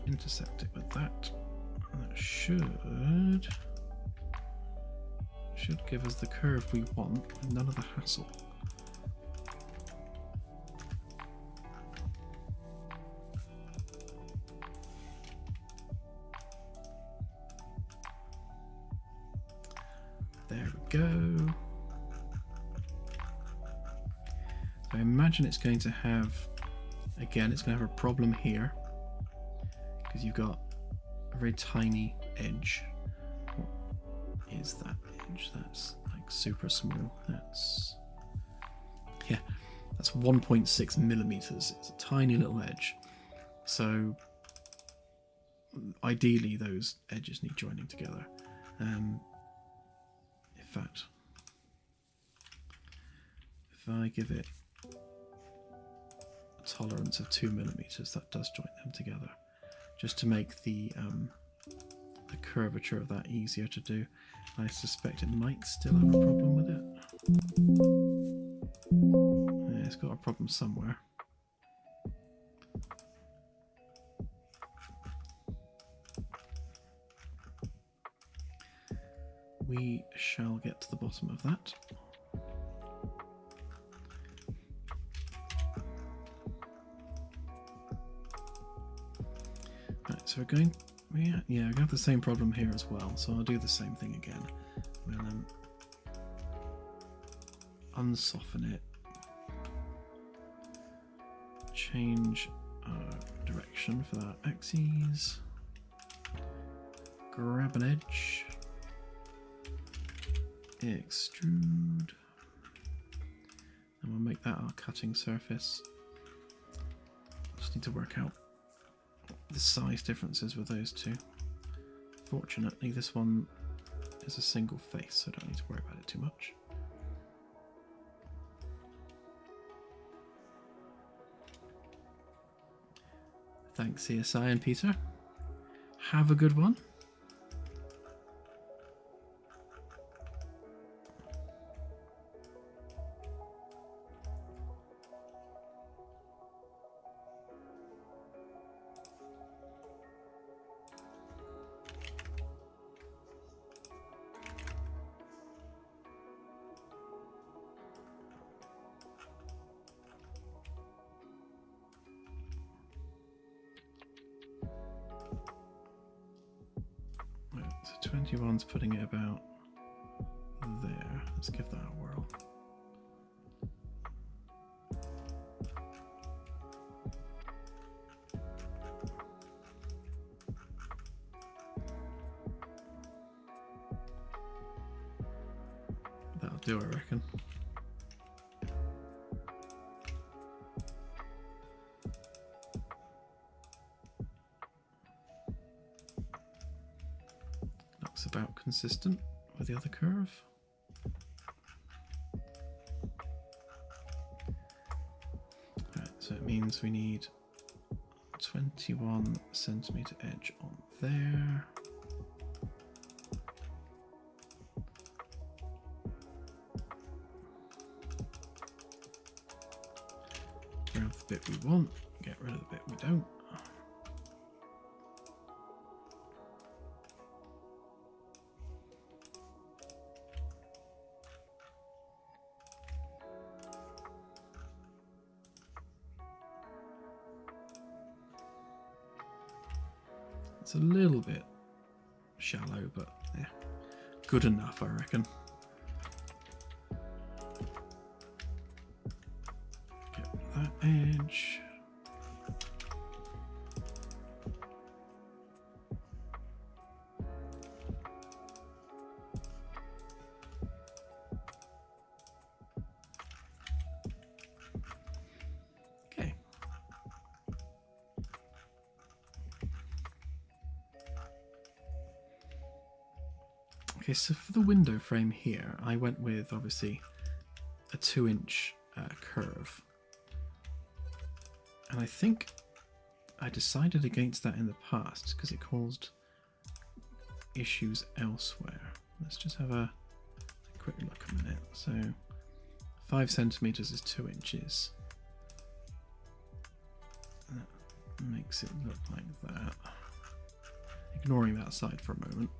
Intersect it with that. And that should give us the curve we want, and none of the hassle. There we go. I imagine it's going to have, again, it's going to have a problem here because you've got a very tiny edge. What is that edge? That's like super small. That's 1.6 millimeters. It's a tiny little edge. So ideally, those edges need joining together. In fact, if I give it tolerance of 2 millimeters, that does join them together, just to make the curvature of that easier to do. I suspect it might still have a problem with it. Yeah, it's got a problem somewhere. We shall get to the bottom of that. So we're going, we have the same problem here as well. So I'll do the same thing again. We'll unsoften it, change our direction for our axes, grab an edge, extrude, and we'll make that our cutting surface. Just need to work out the size differences with those two. Fortunately, this one is a single face, so I don't need to worry about it too much. Thanks, CSI and Peter. Have a good one. 21's putting it about there. Let's give that a whirl. That'll do, I reckon. Looks about consistent with the other curve. Right, so it means we need 21 centimeter edge on there. Grab the bit we want, get rid of the bit we don't. It's a little bit shallow, but yeah, good enough, I reckon. Get rid of that edge. Okay. Okay, so for the window frame here, I went with obviously a 2-inch curve. And I think I decided against that in the past because it caused issues elsewhere. Let's just have a quick look a minute. So 5 centimeters is 2 inches. That makes it look like that. Ignoring that side for a moment.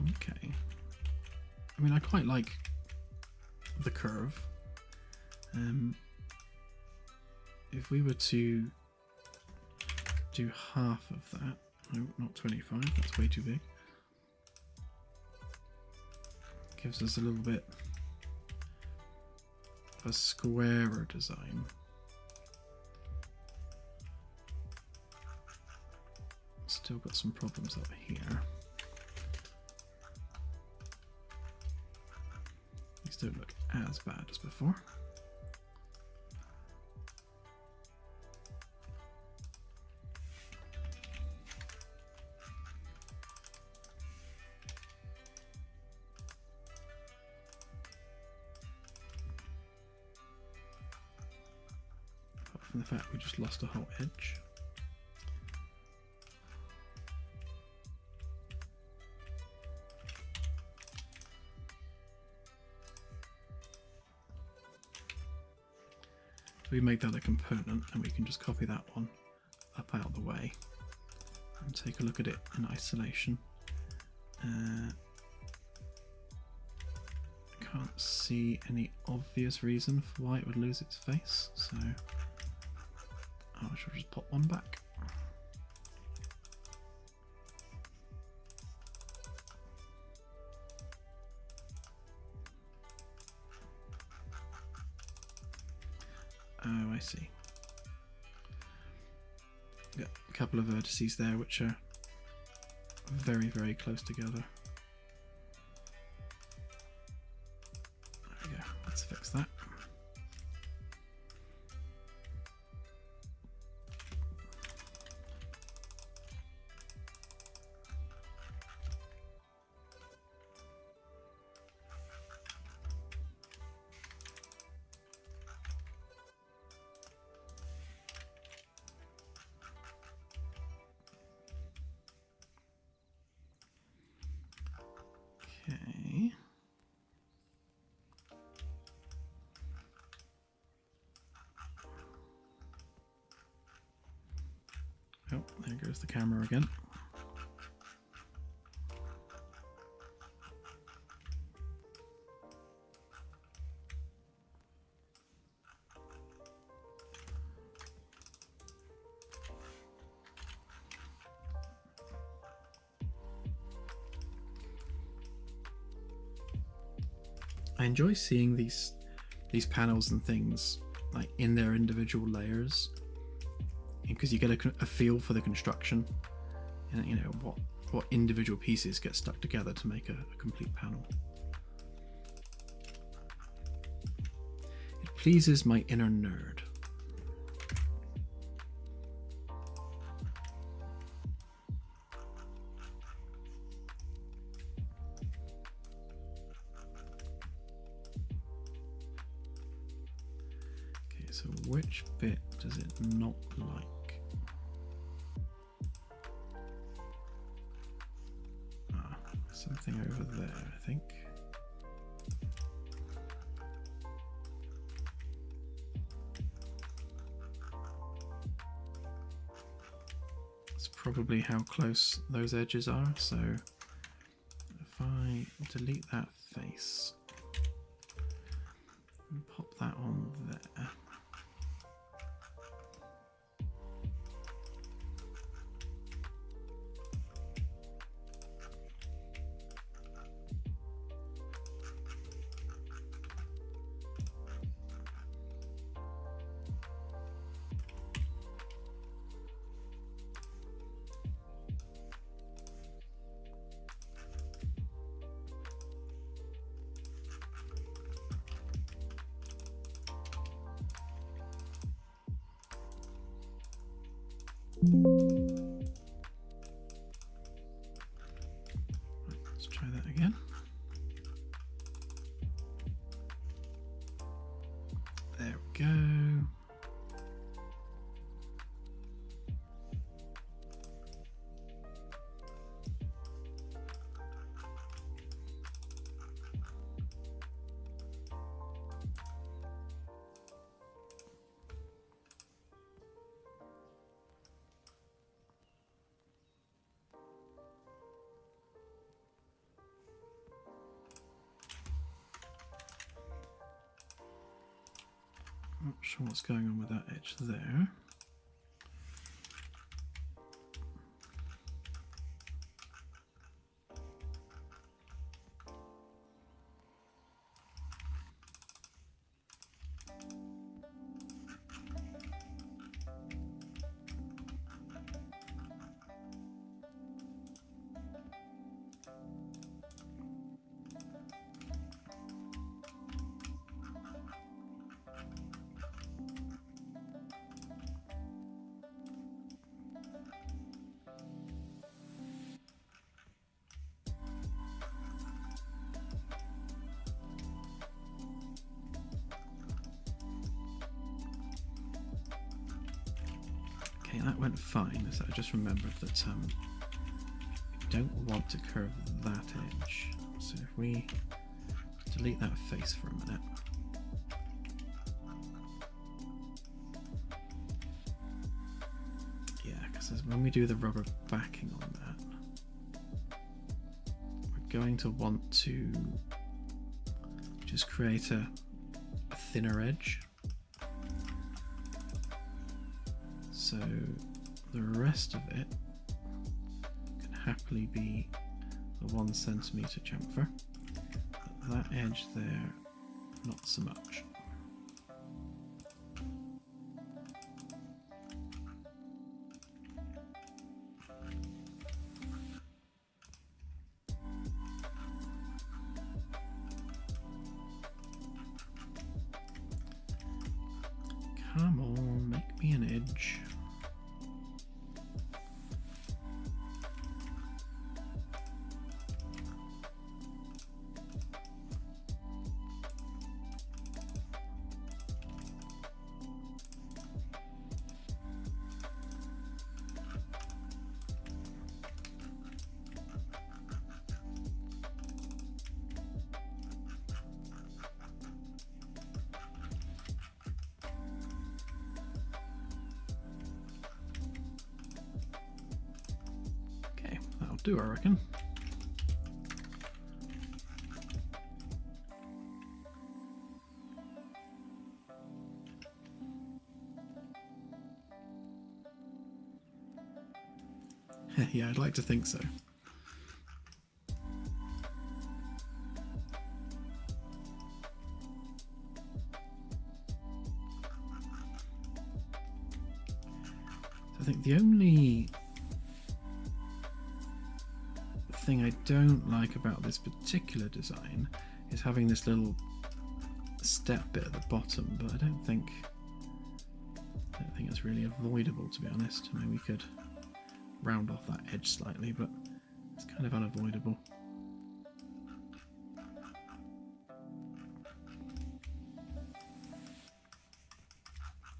Okay. I mean, I quite like the curve. If we were to do half of that, no, not 25, that's way too big. Gives us a little bit of a squarer design. Still got some problems up here. These don't look as bad as before. From the fact we just lost a whole edge. We make that a component and we can just copy that one up out of the way and take a look at it in isolation. Can't see any obvious reason for why it would lose its face, so I shall just pop one back. Oh, I see. Yeah, a couple of vertices there which are very, very close together. There we go, let's fix that. there goes the camera again. I enjoy seeing these panels and things like in their individual layers, because you get a feel for the construction, and you know what individual pieces get stuck together to make a complete panel. It pleases my inner nerd. So which bit does it not like? Something over there, I think. It's probably how close those edges are. So if I delete that face and pop that on there. Let's try that again. There we go. Not sure what's going on with that edge there. Okay, that went fine. So I just remembered that you don't want to curve that edge. So if we delete that face for a minute. Yeah, because when we do the rubber backing on that, we're going to want to just create a thinner edge. So the rest of it can happily be the 1 centimeter chamfer. But that edge there, not so much. Come on, make me an edge. do, I reckon. Yeah, I'd like to think so. I think the only thing I don't like about this particular design is having this little step bit at the bottom, but I don't think it's really avoidable, to be honest. I mean, we could round off that edge slightly, but it's kind of unavoidable.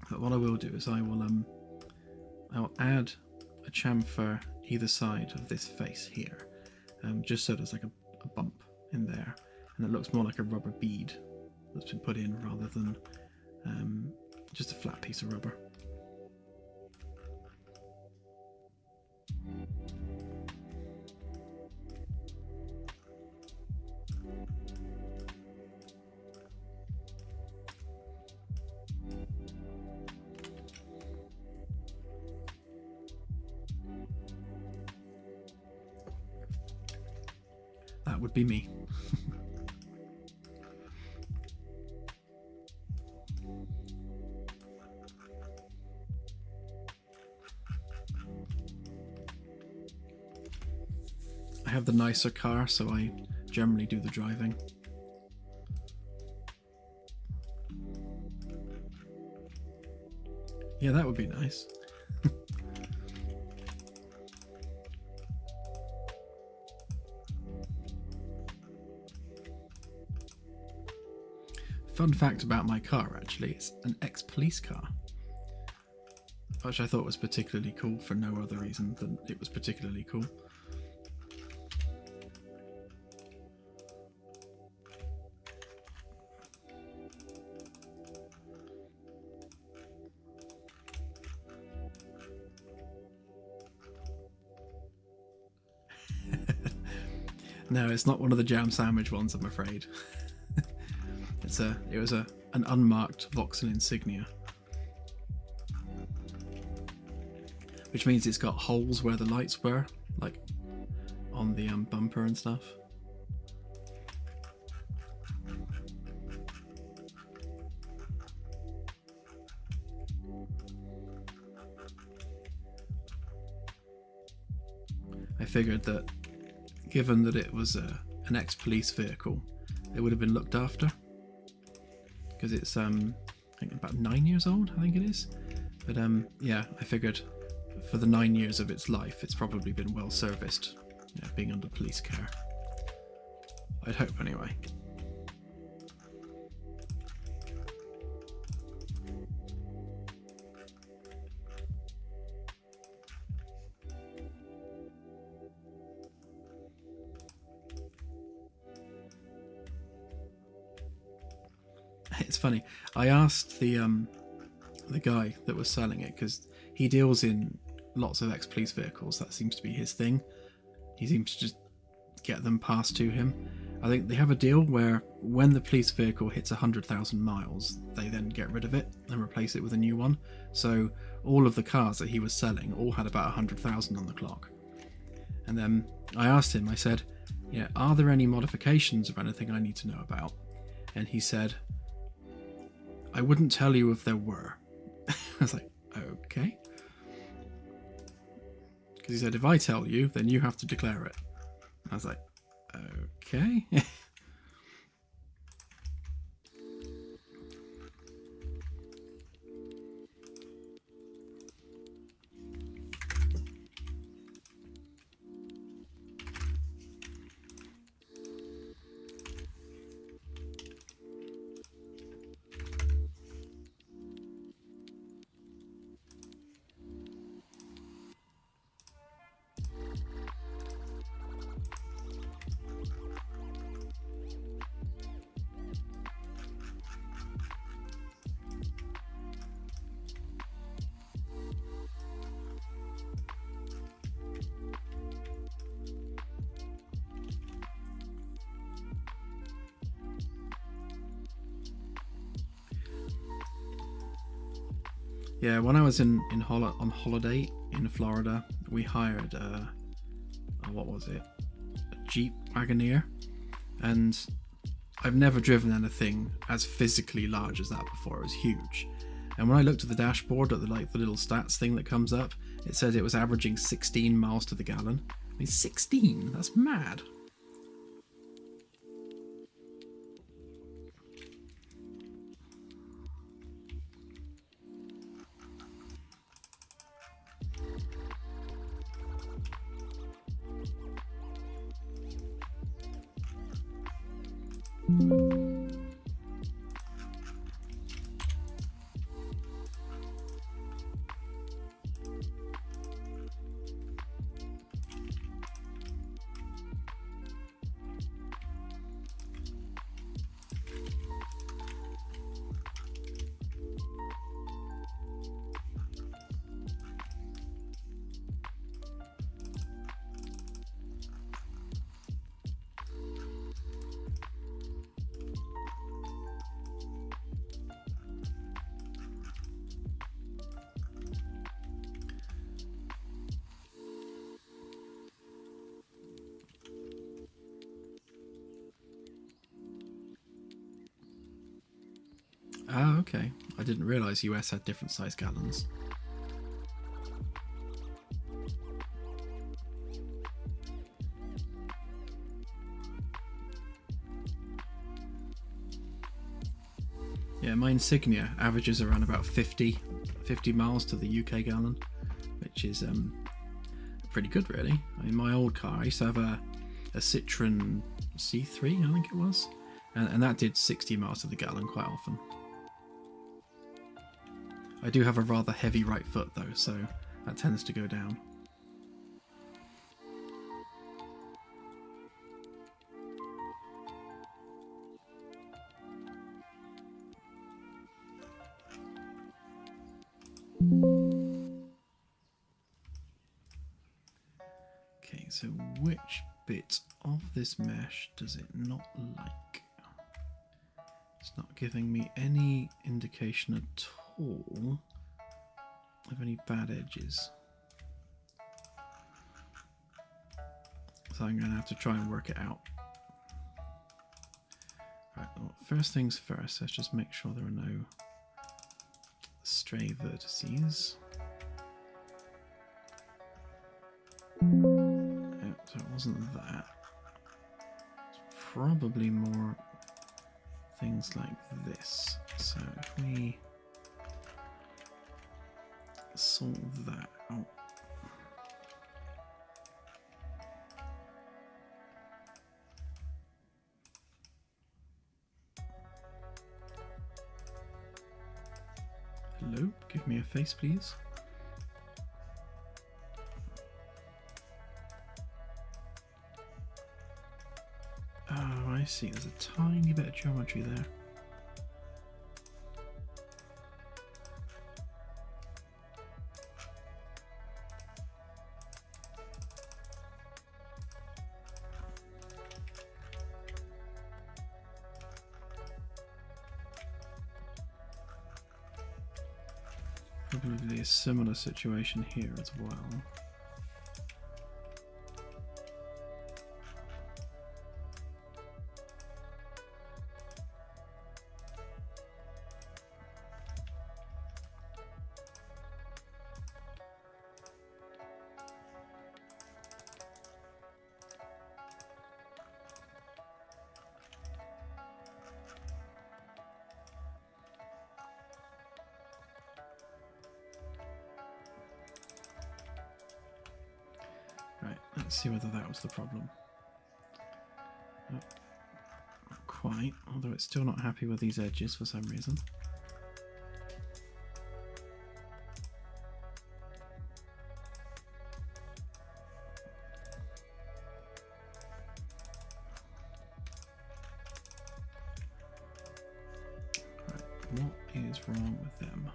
But what I will do is I'll add a chamfer either side of this face here, just so there's like a bump in there, and it looks more like a rubber bead that's been put in rather than just a flat piece of rubber. That would be me. I have the nicer car, so I generally do the driving. Yeah, that would be nice. Fun fact about my car, actually, it's an ex-police car, which I thought was particularly cool for no other reason than it was particularly cool. No, it's not one of the jam sandwich ones, I'm afraid. It was an unmarked Vauxhall Insignia, which means it's got holes where the lights were, like on the bumper and stuff. I figured that given that it was an ex-police vehicle, it would have been looked after, because it's I think about 9 years old, I think it is. But yeah, I figured for the 9 years of its life, it's probably been well serviced, you know, being under police care. I'd hope anyway. It's funny. I asked the guy that was selling it, because he deals in lots of ex-police vehicles. That seems to be his thing. He seems to just get them passed to him. I think they have a deal where when the police vehicle hits 100,000 miles, they then get rid of it and replace it with a new one. So all of the cars that he was selling all had about 100,000 on the clock. And then I asked him, I said, yeah, are there any modifications or anything I need to know about? And he said, I wouldn't tell you if there were. I was like, okay. Because he said, if I tell you, then you have to declare it. I was like, okay. Yeah, when I was on holiday in Florida, we hired what was it? A Jeep Wagoneer, and I've never driven anything as physically large as that before. It was huge. And when I looked at the dashboard at the little stats thing that comes up, it said it was averaging 16 miles to the gallon. I mean, 16? That's mad. Ah, okay. I didn't realise US had different size gallons. Yeah, my Insignia averages around about 50 miles to the UK gallon, which is pretty good, really. I mean, my old car, I used to have a Citroen C3, I think it was, and that did 60 miles to the gallon quite often. I do have a rather heavy right foot though, so that tends to go down. Okay, so which bit of this mesh does it not like? It's not giving me any indication at all of any bad edges. So I'm going to have to try and work it out. Right, well, first things first, let's just make sure there are no stray vertices. Oh, so it wasn't that. It's probably more things like this. So if we sort that out. Hello, give me a face, please. Oh, I see. There's a tiny bit of geometry there. Probably a similar situation here as well. Right, let's see whether that was the problem. Nope, not quite, although it's still not happy with these edges for some reason. Right, what is wrong with them?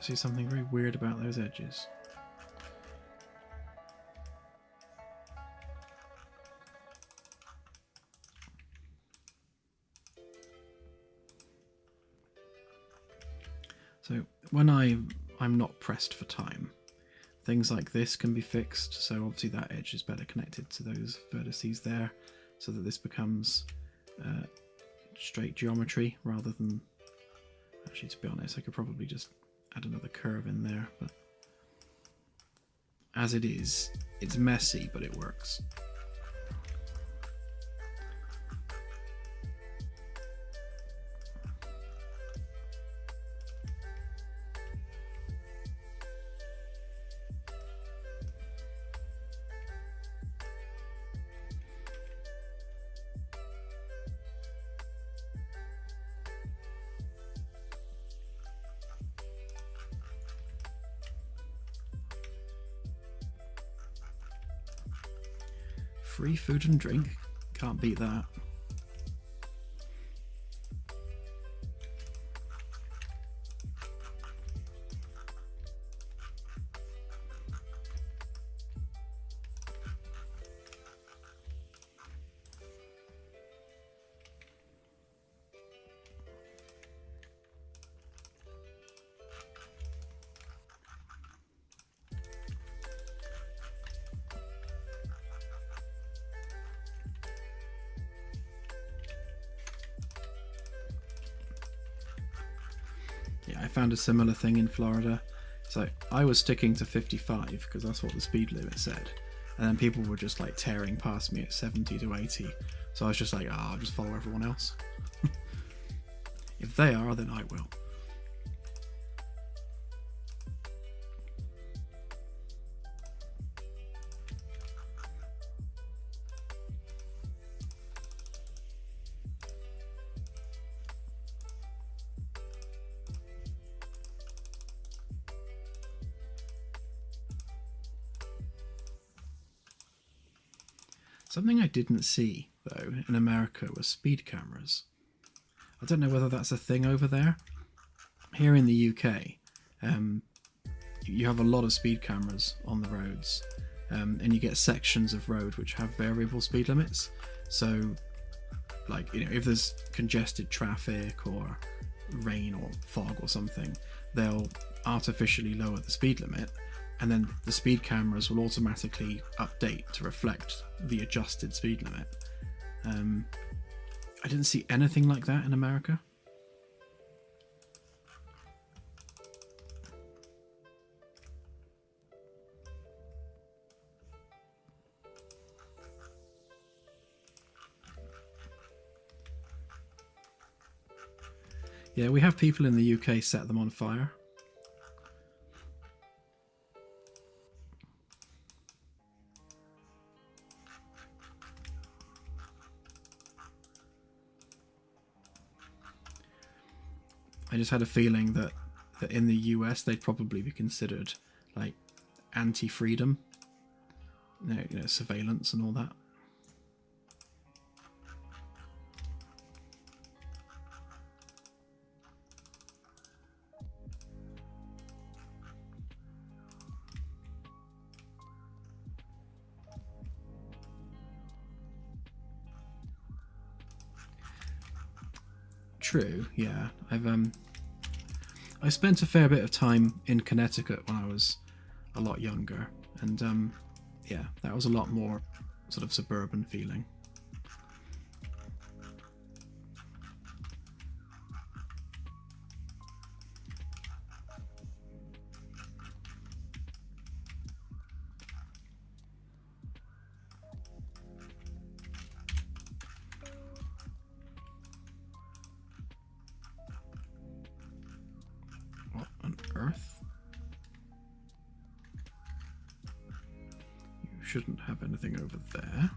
see something very weird about those edges. So when I'm not pressed for time, things like this can be fixed. So obviously that edge is better connected to those vertices there, so that this becomes straight geometry rather than... Actually, to be honest, I could probably just add another curve in there, but as it is, it's messy, but it works. Free food and drink, can't beat that. Yeah, I found a similar thing in Florida. So I was sticking to 55 because that's what the speed limit said. And then people were just like tearing past me at 70 to 80. So I was just like, I'll just follow everyone else. If they are, then I will. Something I didn't see, though, in America was speed cameras. I don't know whether that's a thing over there. Here in the UK, you have a lot of speed cameras on the roads, and you get sections of road which have variable speed limits. So, like, you know, if there's congested traffic or rain or fog or something, they'll artificially lower the speed limit, and then the speed cameras will automatically update to reflect the adjusted speed limit. I didn't see anything like that in America. Yeah, we have people in the UK set them on fire. I just had a feeling that in the US they'd probably be considered like anti-freedom, you know, surveillance and all that. True, yeah. I spent a fair bit of time in Connecticut when I was a lot younger, and yeah, that was a lot more sort of suburban feeling. What on earth? You shouldn't have anything over there.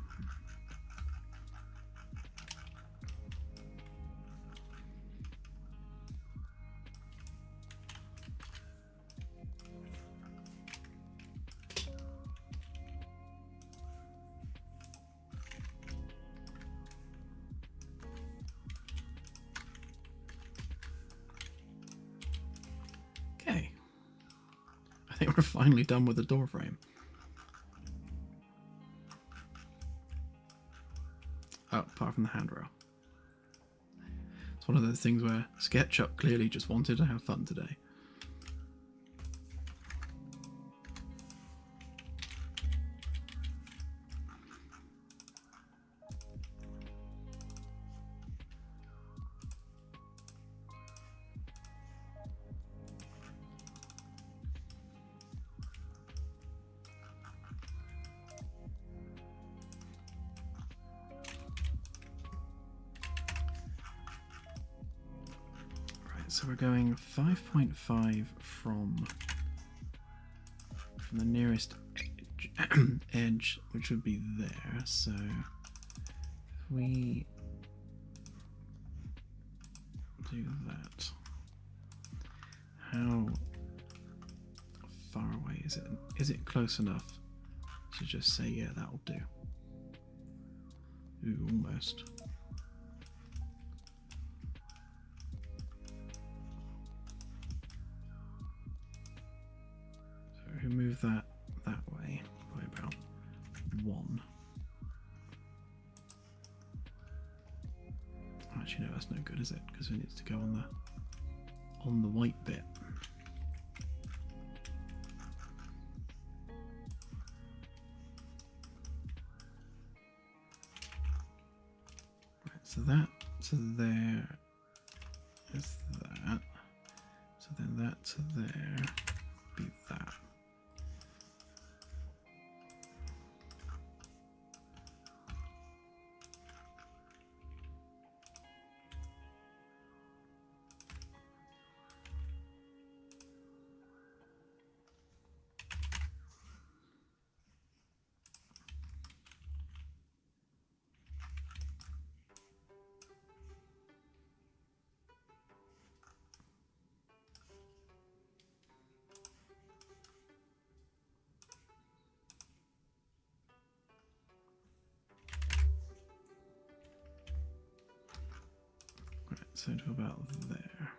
Okay. We're finally done with the door frame. Oh, apart from the handrail. It's one of those things where SketchUp clearly just wanted to have fun today. So we're going 5.5 from the nearest edge, which would be there. So if we do that, how far away is it? Is it close enough to just say, yeah, that'll do? Ooh, almost. So we move that way by about 1. Actually, no, that's no good, is it? Because it needs to go on the white bit. Right, so that to there is that. So then that to there be that. So to about there.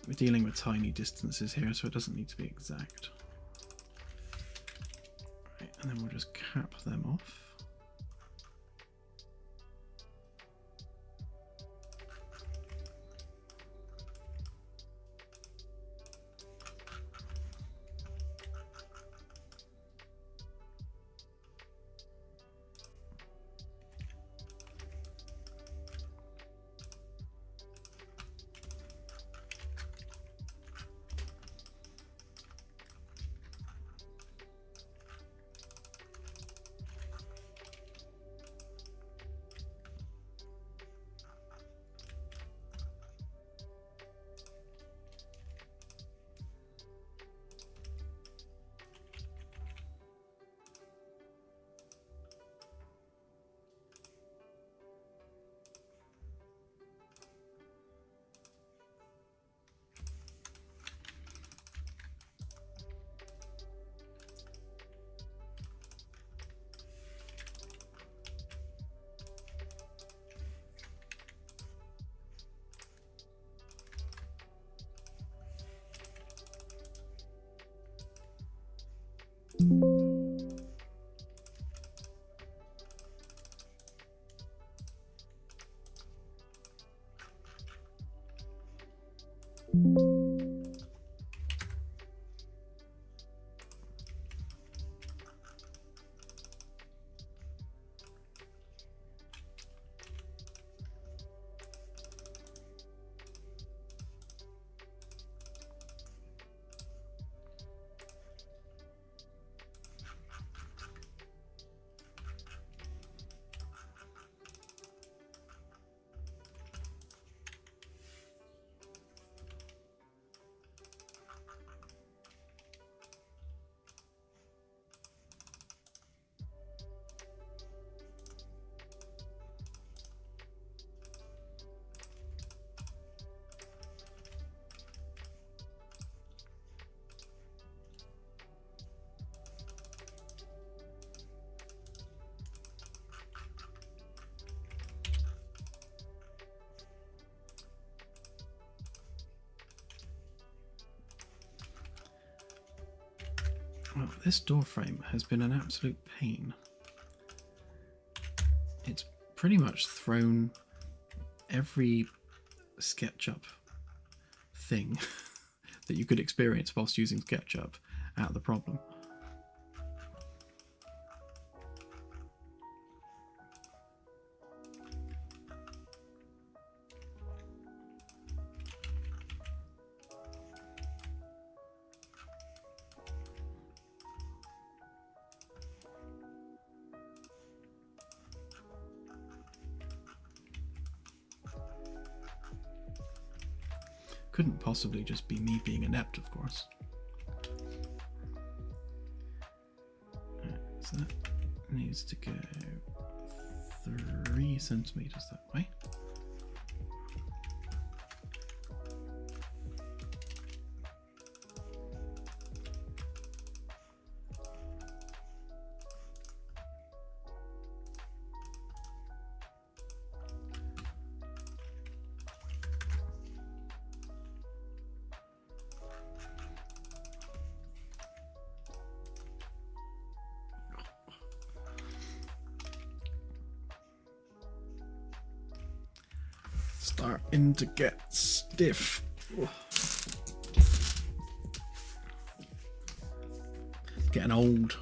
We're dealing with tiny distances here, so it doesn't need to be exact. Right, and then we'll just cap them off. Well, this door frame has been an absolute pain. It's pretty much thrown every SketchUp thing that you could experience whilst using SketchUp out of the problem. Couldn't possibly just be me being inept, of course. So that needs to go 3 centimeters that way. Starting to get stiff. Getting old.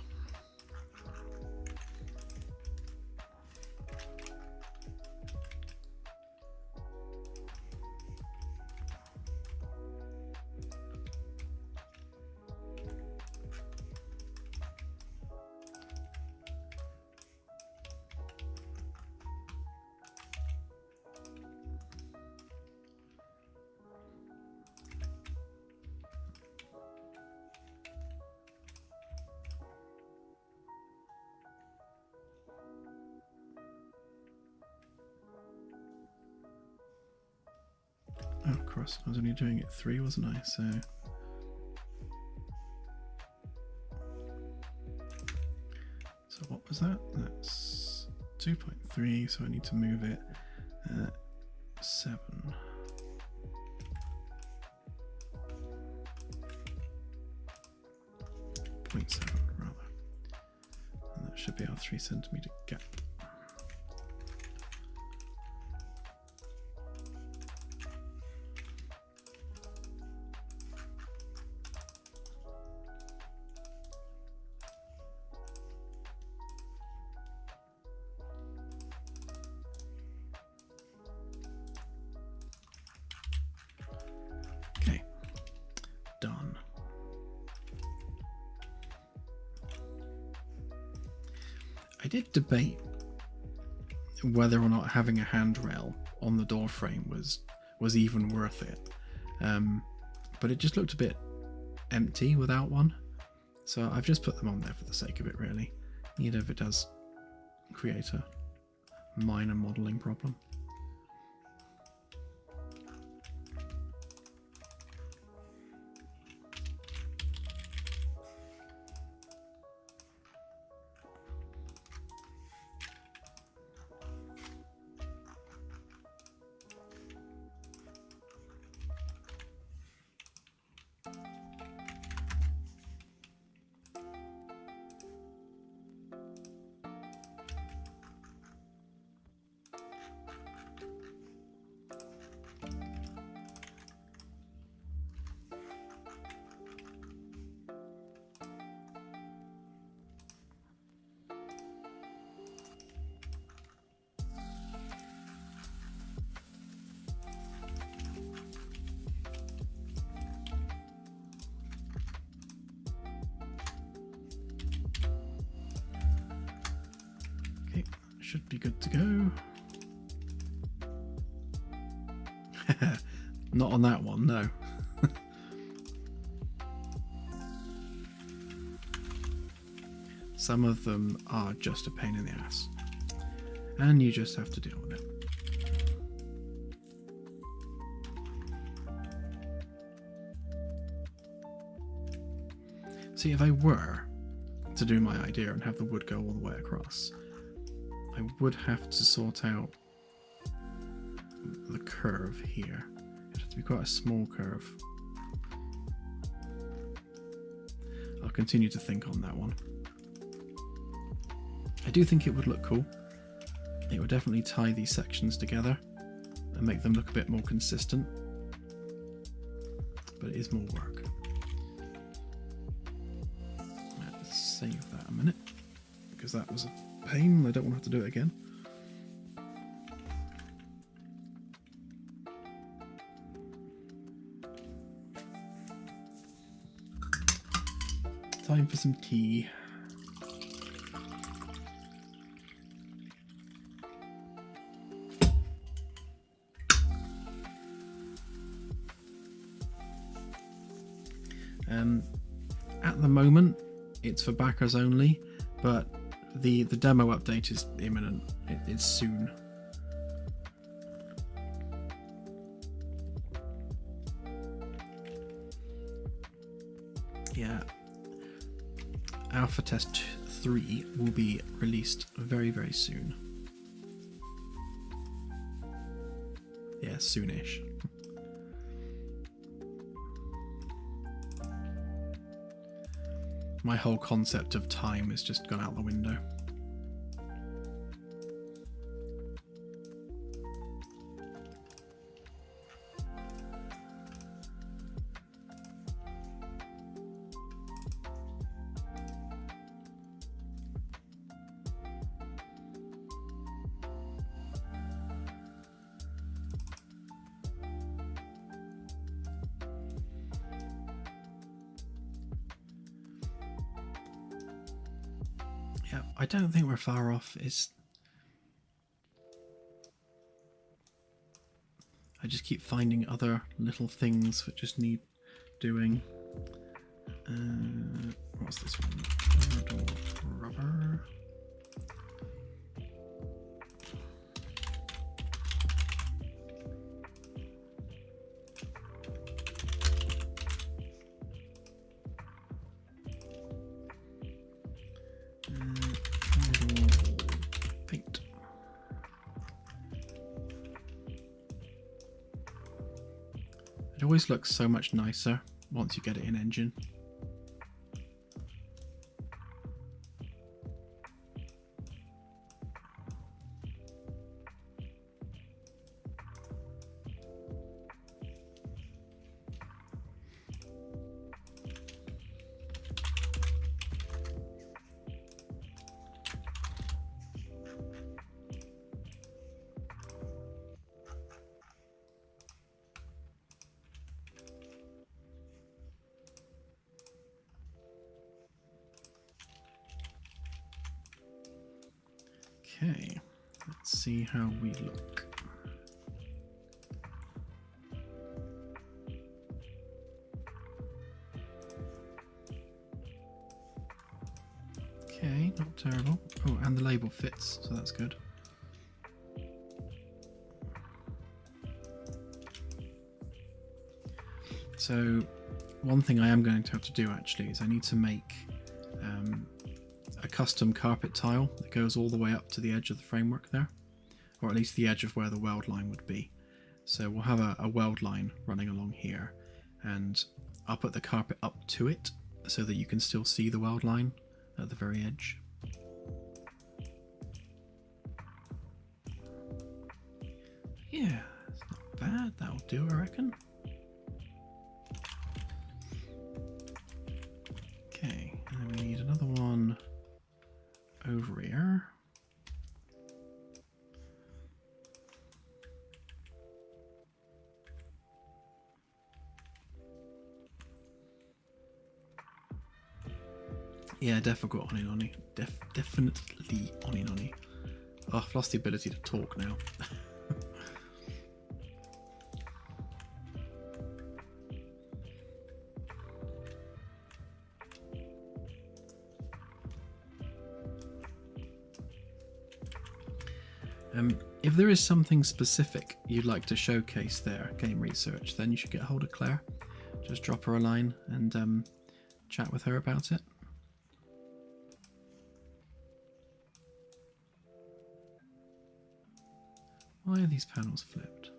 Oh, of course, I was only doing it 3, wasn't I? So what was that? That's 2.3, so I need to move it 7. 0.7 rather. And that should be our 3 centimeter gap. I did debate whether or not having a handrail on the door frame was even worth it, but it just looked a bit empty without one, so I've just put them on there for the sake of it, really, even if it does create a minor modelling problem. Should be good to go. Not on that one, no. Some of them are just a pain in the ass, and you just have to deal with it. See, if I were to do my idea and have the wood go all the way across, I would have to sort out the curve here. It'd have to be quite a small curve. I'll continue to think on that one. I do think it would look cool. It would definitely tie these sections together and make them look a bit more consistent. But it is more work. Let's save that a minute, because that was a pain. I don't want to have to do it again. Time for some tea. At the moment, it's for backers only, but the demo update is imminent. It's soon. Yeah. Alpha Test 3 will be released very, very soon. Yeah, soonish. My whole concept of time has just gone out the window. Yeah, I don't think we're far off. I just keep finding other little things that just need doing. What's this one? Rubber. Paint. It always looks so much nicer once you get it in engine. Okay, let's see how we look. Okay, not terrible. Oh, and the label fits, so that's good. So, one thing I am going to have to do actually is I need to make a custom carpet tile that goes all the way up to the edge of the framework there, or at least the edge of where the weld line would be. So we'll have a weld line running along here, and I'll put the carpet up to it so that you can still see the weld line at the very edge. Yeah, it's not bad. That'll do, I reckon. Okay, and then we need another one over here. Yeah, definitely got Oni. Definitely Oni. Oh, I've lost the ability to talk now. If there is something specific you'd like to showcase there, game research, then you should get hold of Claire. Just drop her a line and chat with her about it. Why are these panels flipped?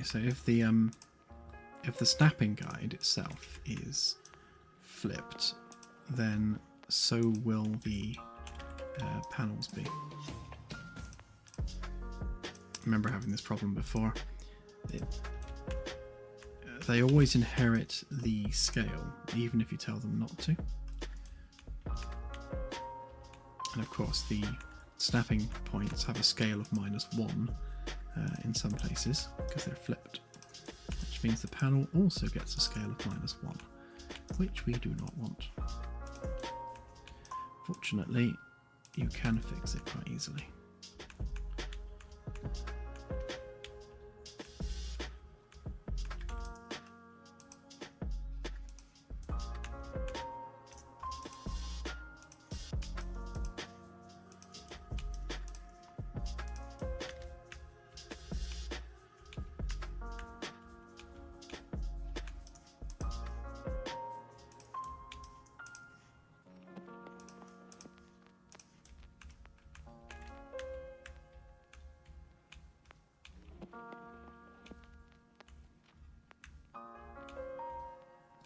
so if the snapping guide itself is flipped, then so will the panels be. I remember having this problem before. They always inherit the scale, even if you tell them not to. And of course, the snapping points have a scale of -1 in some places because they're flipped, which means the panel also gets a scale of -1, which we do not want. Fortunately, you can fix it quite easily.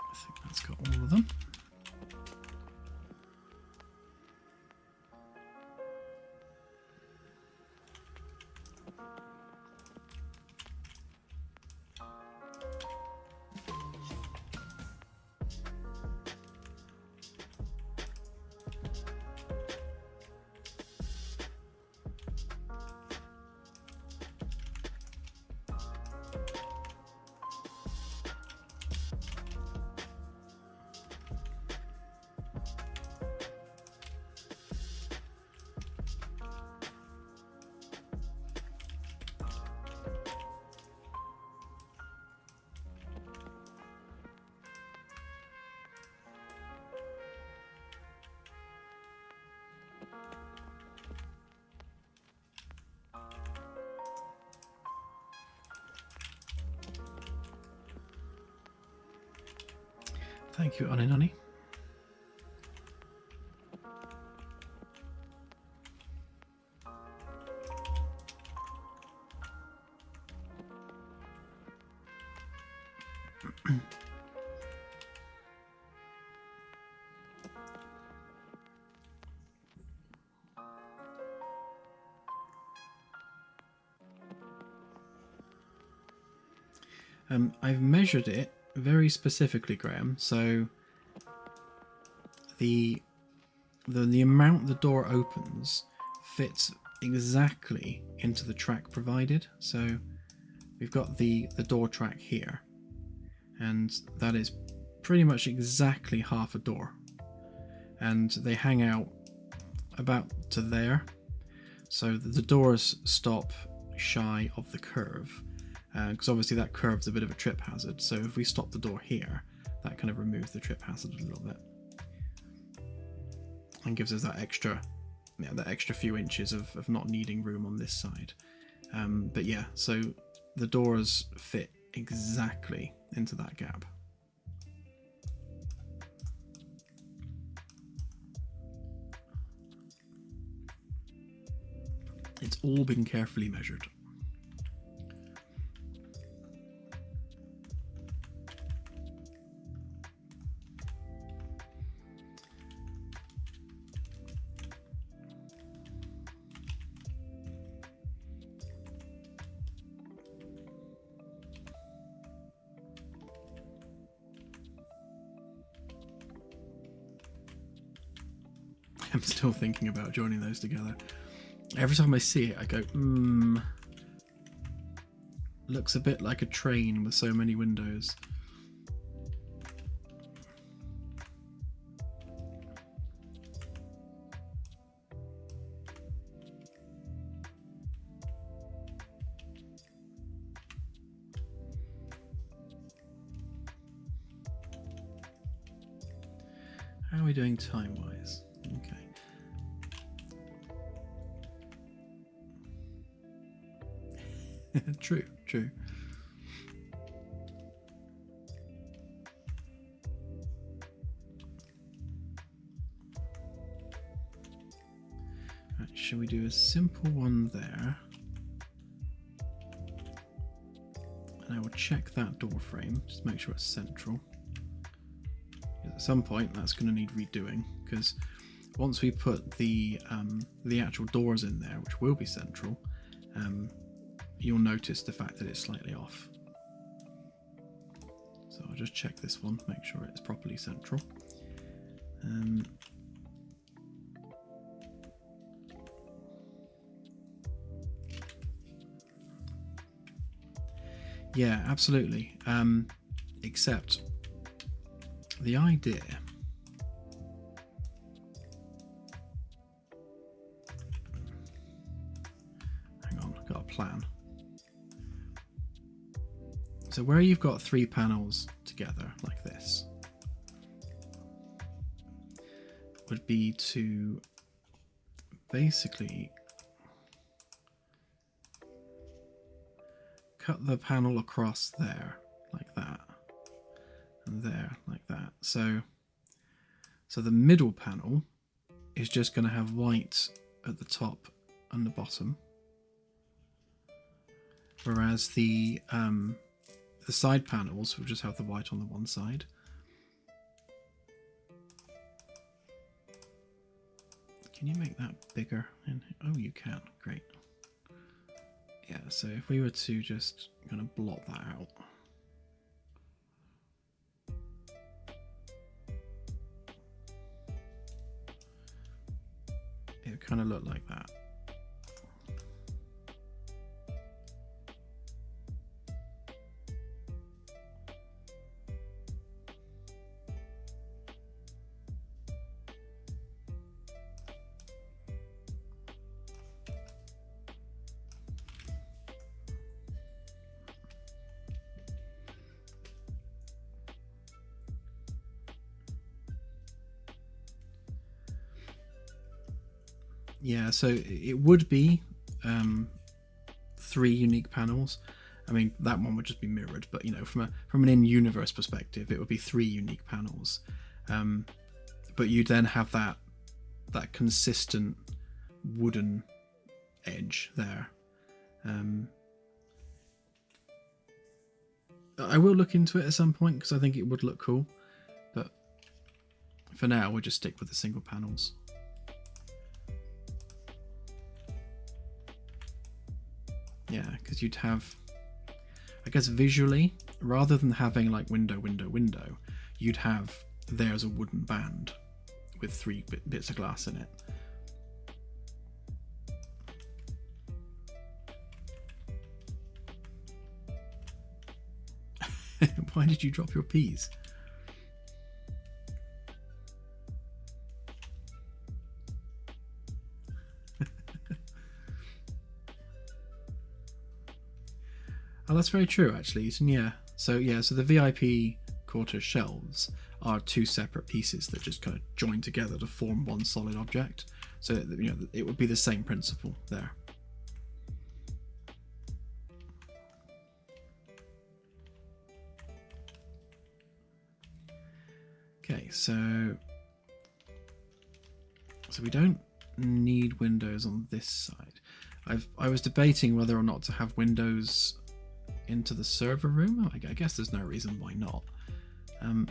I think that's got all of them. Thank you, Aninani. I've measured it very specifically, Graham. So the amount the door opens fits exactly into the track provided. So we've got the door track here, and that is pretty much exactly half a door, and they hang out about to there, so the doors stop shy of the curve, because obviously that curve's a bit of a trip hazard. So if we stop the door here, that kind of removes the trip hazard a little bit and gives us that extra few inches of not needing room on this side. But yeah, so the doors fit exactly into that gap. It's all been carefully measured. I'm still thinking about joining those together. Every time I see it, I go, looks a bit like a train with so many windows. How are we doing time-wise? Okay. True. Right, shall we do a simple one there? And I will check that door frame, just make sure it's central. At some point that's going to need redoing, because once we put the actual doors in there, which will be central, you'll notice the fact that it's slightly off. So I'll just check this one, make sure it's properly central. Yeah, absolutely. Except the idea. Hang on, I've got a plan. So where you've got 3 panels together like this would be to basically cut the panel across there like that, and there like that. So the middle panel is just going to have white at the top and the bottom, whereas the side panels will just have the white on the one side. Can you make that bigger? Oh, you can. Great. Yeah, so if we were to just kind of blot that out. It would kind of look like that. Yeah, so it would be 3 unique panels. I mean, that one would just be mirrored, but you know, from an in-universe perspective, it would be 3 unique panels. But you then have that consistent wooden edge there. I will look into it at some point because I think it would look cool, but for now we'll just stick with the single panels. Yeah, because you'd have, I guess visually, rather than having like window, window, window, you'd have there's a wooden band with 3 bits of glass in it. Why did you drop your peas? Oh, that's very true, actually. Yeah. So the VIP quarter shelves are 2 separate pieces that just kind of join together to form one solid object. So you know, it would be the same principle there. Okay, so we don't need windows on this side. I was debating whether or not to have windows into the server room. I guess there's no reason why not.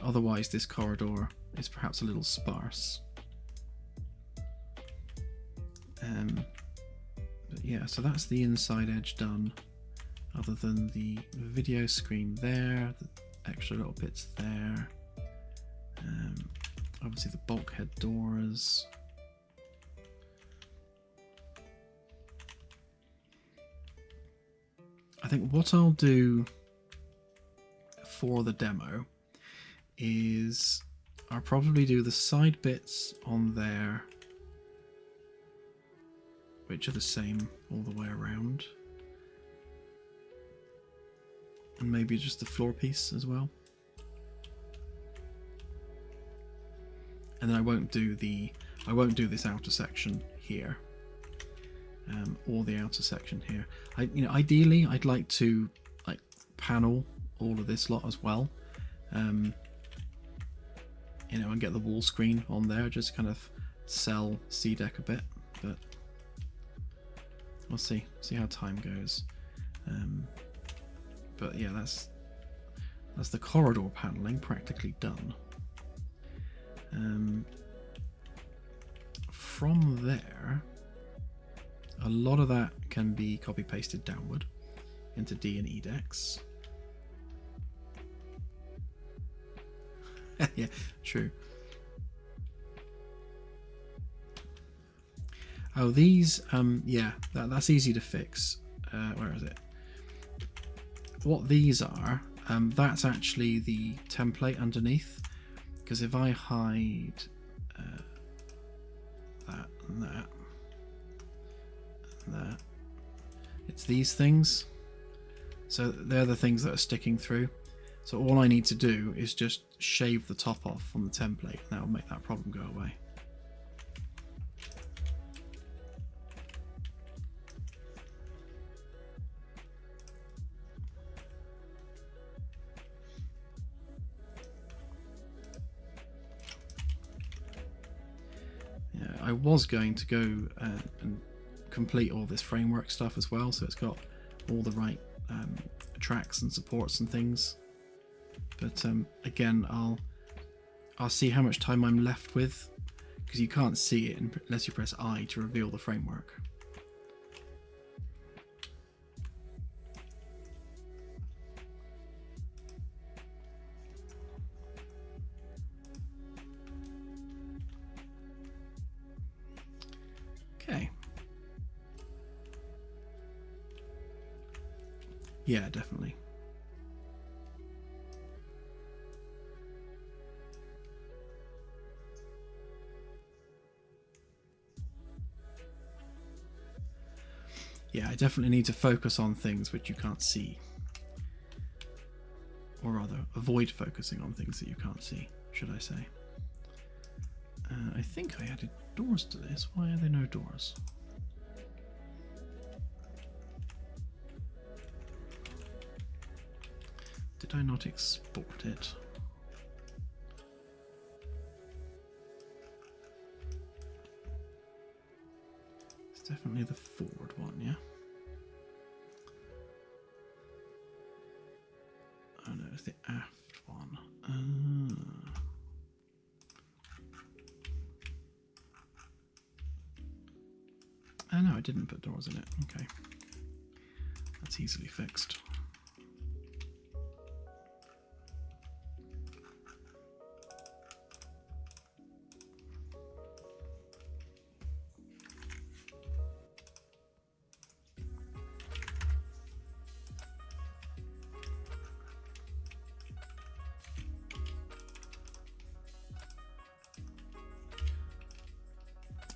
Otherwise this corridor is perhaps a little sparse. But yeah, so that's the inside edge done, other than the video screen there, the extra little bits there. Obviously the bulkhead doors. I think what I'll do for the demo is I'll probably do the side bits on there, which are the same all the way around, and maybe just the floor piece as well. And then I won't do this outer section here. Or the outer section here. Ideally, I'd like to panel all of this lot as well, and get the wall screen on there, just kind of sell C-Deck a bit. But we'll see how time goes. But yeah, that's the corridor paneling practically done. From there, a lot of that can be copy pasted downward into D and E decks. Yeah, true. Oh, these, yeah, that's easy to fix. Where is it? What these are, that's actually the template underneath. Because if I hide that and that and that, it's these things. So they're the things that are sticking through. So all I need to do is just shave the top off from the template, and that will make that problem go away. Yeah, I was going to go and complete all this framework stuff as well, so it's got all the right tracks and supports and things. But again, I'll see how much time I'm left with, because you can't see it unless you press I to reveal the framework. Okay. Yeah, definitely. Yeah, I definitely need to focus on things which you can't see. Or rather, avoid focusing on things that you can't see, should I say. I think I added doors to this. Why are there no doors? Did I not export it? It's definitely the forward one, yeah? Oh no, it's the aft one. Oh no, I didn't put doors in it. Okay. That's easily fixed.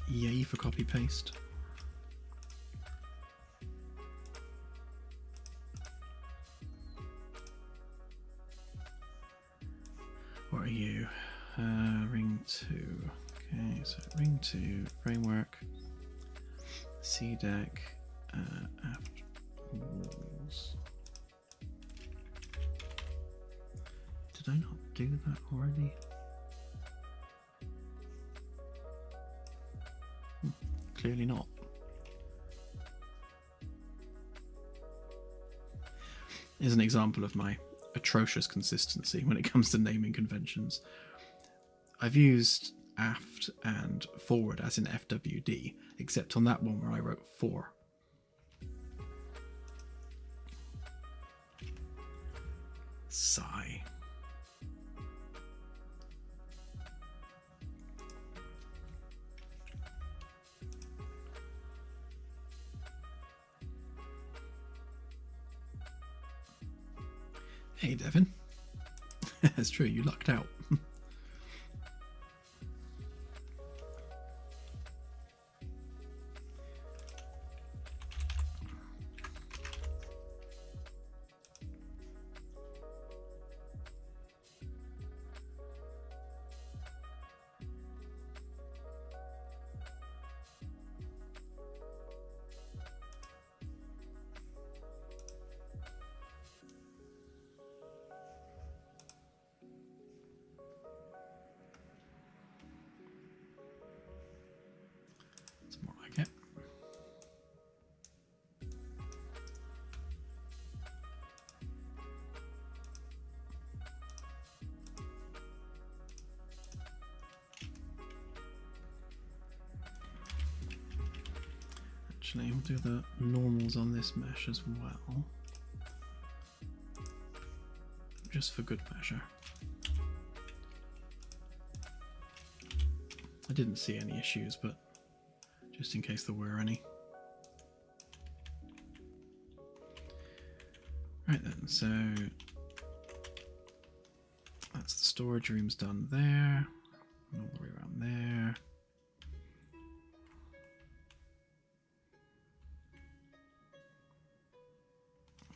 Yay for copy paste. What are you? Ring 2. Okay, so ring 2, framework, C deck, aft walls. Did I not do that already? Clearly not. Here's an example of my atrocious consistency when it comes to naming conventions. I've used aft and forward as in FWD, except on that one where I wrote 4. Sigh. Hey, Devin. That's true, you lucked out. Actually, we'll do the normals on this mesh as well. Just for good measure. I didn't see any issues, but just in case there were any. Right then, so that's the storage room's done there, all the way around there.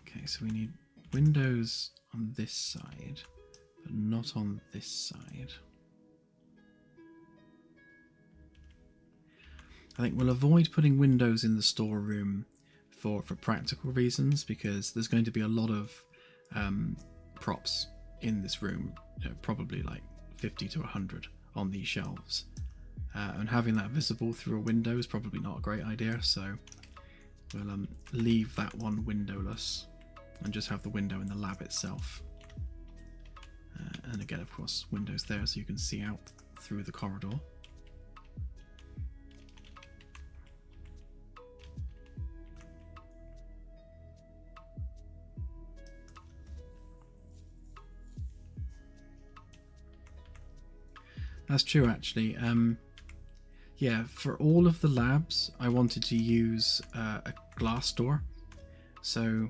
Okay, so we need windows on this side, but not on this side. I think we'll avoid putting windows in the storeroom for practical reasons, because there's going to be a lot of props in this room, probably like 50 to 100 on these shelves. And having that visible through a window is probably not a great idea, so we'll leave that one windowless and just have the window in the lab itself. And again, of course, windows there so you can see out through the corridor. That's true, actually. Yeah, for all of the labs, I wanted to use a glass door. So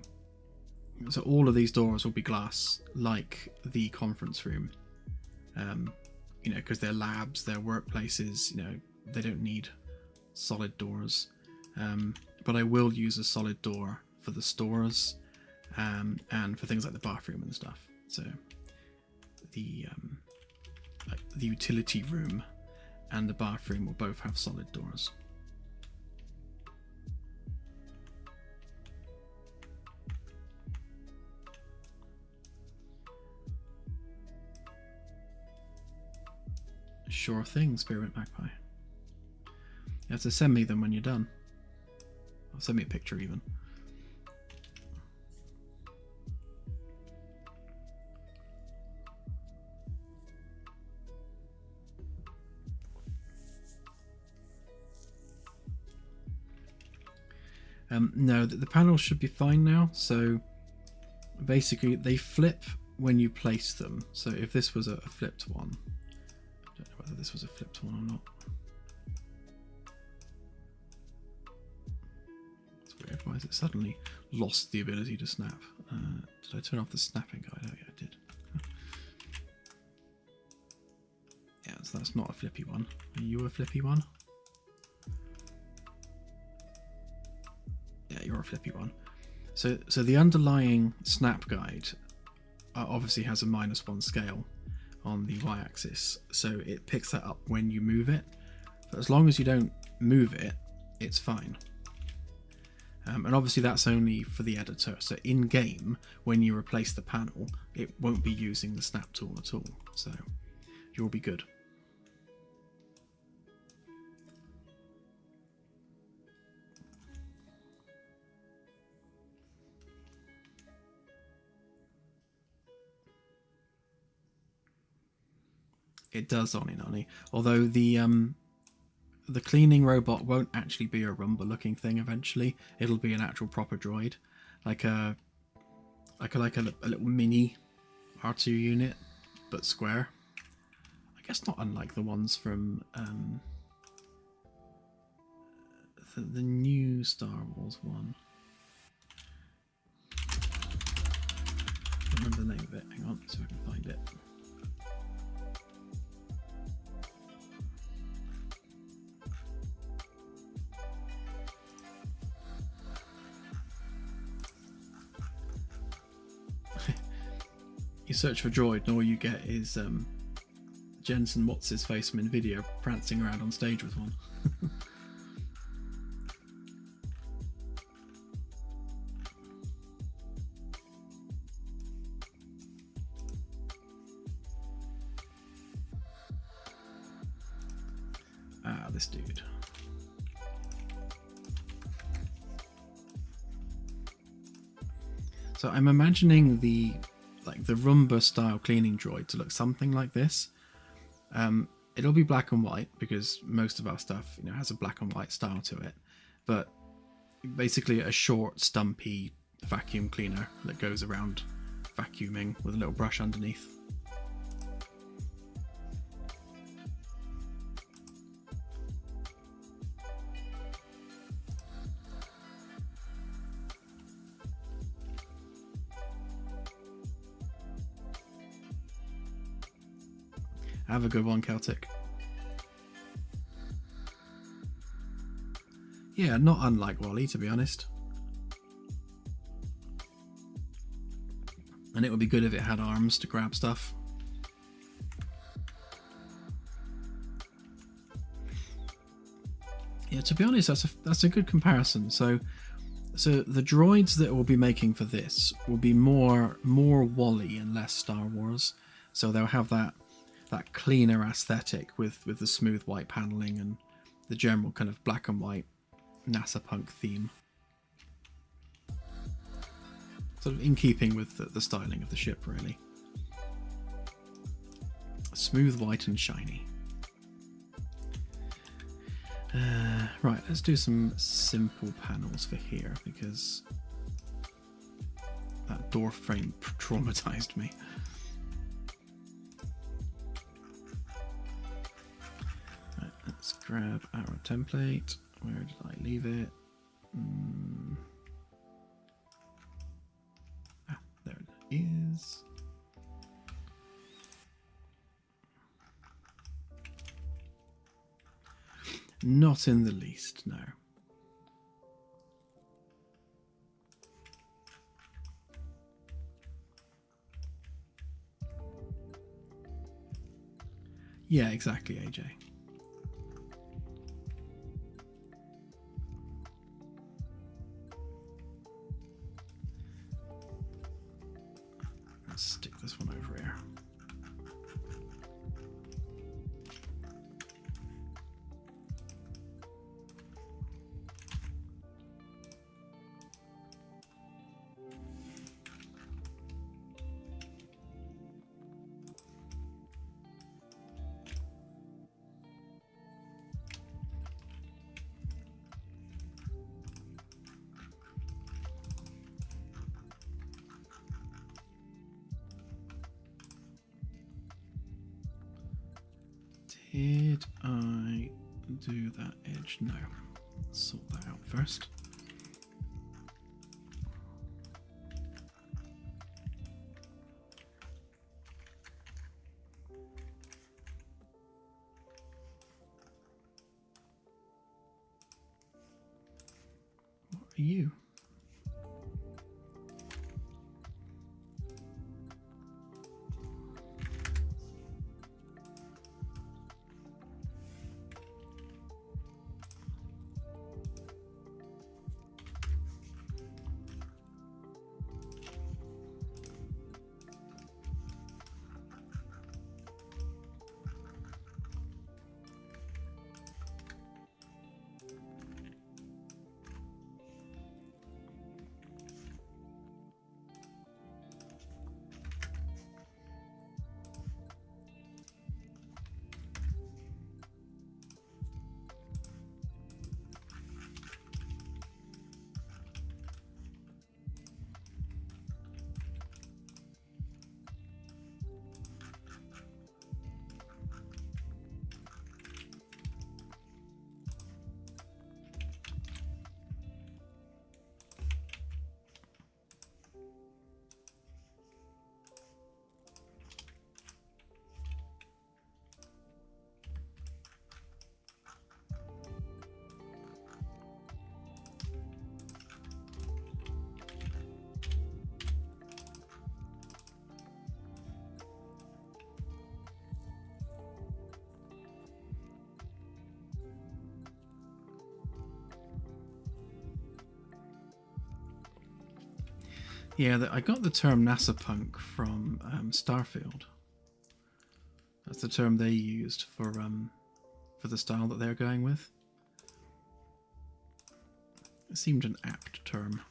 all of these doors will be glass, like the conference room. You know, because they're labs, they're workplaces. You know, they don't need solid doors. But I will use a solid door for the stores and for things like the bathroom and stuff. So the utility room and the bathroom will both have solid doors. Sure thing, Spearmint Magpie. You have to send me them when you're done. Or send me a picture even. No, the panels should be fine now. So basically they flip when you place them. So if this was a flipped one, I don't know whether this was a flipped one or not. It's weird, why has it suddenly lost the ability to snap? Did I turn off the snapping guide? Oh yeah, I did. Yeah, so that's not a flippy one. Are you a flippy one? Yeah, you're a flippy one. So the underlying snap guide obviously has a -1 scale on the y-axis, so it picks that up when you move it. But as long as you don't move it, it's fine. And obviously that's only for the editor. So in game, when you replace the panel, it won't be using the snap tool at all. So you'll be good. It does, Oni. Although the cleaning robot won't actually be a Roomba looking thing eventually. It'll be an actual proper droid. Like a little mini R2 unit, but square. I guess not unlike the ones from the new Star Wars one. I don't remember the name of it. Hang on, so I can find it. You search for droid and all you get is Jensen What's-His-Face from Nvidia prancing around on stage with one. This dude. So I'm imagining the Roomba style cleaning droid to look something like this. It'll be black and white because most of our stuff, has a black and white style to it. But basically a short, stumpy vacuum cleaner that goes around vacuuming with a little brush underneath. Have a good one, Celtic. Yeah, not unlike Wally, to be honest. And it would be good if it had arms to grab stuff. Yeah, to be honest, that's a good comparison. So the droids that we'll be making for this will be more Wally and less Star Wars. So they'll have that cleaner aesthetic with the smooth white paneling and the general kind of black and white NASA punk theme. Sort of in keeping with the styling of the ship, really. Smooth white and shiny. Right, let's do some simple panels for here because that door frame traumatized me. Right, let's grab our template. Where did I leave it? There it is. Not in the least, no. Yeah, exactly, AJ. Let's stick this one over here. Did I do that edge? No. Let's sort that out first. What are you? Yeah, I got the term NASA punk from Starfield. That's the term they used for the style that they're going with. It seemed an apt term.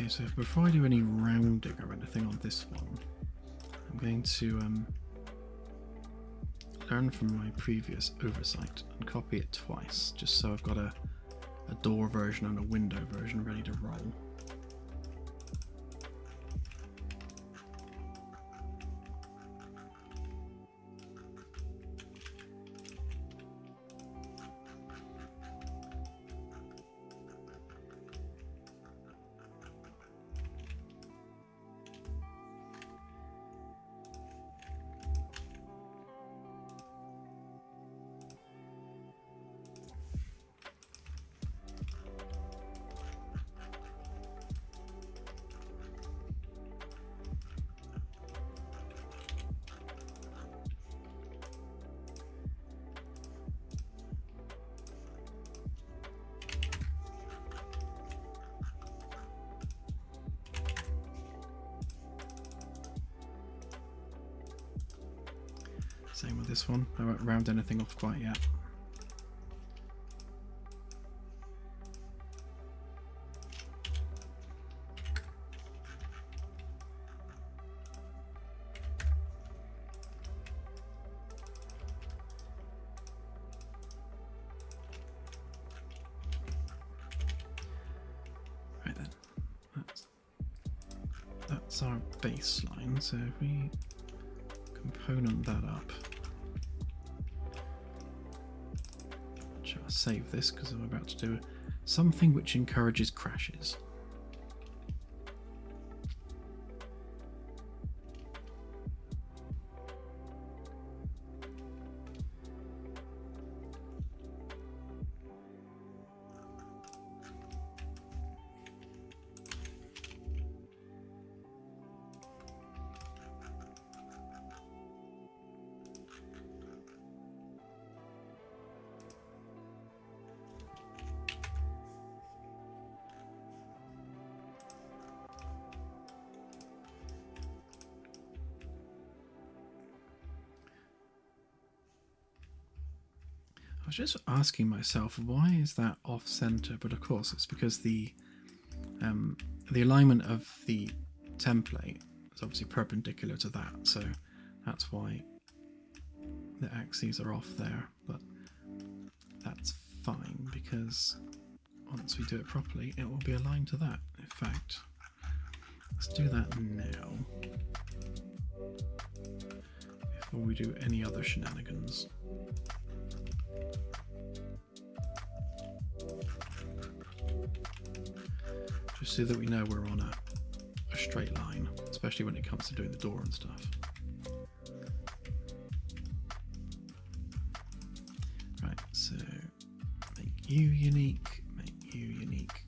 Okay, so before I do any rounding or anything on this one, I'm going to learn from my previous oversight and copy it twice, just so I've got a door version and a window version ready to roll. Same with this one. I won't round anything off quite yet. Right then, that's our baseline. So if we component that up. I'll save this because I'm about to do something which encourages crashes. I was just asking myself, why is that off center? But of course it's because the alignment of the template is obviously perpendicular to that, so that's why the axes are off there. But that's fine because once we do it properly it will be aligned to that. In fact, let's do that now before we do any other shenanigans. Just so that we know we're on a straight line, especially when it comes to doing the door and stuff. Right, so make you unique, make you unique.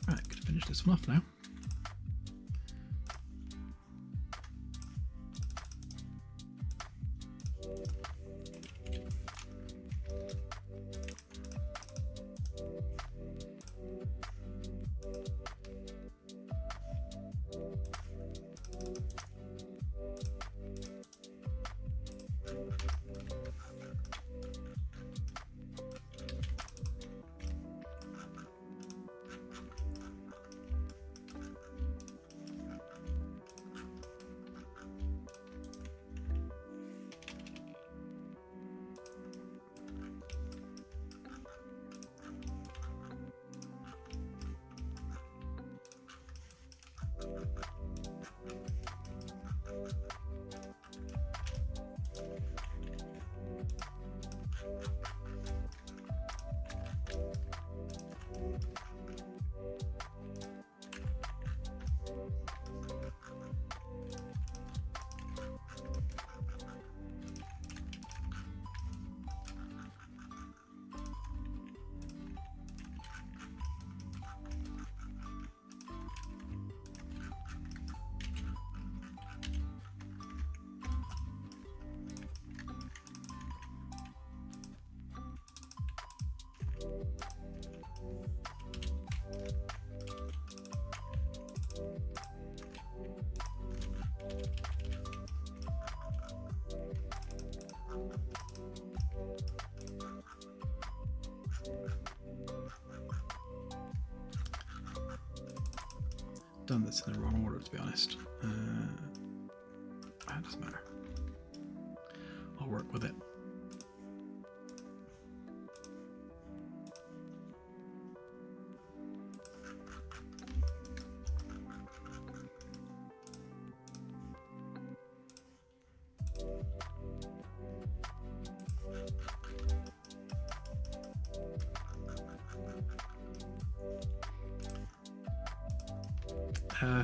Right, could finish this one off now. done this in the wrong order, to be honest. That doesn't matter. I'll work with it.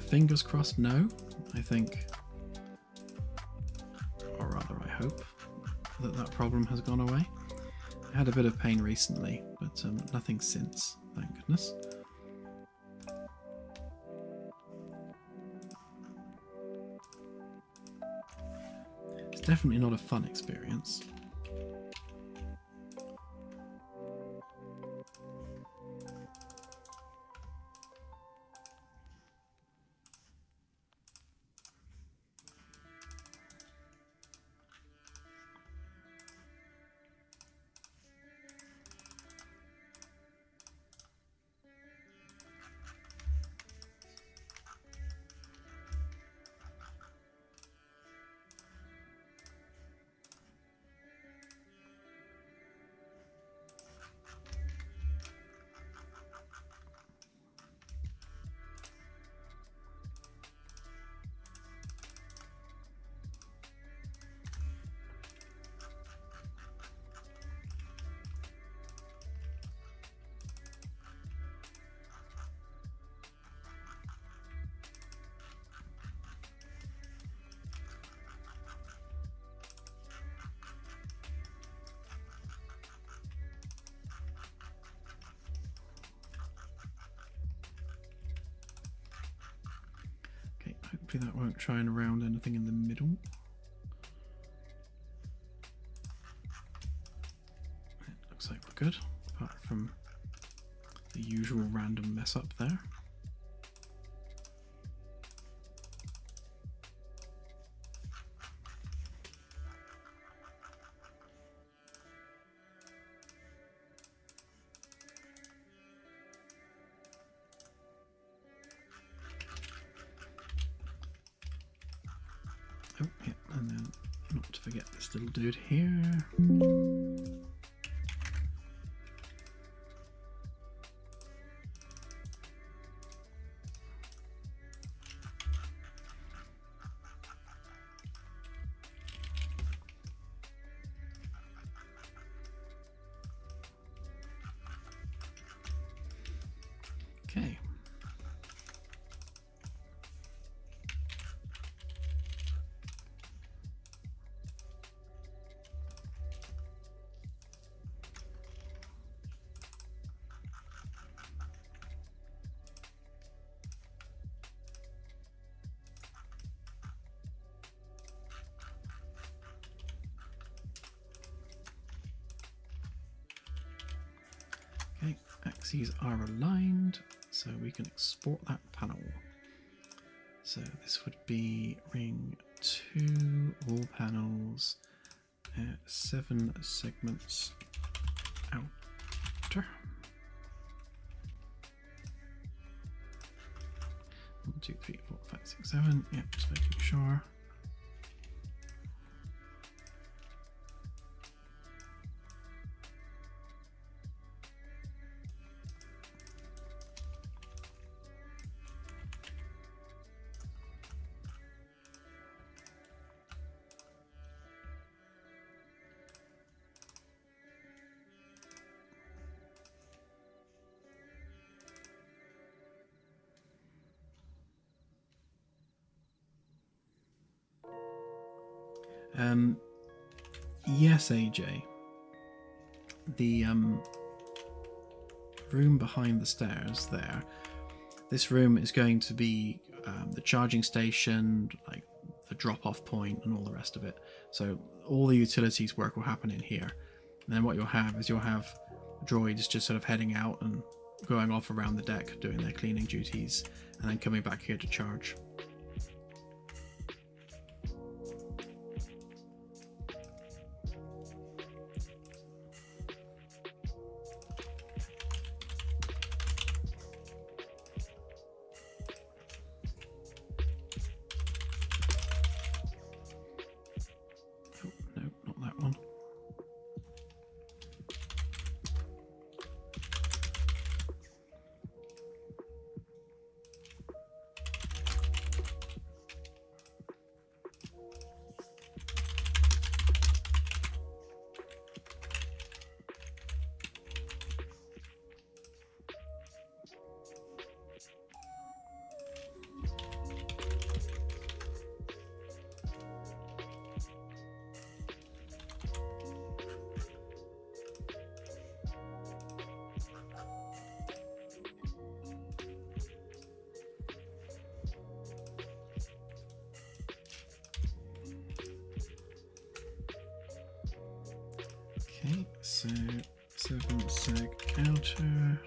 Fingers crossed, no. I think, or rather I hope, that problem has gone away. I had a bit of pain recently, but nothing since, thank goodness. It's definitely not a fun experience. Hopefully that won't try and round anything in the middle. It looks like we're good, apart from the usual random mess up there. Oh, yeah, and then not to forget this little dude here. Okay. Okay, axes are aligned, so we can export that panel. So this would be ring 2, all panels, 7 segments outer. 1, 2, 3, 4, 5, 6, 7. Yeah, just making sure. Yes, AJ. The room behind the stairs there. This room is going to be the charging station, like the drop-off point, and all the rest of it. So all the utilities work will happen in here. And then what you'll have is you'll have droids just sort of heading out and going off around the deck, doing their cleaning duties, and then coming back here to charge. Okay, so 7 seg outer.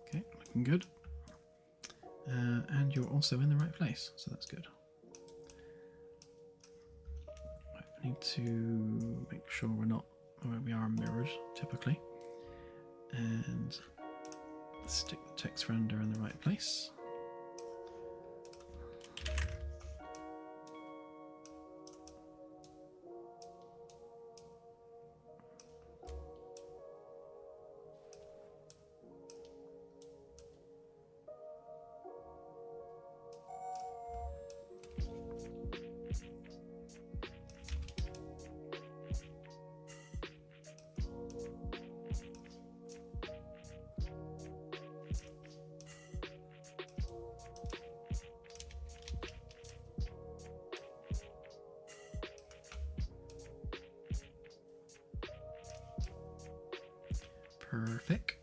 Okay, looking good. And you're also in the right place, so that's good. Right, I need to make sure we're not where we are mirrored typically, and stick the text render in the right place. Perfect.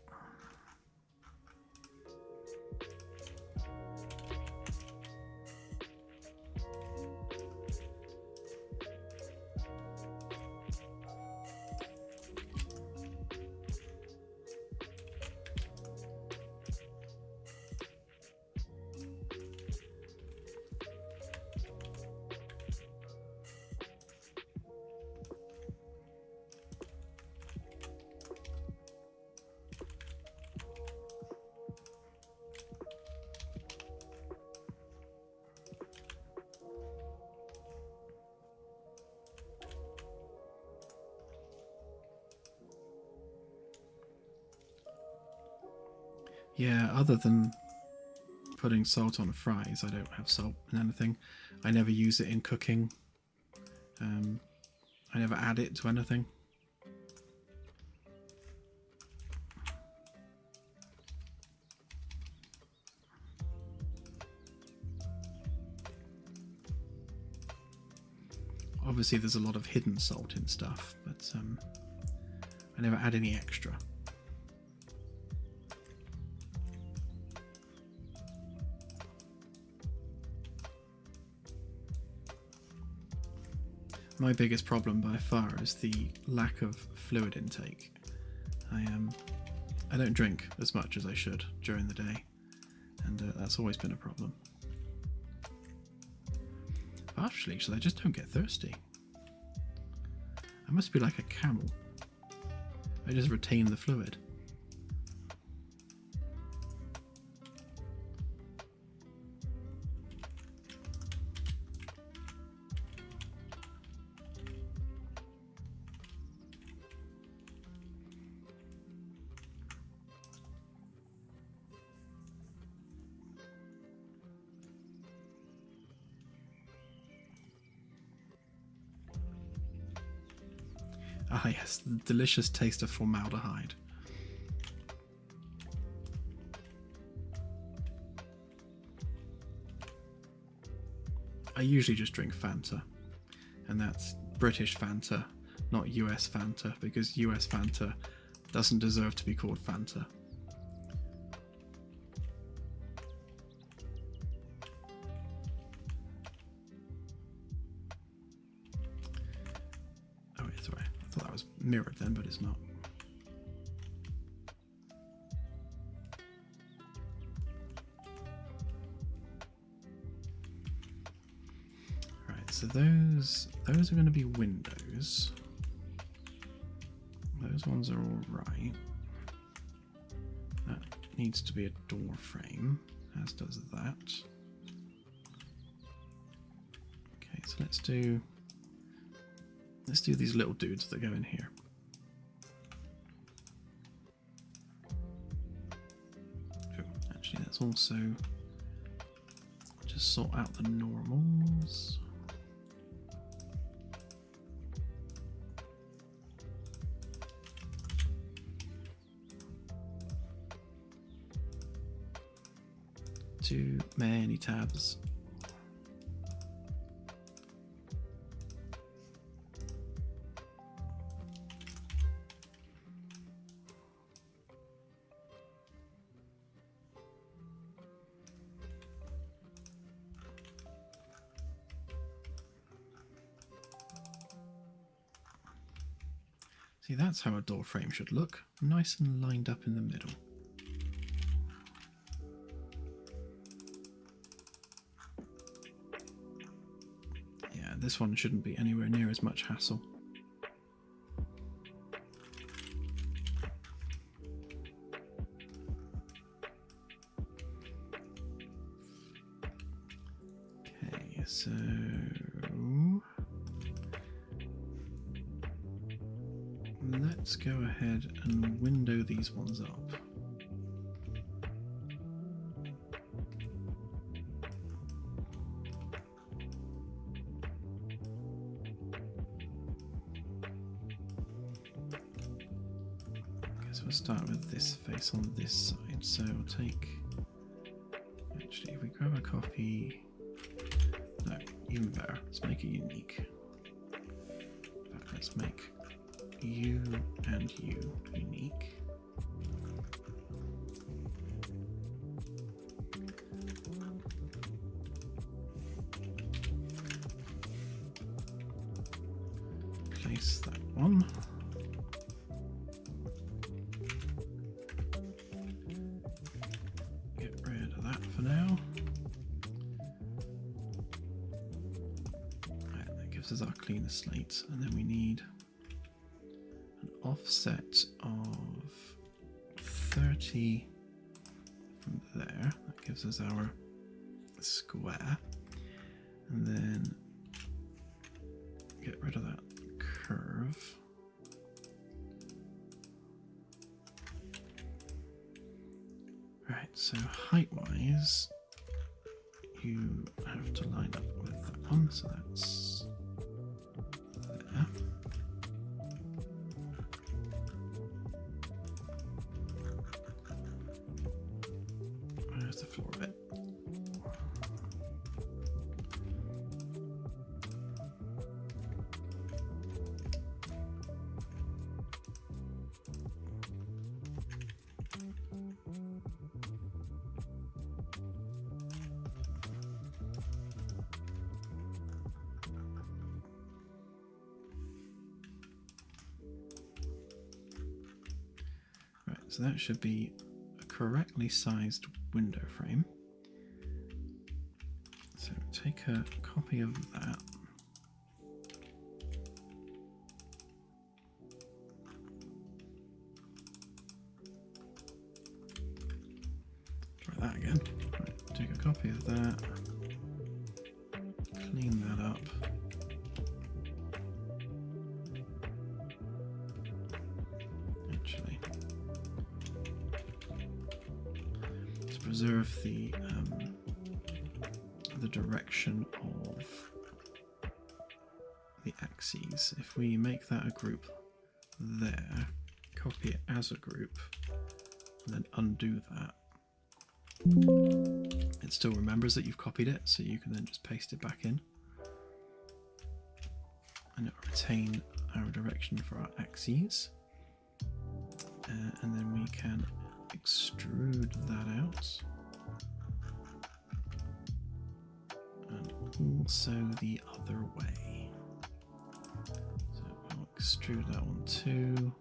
Yeah, other than putting salt on fries, I don't have salt in anything. I never use it in cooking. I never add it to anything. Obviously there's a lot of hidden salt in stuff, but I never add any extra. My biggest problem by far is the lack of fluid intake. I don't drink as much as I should during the day, and that's always been a problem. Actually, I just don't get thirsty. I must be like a camel. I just retain the fluid. Ah yes, the delicious taste of formaldehyde. I usually just drink Fanta, and that's British Fanta, not US Fanta, because US Fanta doesn't deserve to be called Fanta. Oh, wait, sorry. I thought that was mirrored then, but it's not. Right, so those are going to be windows. Those ones are all right. That needs to be a door frame, as does that. Okay, so let's do these little dudes that go in here. Oh, actually, let's also just sort out the normals. Too many tabs. See, that's how a door frame should look. Nice and lined up in the middle. Yeah, this one shouldn't be anywhere near as much hassle. Okay, so let's go ahead and window these ones up. So we'll start with this face on this side. So we'll take, actually, if we grab a copy, no, even better, let's make it unique. In fact, let's make you and you unique. Place that one. Get rid of that for now. Right, that gives us our cleaner slate, and then we need offset of 30 from there. That gives us our square, and then get rid of that curve. Right, so height wise you have to line up with that one, so that's there. Where's the floor bit? Right, so that should be a correctly sized window frame. So take a copy of that. Try that again. Right, take a copy of that. Clean that up. Actually, to preserve the direction of the axes, if we make that a group there, copy it as a group, and then undo that, it still remembers that you've copied it, so you can then just paste it back in, and it will retain our direction for our axes, and then we can extrude that out, and also the other way. So I'll extrude that one too.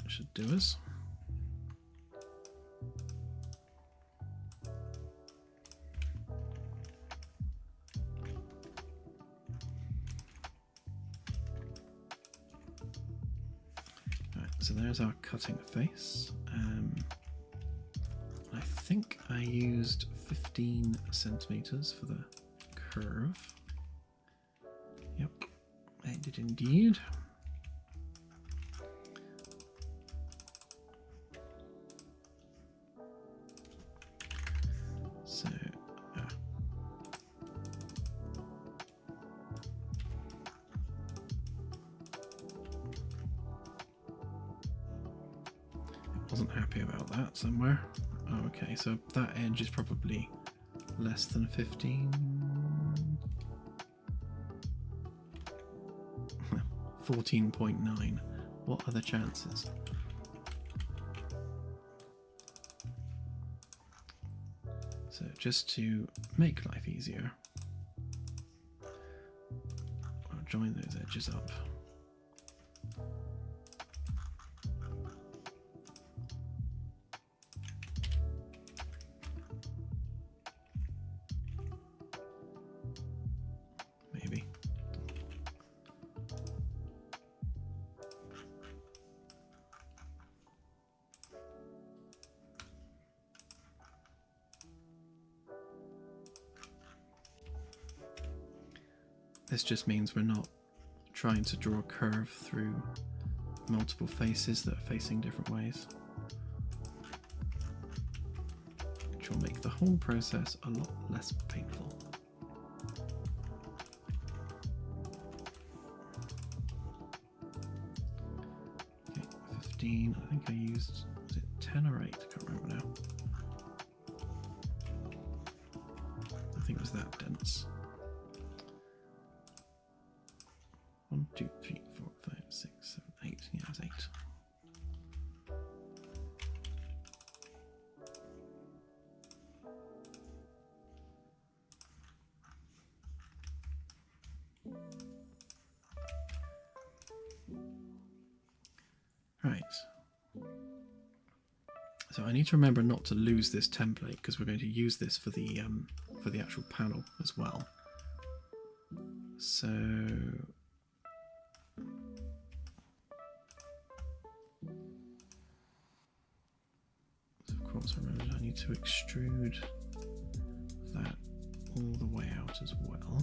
Should do us. Right, so there's our cutting face. I think I used 15 centimeters for the curve. Yep, I did indeed. Wasn't happy about that somewhere. Oh, okay, so that edge is probably less than 15. 14.9. What are the chances? So just to make life easier, I'll join those edges up. Maybe. This just means we're not trying to draw a curve through multiple faces that are facing different ways, which will make the whole process a lot less painful. Okay, 15, I think I used, was it 10 or 8? I can't remember now. I think it was that dense. 1, 2, 3, 4, 5, 6, 7, 8. Yeah, it was 8. Right. So I need to remember not to lose this template because we're going to use this for the actual panel as well. So of course, remember I need to extrude that all the way out as well.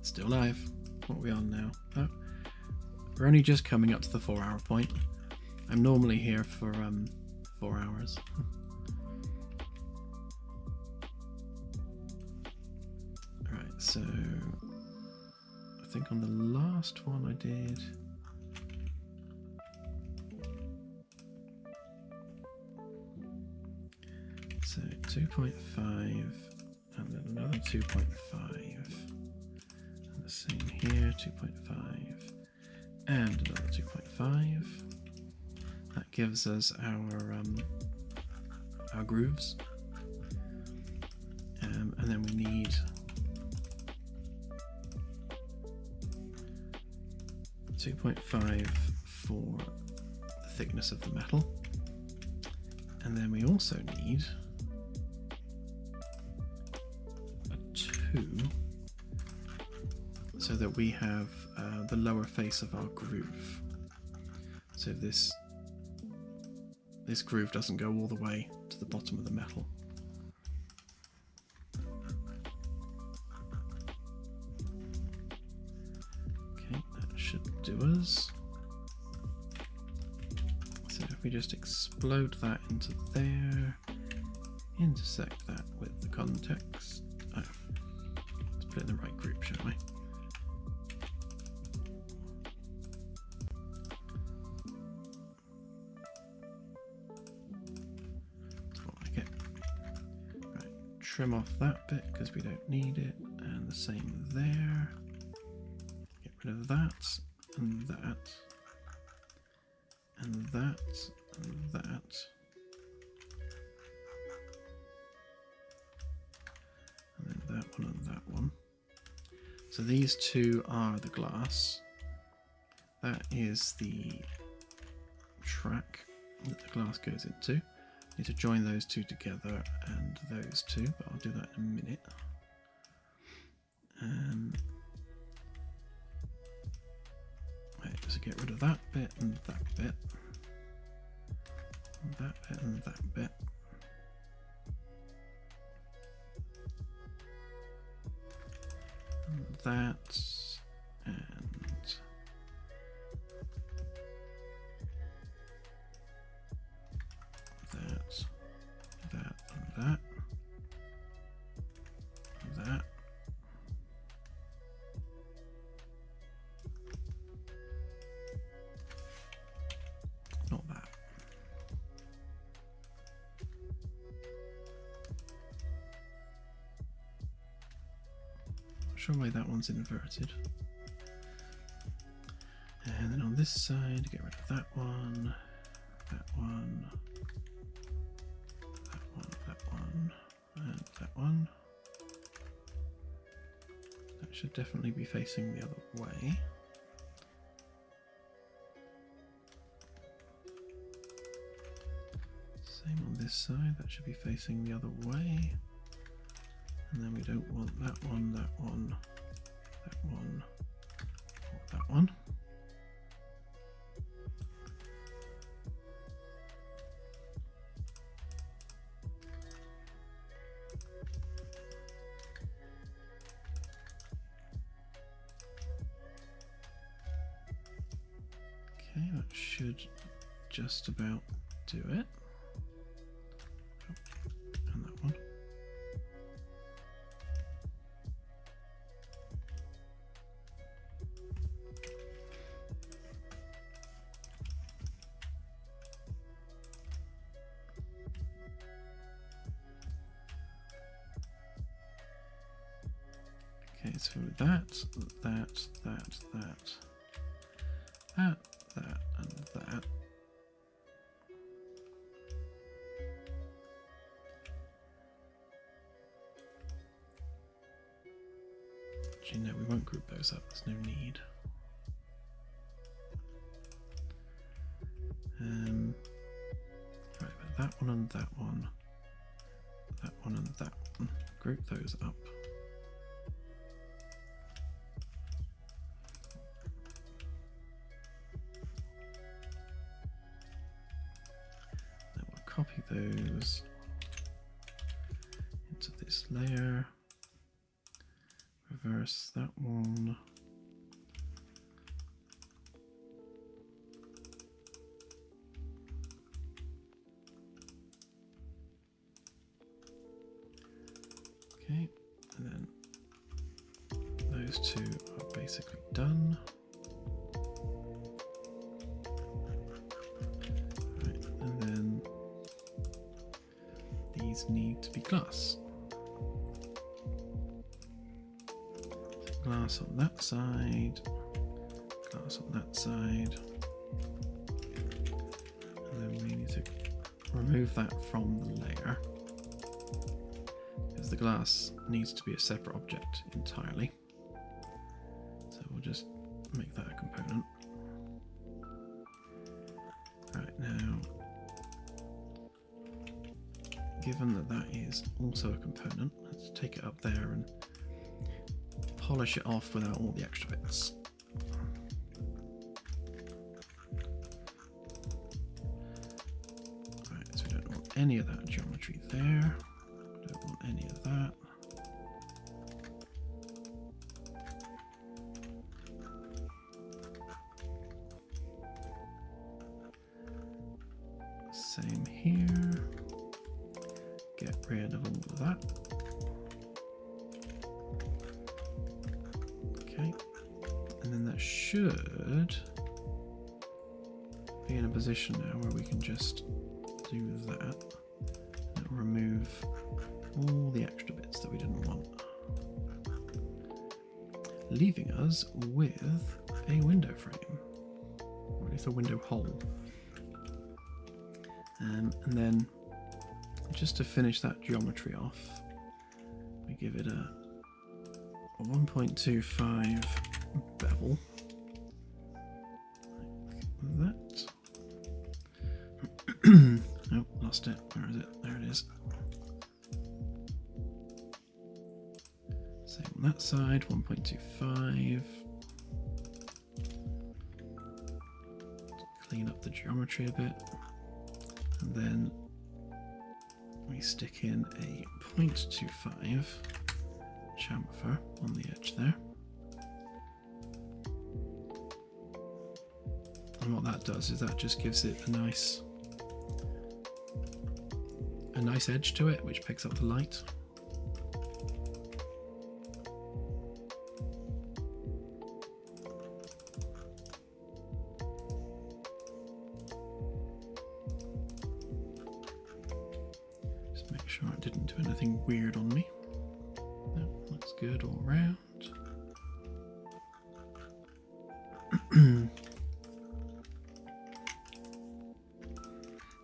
Still live. What are we on now? Oh, we're only just coming up to the 4-hour point. I'm normally here for 4 hours. Alright, so I think on the last one I did so 2.5 and then another 2.5. Same here, 2.5 and another 2.5. That gives us our grooves, and then we need 2.5 for the thickness of the metal, and then we also need a 2 so that we have the lower face of our groove. So this groove doesn't go all the way to the bottom of the metal. Okay, that should do us. So if we just explode that into there, intersect that with the context. Oh, let's put it in the right group, shall we? Trim off that bit because we don't need it, and the same there. Get rid of that, and that, and that, and that. And then that one and that one. So these two are the glass. That is the track that the glass goes into. Need to join those two together and those two, but I'll do that in a minute. get rid of that bit and that bit. And that bit and that bit. And that and that, that and that. That. Not that. Not sure why that one's inverted. And then on this side, get rid of that one, that one, that one, that one, and that one. That should definitely be facing the other way. Same on this side, that should be facing the other way. And then we don't want that one, that one, that one, or that one. Okay, that should just about do it. Oh, and that one. Okay, so that, and that. Actually, no, we won't group those up. There's no need. Right, but that one and that one, that one and that one. Group those up. Copy those into this layer, reverse that one, okay, and then those two are basically done. Right, and then these need to be glass. Glass on that side, glass on that side, and then we need to remove that from the layer because the glass needs to be a separate object entirely. So we'll just make that a component. Right, now given that that is also a component, let's take it up there and polish it off without all the extra bits. Right, so we don't want any of that geometry there. We don't want any of that. Same here. Get rid of all of that. Okay, and then that should be in a position now where we can just do that and remove all the extra bits that we didn't want, leaving us with a window frame, or at least a window hole. And then just to finish that geometry off, we give it a 1.25 bevel, like that. Oh, lost it. Where is it? There it is. Same on that side, 1.25. clean up the geometry a bit, and then we stick in a 0.25 chamfer on the edge there. And what that does is that just gives it a nice edge to it, which picks up the light. Just make sure it didn't do anything weird on me. No, looks good all round.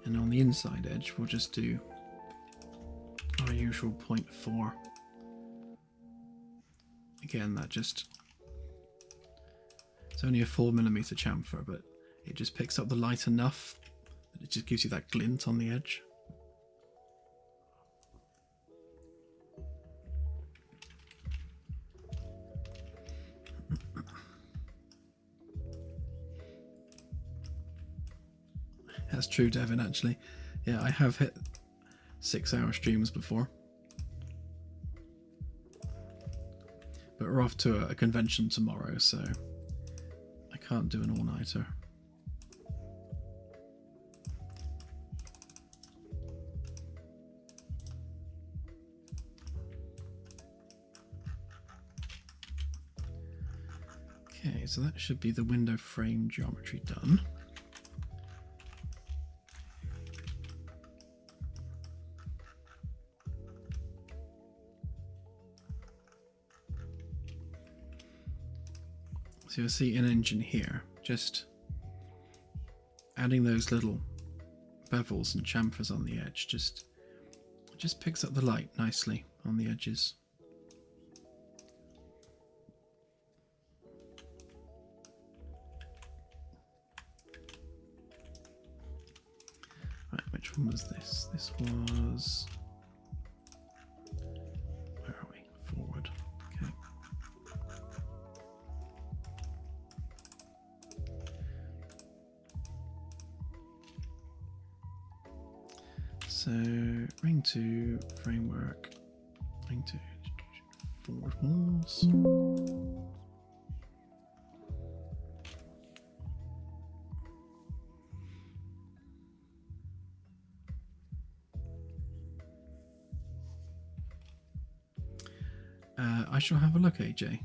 And on the inside edge, we'll just do our usual 0.4. Again, it's only a 4mm chamfer, but it just picks up the light enough that it just gives you that glint on the edge. That's true, Devin, actually. Yeah, I have hit 6-hour streams before. But we're off to a convention tomorrow, so I can't do an all-nighter. Okay, so that should be the window frame geometry done. So you'll see an engine here, just adding those little bevels and chamfers on the edge, just picks up the light nicely on the edges. Right, which one was this? This was... where are we? Forward. Okay. So, ring 2, framework, ring 2, forward walls. I shall have a look, AJ.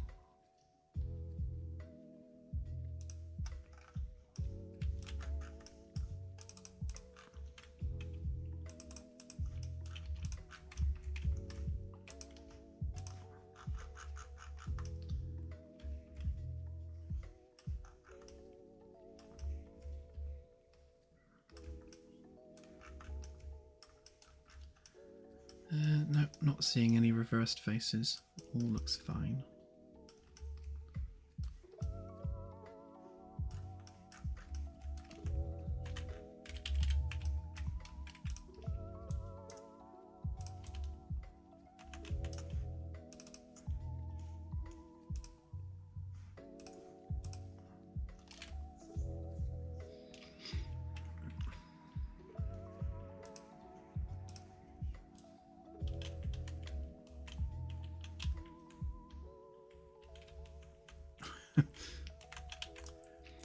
No, not seeing any reversed faces. All looks fine.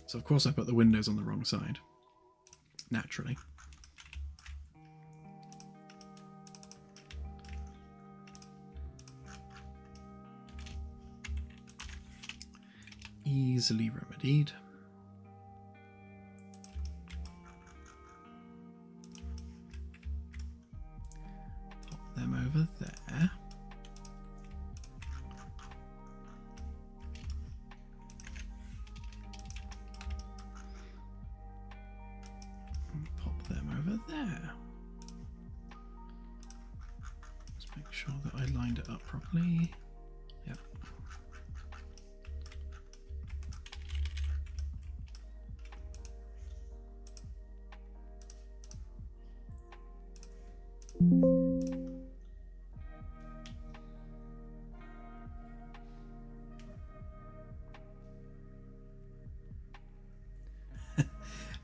So of course I put the windows on the wrong side, naturally. Easily remedied. Pop them over there. There. Let's make sure that I lined it up properly. Yep.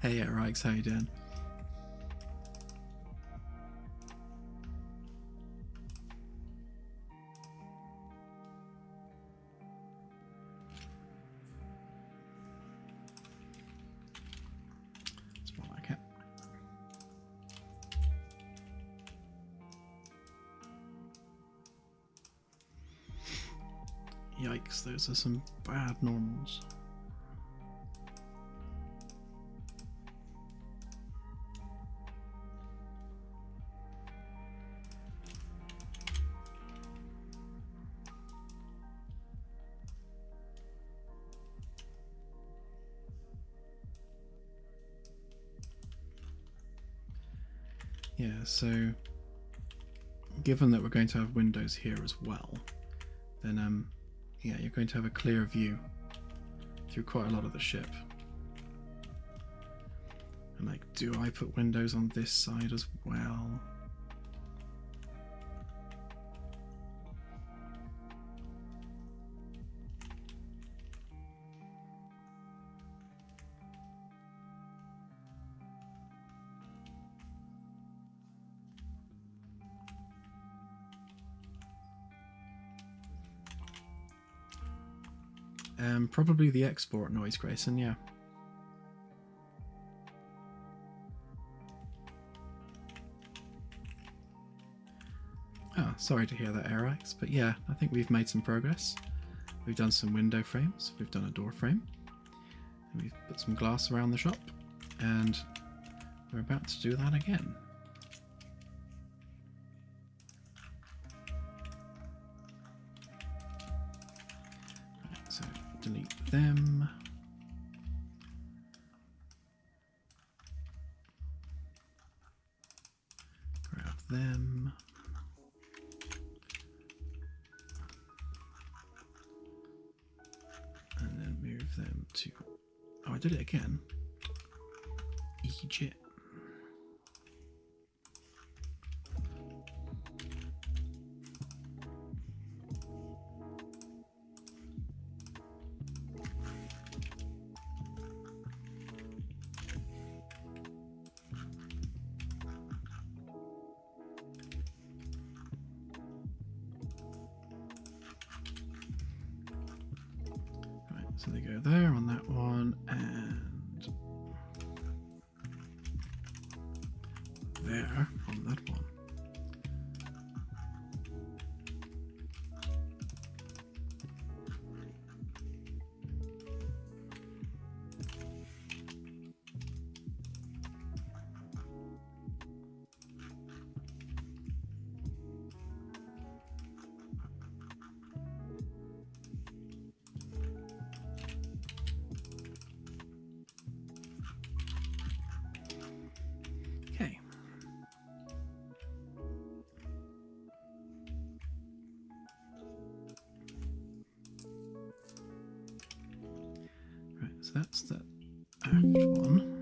Hey, Rikes, how you doing? It's more like it. Yikes, those are some bad normals. Yeah, so given that we're going to have windows here as well, then yeah, you're going to have a clear view through quite a lot of the ship. And like, do I put windows on this side as well? Probably the export noise, Grayson, yeah. Ah, sorry to hear that, Arax, but yeah, I think we've made some progress. We've done some window frames, we've done a door frame, and we've put some glass around the shop, and we're about to do that again. Right, so delete them. Grab them. And then move them to... Oh, I did it again. Egypt. So they go there on that one, and there on that one. Okay. Right, so that's the aft one.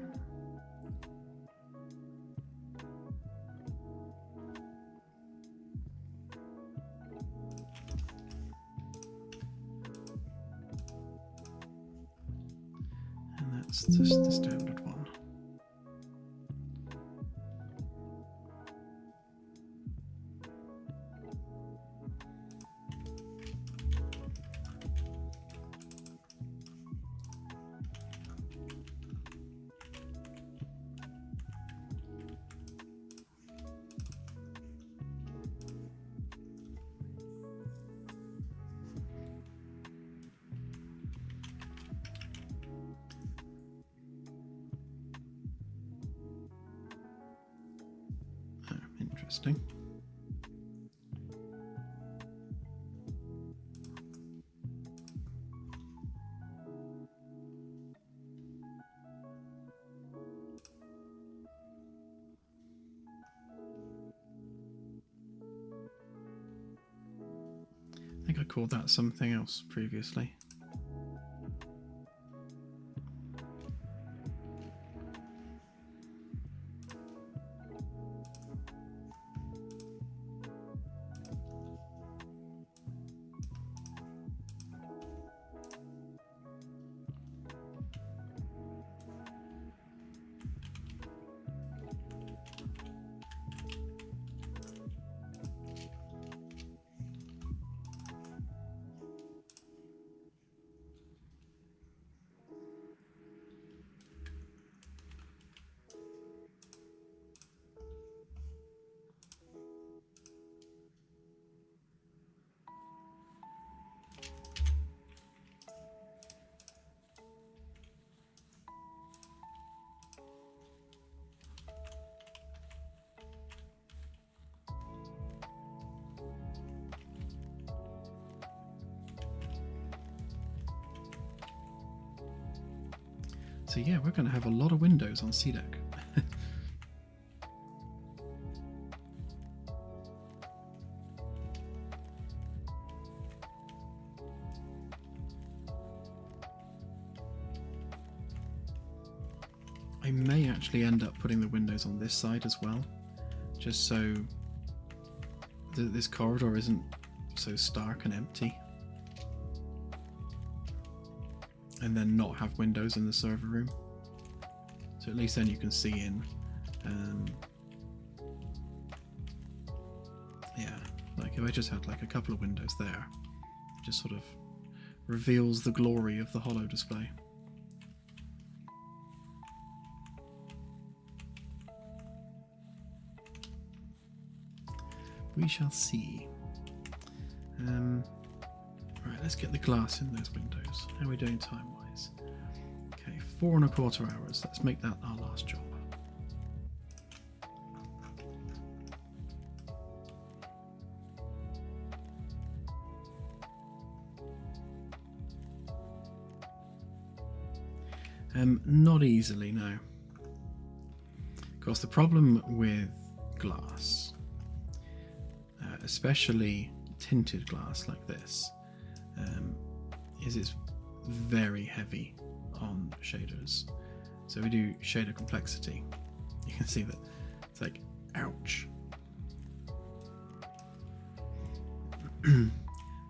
And that's just the standard one. Oh, interesting. I think I called that something else previously. So yeah, we're going to have a lot of windows on C deck. I may actually end up putting the windows on this side as well, just so this corridor isn't so stark and empty. And then not have windows in the server room. So at least then you can see in. Yeah, like if I just had like a couple of windows there, it just sort of reveals the glory of the holo display. We shall see. Right, let's get the glass in those windows. How are we doing time-wise? Okay, 4 1/4 hours. Let's make that our last job. Not easily, no. Of course, the problem with glass, especially tinted glass like this, is it's very heavy on shaders. So we do shader complexity. You can see that it's like, ouch.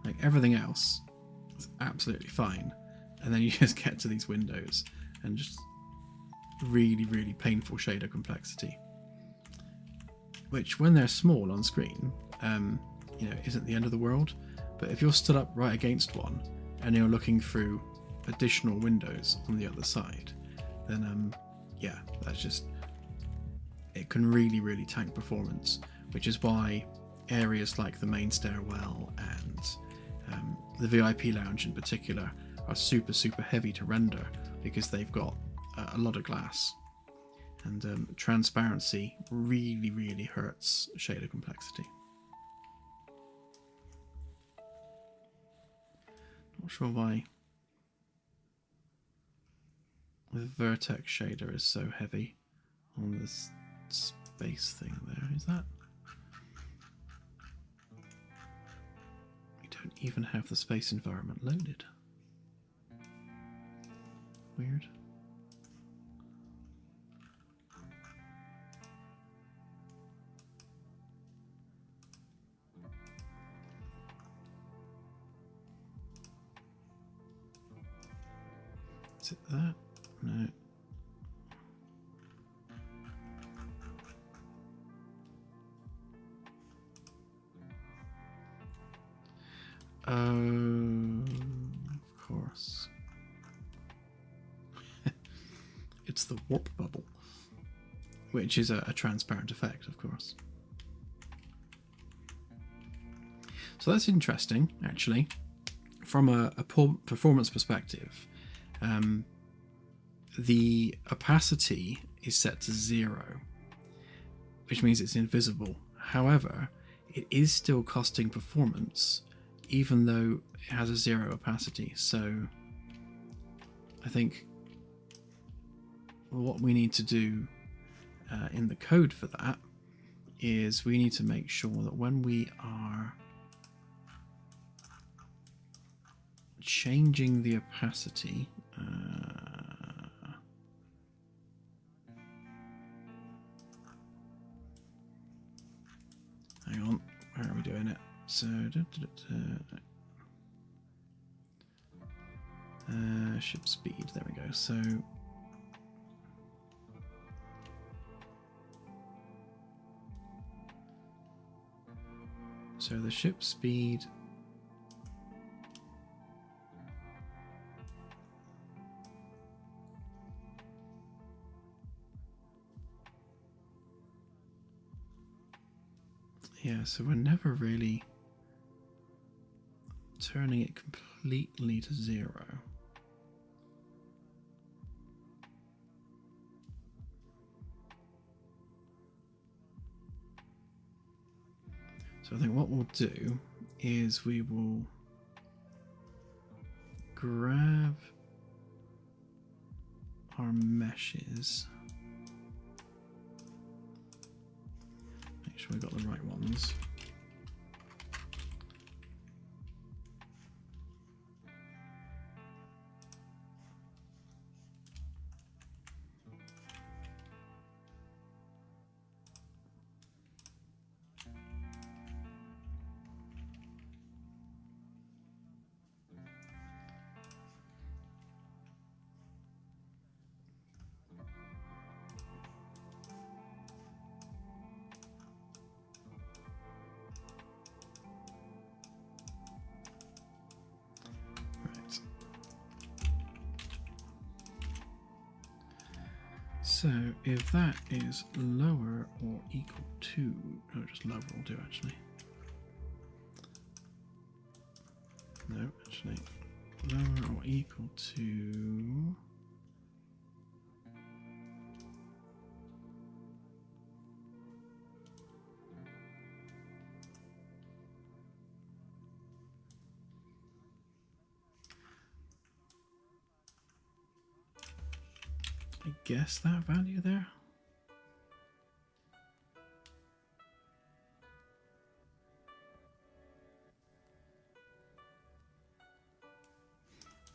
Like everything else is absolutely fine, and then you just get to these windows and just really, really painful shader complexity, which when they're small on screen, you know, isn't the end of the world. But if you're stood up right against one and you're looking through additional windows on the other side, then yeah, that's just, it can really, really tank performance, which is why areas like the main stairwell and the VIP lounge in particular are super, super heavy to render, because they've got a lot of glass, and transparency really, really hurts shader complexity. Not sure why the vertex shader is so heavy on this space thing there. Is that? We don't even have the space environment loaded. Weird. Is it that? No. Oh, of course. It's the warp bubble, which is a transparent effect, of course. So that's interesting, actually. From a performance perspective, the opacity is set to 0, which means it's invisible. However, it is still costing performance, even though it has a 0 opacity. So I think what we need to do in the code for that is we need to make sure that when we are changing the opacity, hang on, where are we doing it? So ship speed, there we go. So the ship speed so we're never really turning it completely to 0. So I think what we'll do is we will grab our mesh is. Make sure we got the right ones. So if that is lower or equal to, no, just lower will do actually. No, actually, lower or equal to. I guess that value there.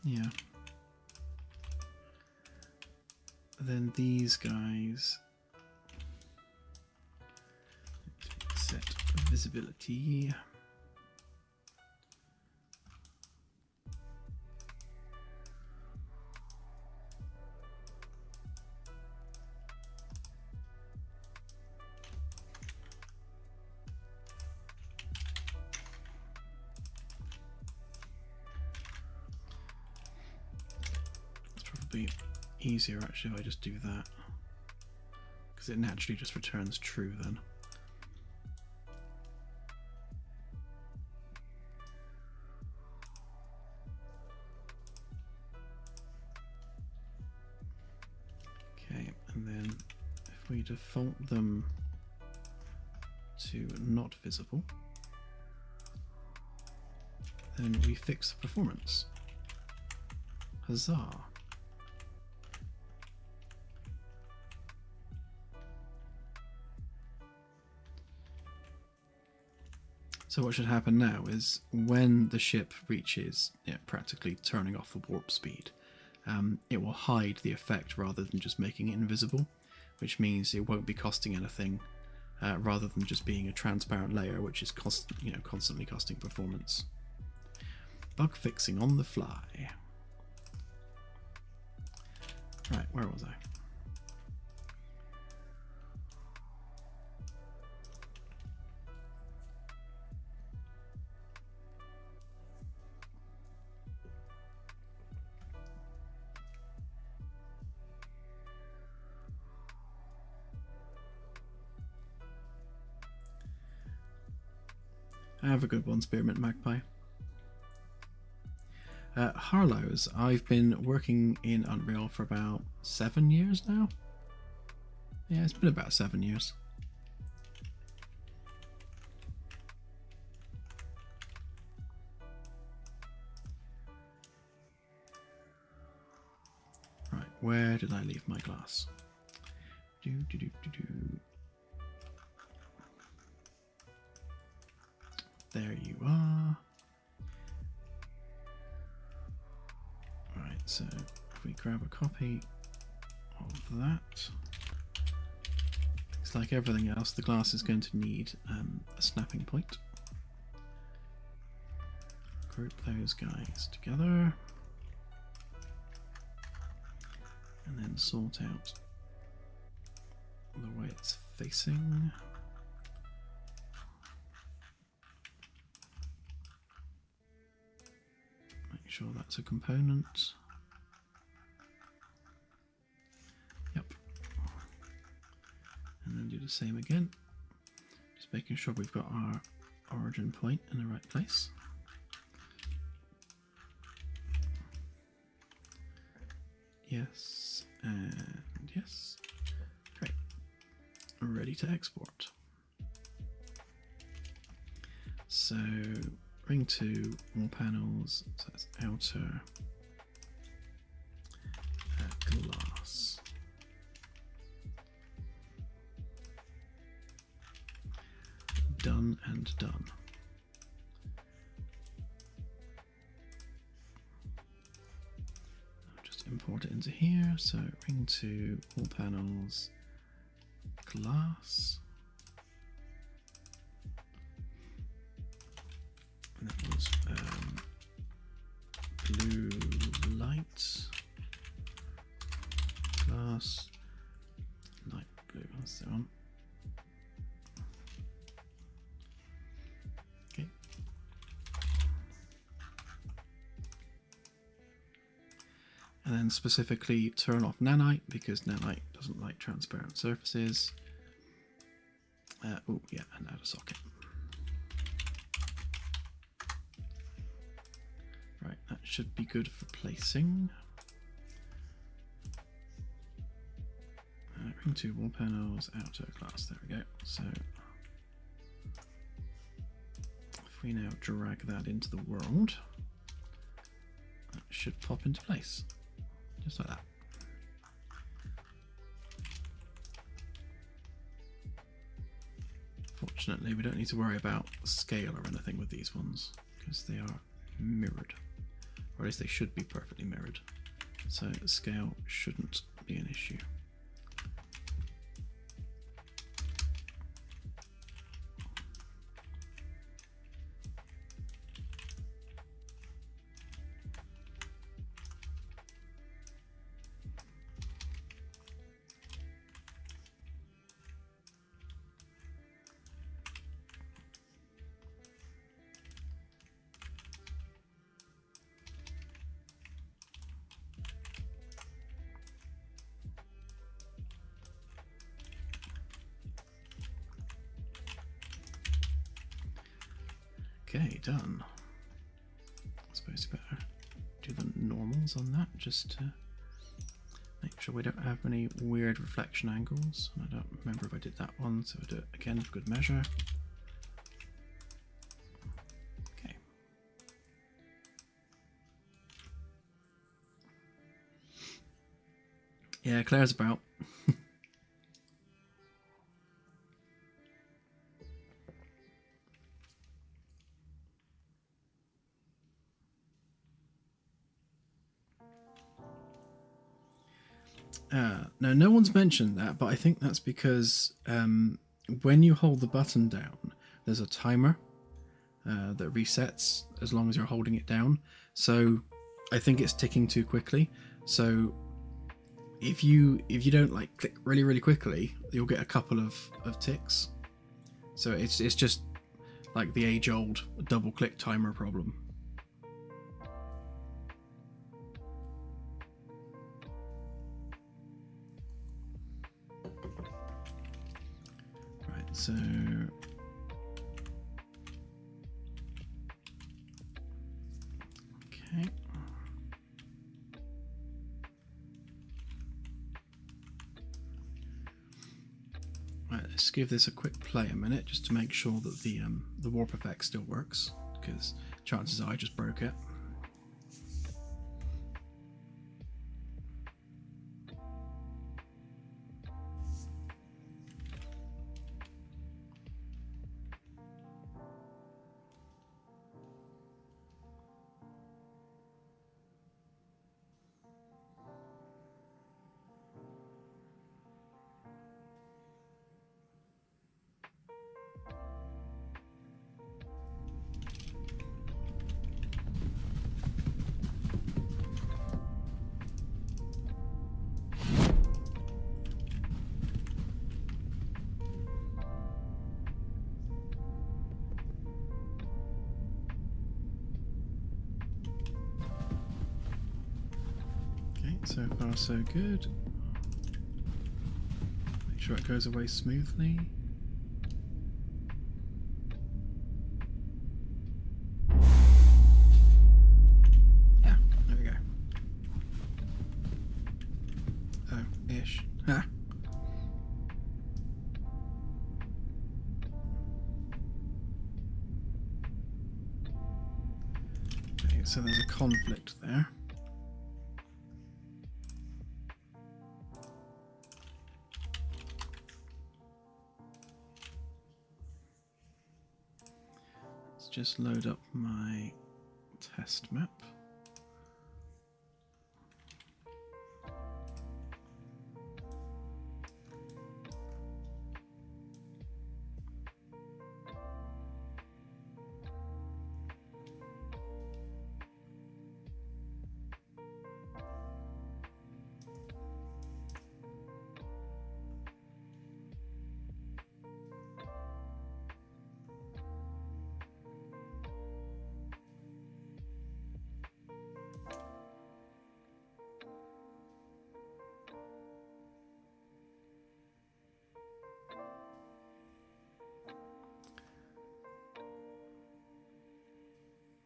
Yeah. Then these guys set visibility. Easier actually if I just do that, because it naturally just returns true then. Okay, and then if we default them to not visible, then we fix the performance. Huzzah! So what should happen now is when the ship reaches practically turning off the warp speed, it will hide the effect rather than just making it invisible, which means it won't be costing anything rather than just being a transparent layer, which is constantly costing performance. Bug fixing on the fly. Right, where was I? Have a good one, Spearmint Magpie. Harlow's, I've been working in Unreal for about 7 years now. Yeah, it's been about 7 years. Right, where did I leave my glass? There you are. Right, so if we grab a copy of that, it's like everything else, the glass is going to need a snapping point. Group those guys together and then sort out the way it's facing. Make sure that's a component. Yep. And then do the same again. Just making sure we've got our origin point in the right place. Yes, and yes. Great. Ready to export. So ring 2, more panels, so that's outer glass. done and done. I'll just import it into here. So ring to all panels, glass. And that was blue light, glass, light blue. That's the one. Okay. And then specifically turn off nanite because nanite doesn't like transparent surfaces. Oh yeah, and add a socket. Right, that should be good for placing. Ring to wall panels, outer glass. There we go. So if we now drag that into the world, that should pop into place, just like that. Fortunately, we don't need to worry about scale or anything with these ones because they are mirrored, or at least they should be perfectly mirrored. So scale shouldn't be an issue. Okay, done. I suppose we better do the normals on that just to make sure we don't have any weird reflection angles. I don't remember if I did that one, so I'll do it again for good measure. Okay. Yeah, Claire's about. Now, no one's mentioned that, but I think that's because when you hold the button down, there's a timer that resets as long as you're holding it down. So I think it's ticking too quickly. So if you don't like click really quickly, you'll get a couple of ticks. So it's just like the age-old double-click timer problem. So okay. Right, let's give this a quick play a minute just to make sure that the warp effect still works, because chances are I just broke it. So far so good. Make sure it goes away smoothly. Yeah, there we go. Oh, ish. Ha. Okay, so there's a conflict there. just load up my test map.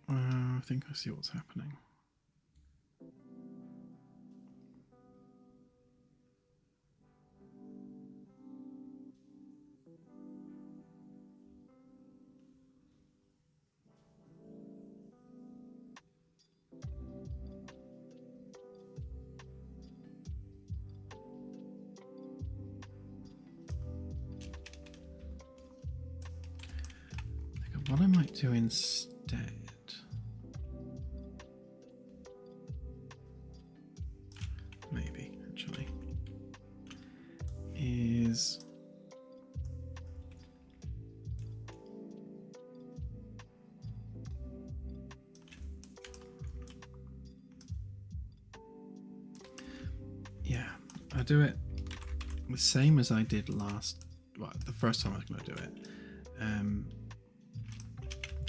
I think I see what's happening. What I might do instead, maybe actually, is I do it the same as I did the first time I was going to do it.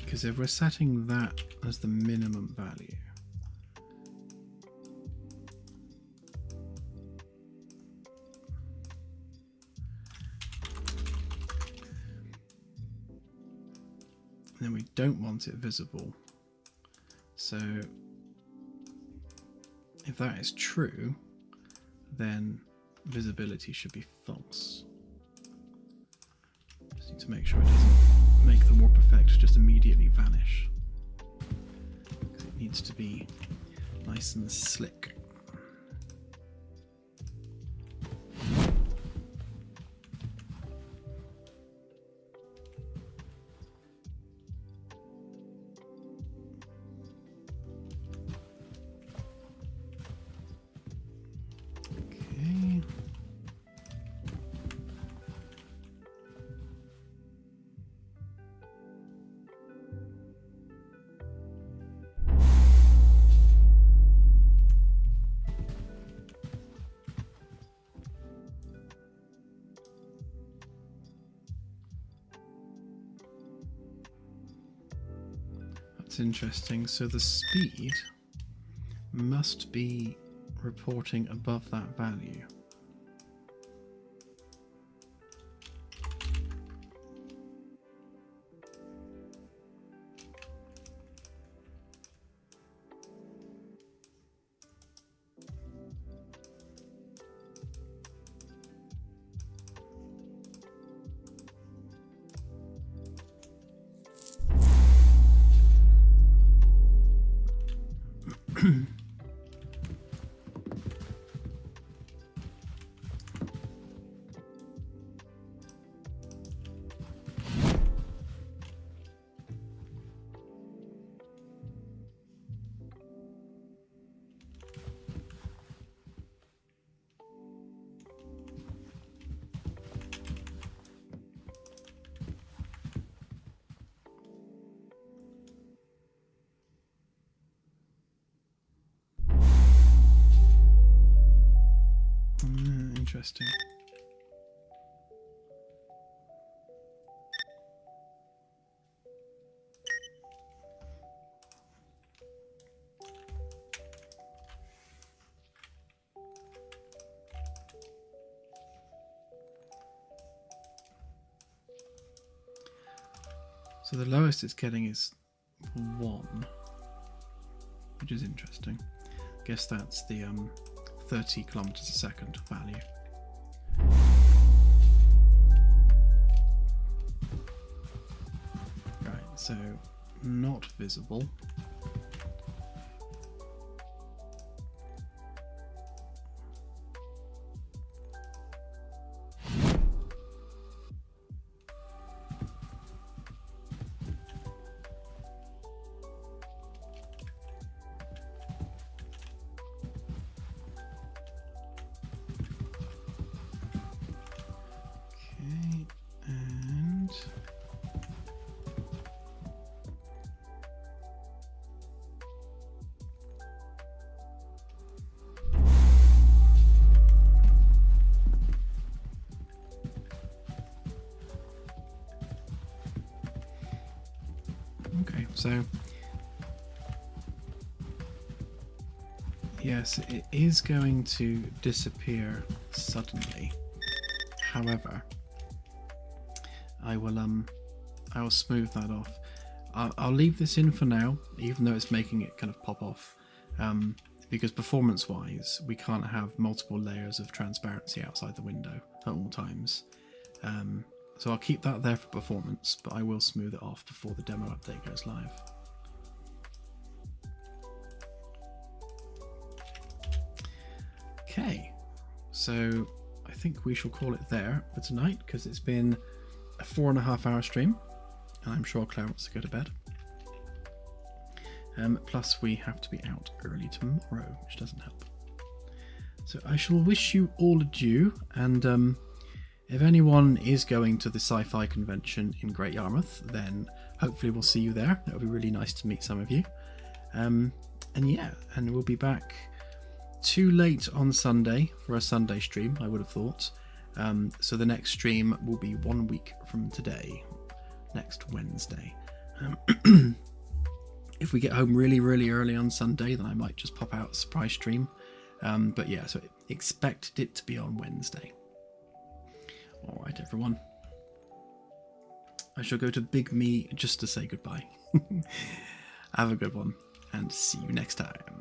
Because if we're setting that as the minimum value, then we don't want it visible. So if that is true, then visibility should be false. Just need to make sure it doesn't make the warp effect just immediately vanish, because it needs to be nice and slick. That's interesting. So the speed must be reporting above that value. Interesting. So the lowest it's getting is 1, which is interesting. I guess that's the 30 kilometers a second value. Right, so not visible. So yes, it is going to disappear suddenly. However, I will smooth that off. I'll leave this in for now, even though it's making it kind of pop off, because performance-wise, we can't have multiple layers of transparency outside the window at all times. So I'll keep that there for performance, but I will smooth it off before the demo update goes live. Okay, so I think we shall call it there for tonight, because it's been a 4.5-hour stream, and I'm sure Claire wants to go to bed. Plus we have to be out early tomorrow, which doesn't help. So I shall wish you all adieu, and if anyone is going to the sci-fi convention in Great Yarmouth, then hopefully we'll see you there. It'll be really nice to meet some of you. And yeah, and we'll be back too late on Sunday for a Sunday stream, I would have thought. So the next stream will be 1 week from today, next Wednesday. If we get home really, really early on Sunday, then I might just pop out a surprise stream. But yeah, so expect it to be on Wednesday. All right, everyone. I shall go to Big Me just to say goodbye. Have a good one, and see you next time.